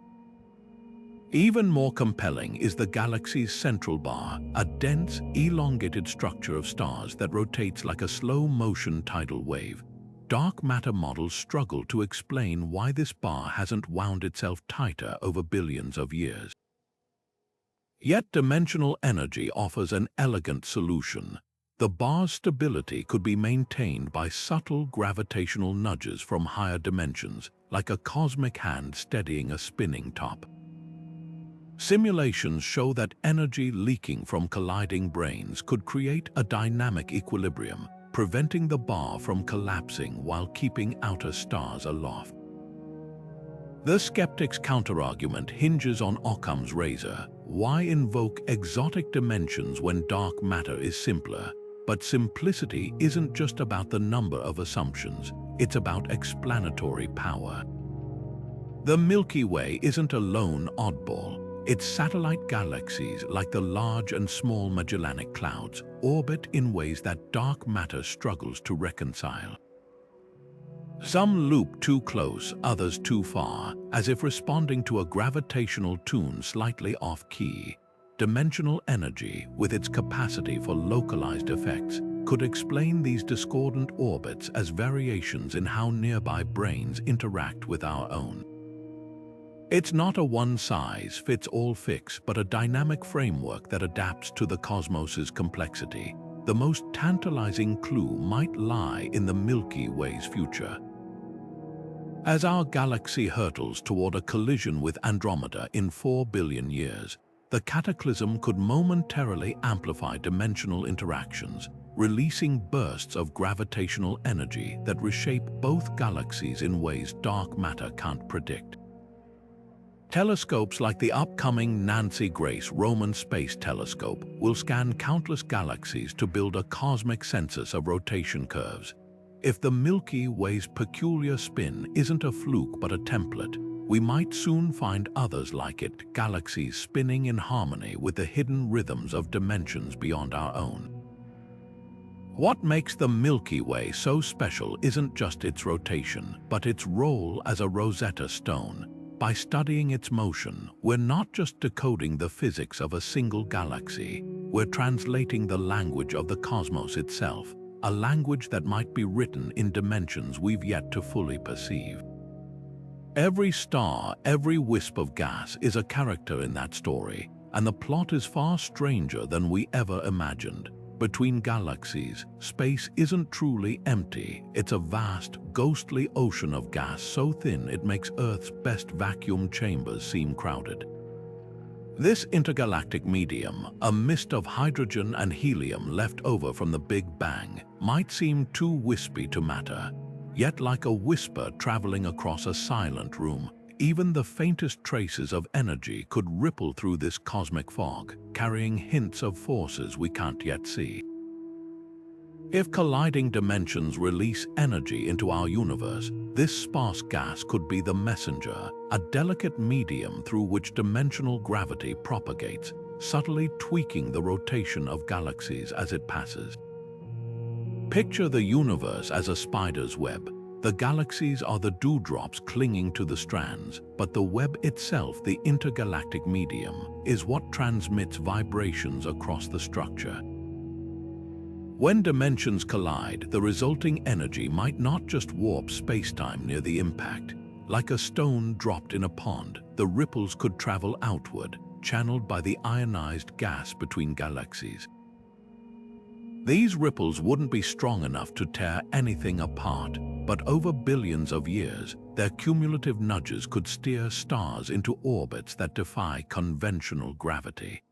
Even more compelling is the galaxy's central bar, a dense, elongated structure of stars that rotates like a slow-motion tidal wave. Dark matter models struggle to explain why this bar hasn't wound itself tighter over billions of years. Yet dimensional energy offers an elegant solution. The bar's stability could be maintained by subtle gravitational nudges from higher dimensions, like a cosmic hand steadying a spinning top. Simulations show that energy leaking from colliding branes could create a dynamic equilibrium, preventing the bar from collapsing while keeping outer stars aloft. The skeptic's counterargument hinges on Occam's razor. Why invoke exotic dimensions when dark matter is simpler? But simplicity isn't just about the number of assumptions, it's about explanatory power. The Milky Way isn't a lone oddball. Its satellite galaxies, like the Large and Small Magellanic Clouds, orbit in ways that dark matter struggles to reconcile. Some loop too close, others too far, as if responding to a gravitational tune slightly off-key. dimensional energy, with its capacity for localized effects, could explain these discordant orbits as variations in how nearby branes interact with our own. It's not a one-size-fits-all fix, but a dynamic framework that adapts to the cosmos's complexity. The most tantalizing clue might lie in the Milky Way's future. As our galaxy hurtles toward a collision with Andromeda in 4 billion years, the cataclysm could momentarily amplify dimensional interactions, releasing bursts of gravitational energy that reshape both galaxies in ways dark matter can't predict. Telescopes like the upcoming Nancy Grace Roman Space Telescope will scan countless galaxies to build a cosmic census of rotation curves. If the Milky Way's peculiar spin isn't a fluke but a template, we might soon find others like it, galaxies spinning in harmony with the hidden rhythms of dimensions beyond our own. What makes the Milky Way so special isn't just its rotation, but its role as a Rosetta Stone. By studying its motion, we're not just decoding the physics of a single galaxy, we're translating the language of the cosmos itself, a language that might be written in dimensions we've yet to fully perceive. Every star, every wisp of gas is a character in that story, and the plot is far stranger than we ever imagined. Between galaxies, space isn't truly empty. It's a vast, ghostly ocean of gas so thin it makes Earth's best vacuum chambers seem crowded. This intergalactic medium, a mist of hydrogen and helium left over from the Big Bang, might seem too wispy to matter. Yet like a whisper traveling across a silent room, even the faintest traces of energy could ripple through this cosmic fog, carrying hints of forces we can't yet see. If colliding dimensions release energy into our universe, this sparse gas could be the messenger, a delicate medium through which dimensional gravity propagates, subtly tweaking the rotation of galaxies as it passes. Picture the universe as a spider's web. The galaxies are the dewdrops clinging to the strands, but the web itself, the intergalactic medium, is what transmits vibrations across the structure. When dimensions collide, the resulting energy might not just warp spacetime near the impact. Like a stone dropped in a pond, the ripples could travel outward, channeled by the ionized gas between galaxies. These ripples wouldn't be strong enough to tear anything apart, but over billions of years, their cumulative nudges could steer stars into orbits that defy conventional gravity.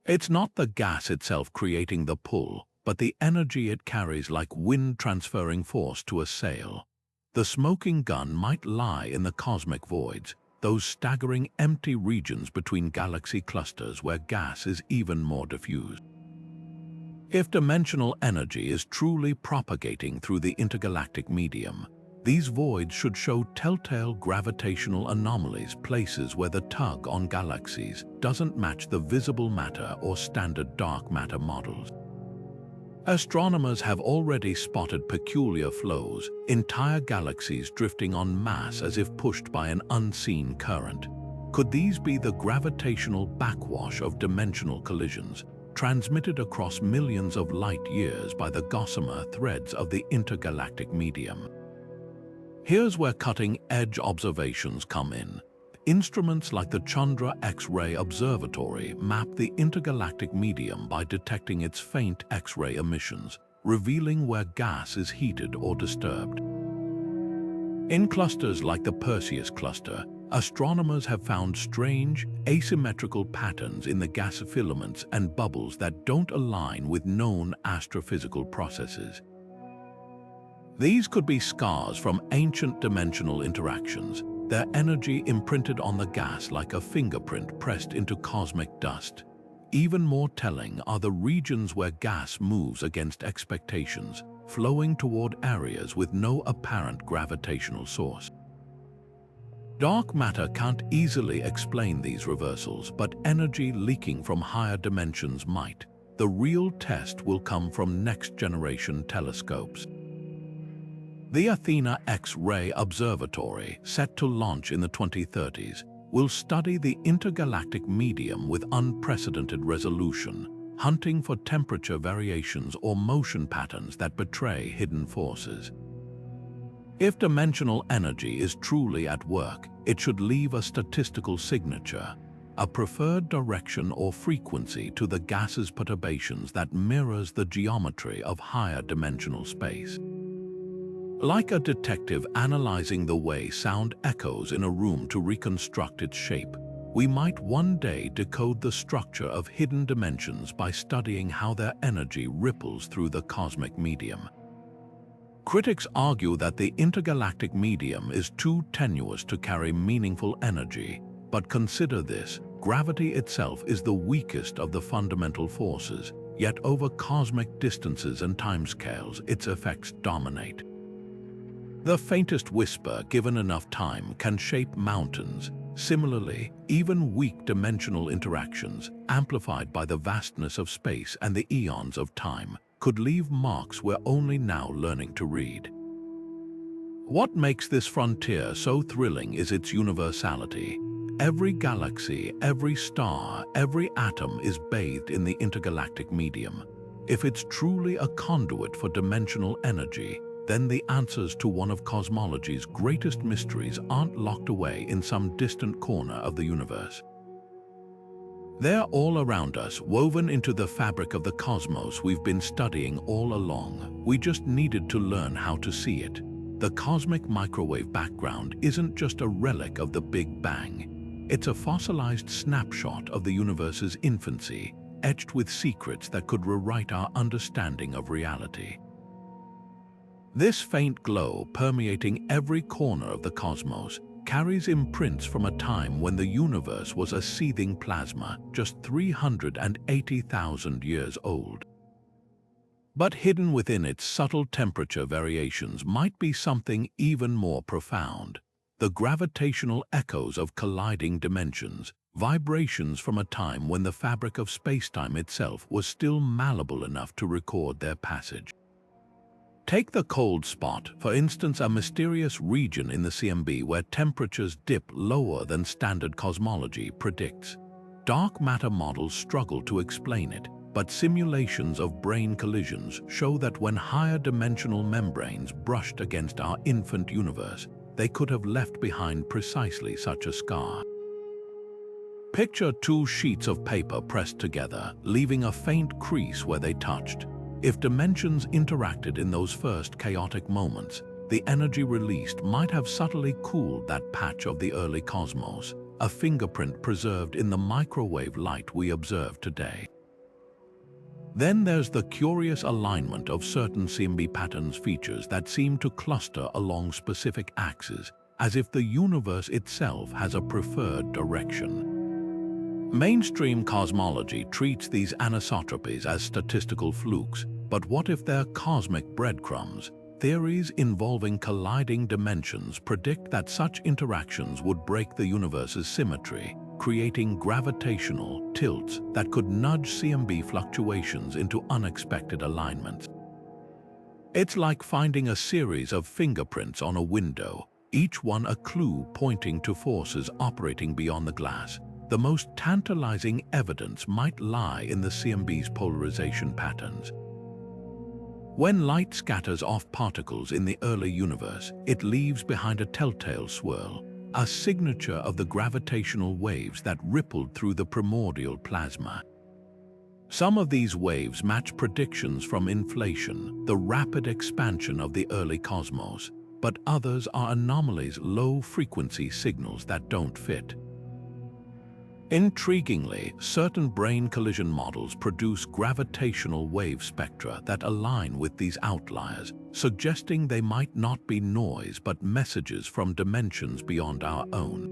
It's not the gas itself creating the pull, but the energy it carries, like wind transferring force to a sail. The smoking gun might lie in the cosmic voids, those staggering empty regions between galaxy clusters where gas is even more diffused. If dimensional energy is truly propagating through the intergalactic medium, these voids should show telltale gravitational anomalies, places where the tug on galaxies doesn't match the visible matter or standard dark matter models. Astronomers have already spotted peculiar flows, entire galaxies drifting en masse as if pushed by an unseen current. Could these be the gravitational backwash of dimensional collisions, transmitted across millions of light years by the gossamer threads of the intergalactic medium? Here's where cutting-edge observations come in. Instruments like the Chandra X-ray Observatory map the intergalactic medium by detecting its faint X-ray emissions, revealing where gas is heated or disturbed. In clusters like the Perseus cluster, astronomers have found strange, asymmetrical patterns in the gas filaments and bubbles that don't align with known astrophysical processes. These could be scars from ancient dimensional interactions, their energy imprinted on the gas like a fingerprint pressed into cosmic dust. Even more telling are the regions where gas moves against expectations, flowing toward areas with no apparent gravitational source. Dark matter can't easily explain these reversals, but energy leaking from higher dimensions might. The real test will come from next-generation telescopes. The Athena X-ray Observatory, set to launch in the 2030s, will study the intergalactic medium with unprecedented resolution, hunting for temperature variations or motion patterns that betray hidden forces. If dimensional energy is truly at work, it should leave a statistical signature, a preferred direction or frequency to the gas's perturbations that mirrors the geometry of higher dimensional space. Like a detective analyzing the way sound echoes in a room to reconstruct its shape, we might one day decode the structure of hidden dimensions by studying how their energy ripples through the cosmic medium. Critics argue that the intergalactic medium is too tenuous to carry meaningful energy, but consider this: gravity itself is the weakest of the fundamental forces, yet over cosmic distances and timescales its effects dominate. The faintest whisper, given enough time, can shape mountains. Similarly, even weak dimensional interactions, amplified by the vastness of space and the eons of time, could leave marks we're only now learning to read. What makes this frontier so thrilling is its universality. Every galaxy, every star, every atom is bathed in the intergalactic medium. If it's truly a conduit for dimensional energy, then the answers to one of cosmology's greatest mysteries aren't locked away in some distant corner of the universe. They're all around us, woven into the fabric of the cosmos we've been studying all along. We just needed to learn how to see it. The cosmic microwave background isn't just a relic of the Big Bang. It's a fossilized snapshot of the universe's infancy, etched with secrets that could rewrite our understanding of reality. This faint glow, permeating every corner of the cosmos, carries imprints from a time when the universe was a seething plasma, just 380,000 years old. But hidden within its subtle temperature variations might be something even more profound: the gravitational echoes of colliding dimensions, vibrations from a time when the fabric of spacetime itself was still malleable enough to record their passage. Take the cold spot, for instance, a mysterious region in the CMB where temperatures dip lower than standard cosmology predicts. Dark matter models struggle to explain it, but simulations of brane collisions show that when higher dimensional membranes brushed against our infant universe, they could have left behind precisely such a scar. Picture two sheets of paper pressed together, leaving a faint crease where they touched. If dimensions interacted in those first chaotic moments, the energy released might have subtly cooled that patch of the early cosmos, a fingerprint preserved in the microwave light we observe today. Then there's the curious alignment of certain CMB patterns features that seem to cluster along specific axes, as if the universe itself has a preferred direction. Mainstream cosmology treats these anisotropies as statistical flukes, but what if they're cosmic breadcrumbs? Theories involving colliding dimensions predict that such interactions would break the universe's symmetry, creating gravitational tilts that could nudge CMB fluctuations into unexpected alignments. It's like finding a series of fingerprints on a window, each one a clue pointing to forces operating beyond the glass. The most tantalizing evidence might lie in the CMB's polarization patterns. When light scatters off particles in the early universe, it leaves behind a telltale swirl, a signature of the gravitational waves that rippled through the primordial plasma. Some of these waves match predictions from inflation, the rapid expansion of the early cosmos, but others are anomalies, low-frequency signals that don't fit. Intriguingly, certain brane collision models produce gravitational wave spectra that align with these outliers, suggesting they might not be noise but messages from dimensions beyond our own.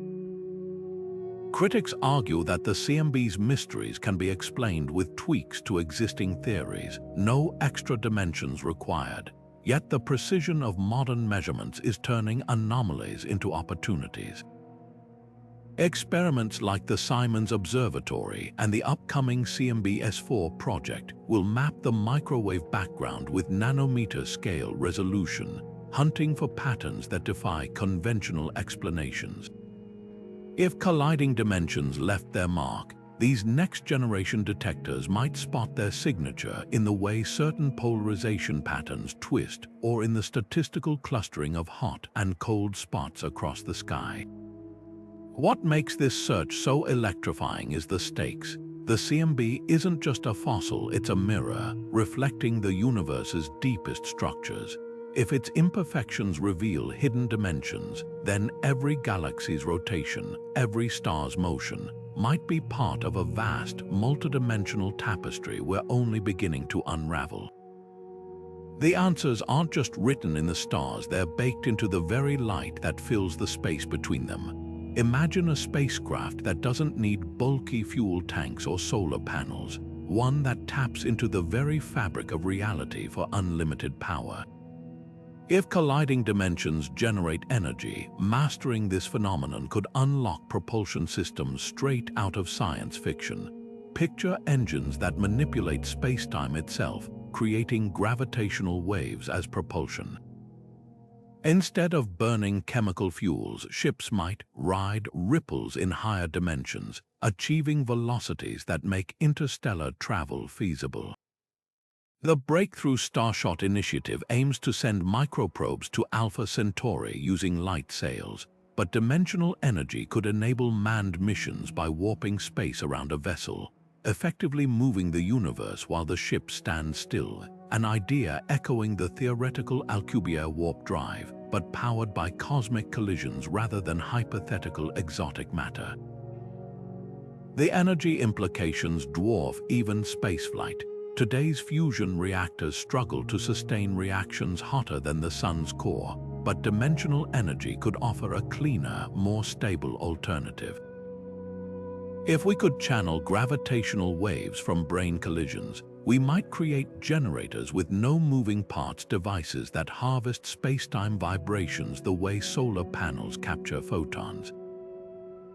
Critics argue that the CMB's mysteries can be explained with tweaks to existing theories, no extra dimensions required. Yet the precision of modern measurements is turning anomalies into opportunities. Experiments like the Simons Observatory and the upcoming CMB-S4 project will map the microwave background with nanometer-scale resolution, hunting for patterns that defy conventional explanations. If colliding dimensions left their mark, these next-generation detectors might spot their signature in the way certain polarization patterns twist or in the statistical clustering of hot and cold spots across the sky. What makes this search so electrifying is the stakes. The CMB isn't just a fossil, it's a mirror, reflecting the universe's deepest structures. If its imperfections reveal hidden dimensions, then every galaxy's rotation, every star's motion, might be part of a vast, multidimensional tapestry we're only beginning to unravel. The answers aren't just written in the stars, they're baked into the very light that fills the space between them. Imagine a spacecraft that doesn't need bulky fuel tanks or solar panels, one that taps into the very fabric of reality for unlimited power. If colliding dimensions generate energy, mastering this phenomenon could unlock propulsion systems straight out of science fiction. Picture engines that manipulate space-time itself, creating gravitational waves as propulsion. Instead of burning chemical fuels, ships might ride ripples in higher dimensions, achieving velocities that make interstellar travel feasible. The Breakthrough Starshot initiative aims to send microprobes to Alpha Centauri using light sails, but dimensional energy could enable manned missions by warping space around a vessel, effectively moving the universe while the ship stands still, an idea echoing the theoretical Alcubierre warp drive, but powered by cosmic collisions rather than hypothetical exotic matter. The energy implications dwarf even spaceflight. Today's fusion reactors struggle to sustain reactions hotter than the sun's core, but dimensional energy could offer a cleaner, more stable alternative. If we could channel gravitational waves from brane collisions, we might create generators with no moving parts, devices that harvest space-time vibrations the way solar panels capture photons.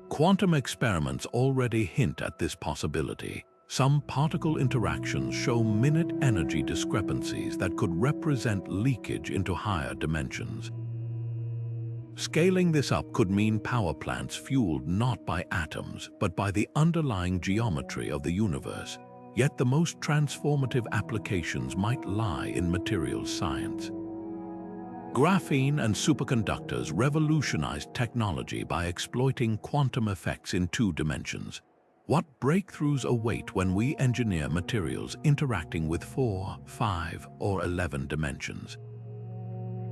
Quantum experiments already hint at this possibility. Some particle interactions show minute energy discrepancies that could represent leakage into higher dimensions. Scaling this up could mean power plants fueled not by atoms, but by the underlying geometry of the universe. Yet the most transformative applications might lie in materials science. Graphene and superconductors revolutionized technology by exploiting quantum effects in 2 dimensions. What breakthroughs await when we engineer materials interacting with 4, 5, or 11 dimensions?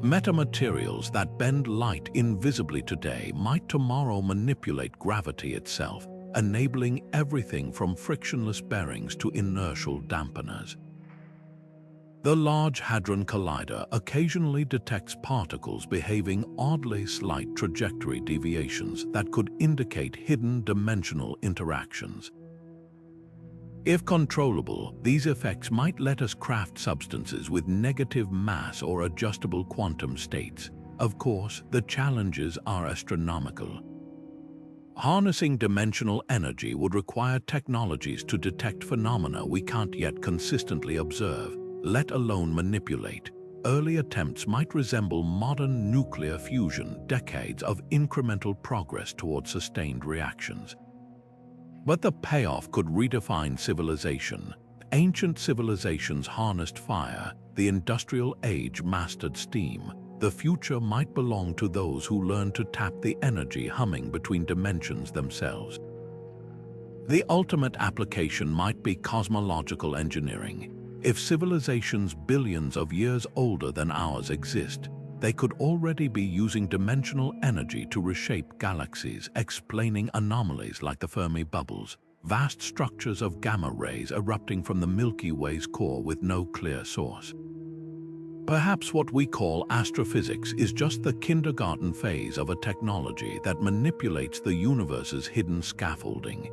Metamaterials that bend light invisibly today might tomorrow manipulate gravity itself, enabling everything from frictionless bearings to inertial dampeners. The Large Hadron Collider occasionally detects particles behaving oddly slight trajectory deviations that could indicate hidden dimensional interactions. If controllable, these effects might let us craft substances with negative mass or adjustable quantum states. Of course, the challenges are astronomical. Harnessing dimensional energy would require technologies to detect phenomena we can't yet consistently observe, let alone manipulate. Early attempts might resemble modern nuclear fusion, decades of incremental progress toward sustained reactions. But the payoff could redefine civilization. Ancient civilizations harnessed fire, the industrial age mastered steam. The future might belong to those who learn to tap the energy humming between dimensions themselves. The ultimate application might be cosmological engineering. If civilizations billions of years older than ours exist, they could already be using dimensional energy to reshape galaxies, explaining anomalies like the Fermi bubbles, vast structures of gamma rays erupting from the Milky Way's core with no clear source. Perhaps what we call astrophysics is just the kindergarten phase of a technology that manipulates the universe's hidden scaffolding.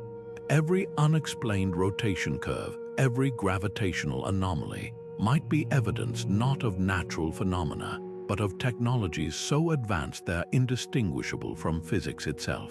Every unexplained rotation curve, every gravitational anomaly, might be evidence not of natural phenomena, but of technologies so advanced they're indistinguishable from physics itself.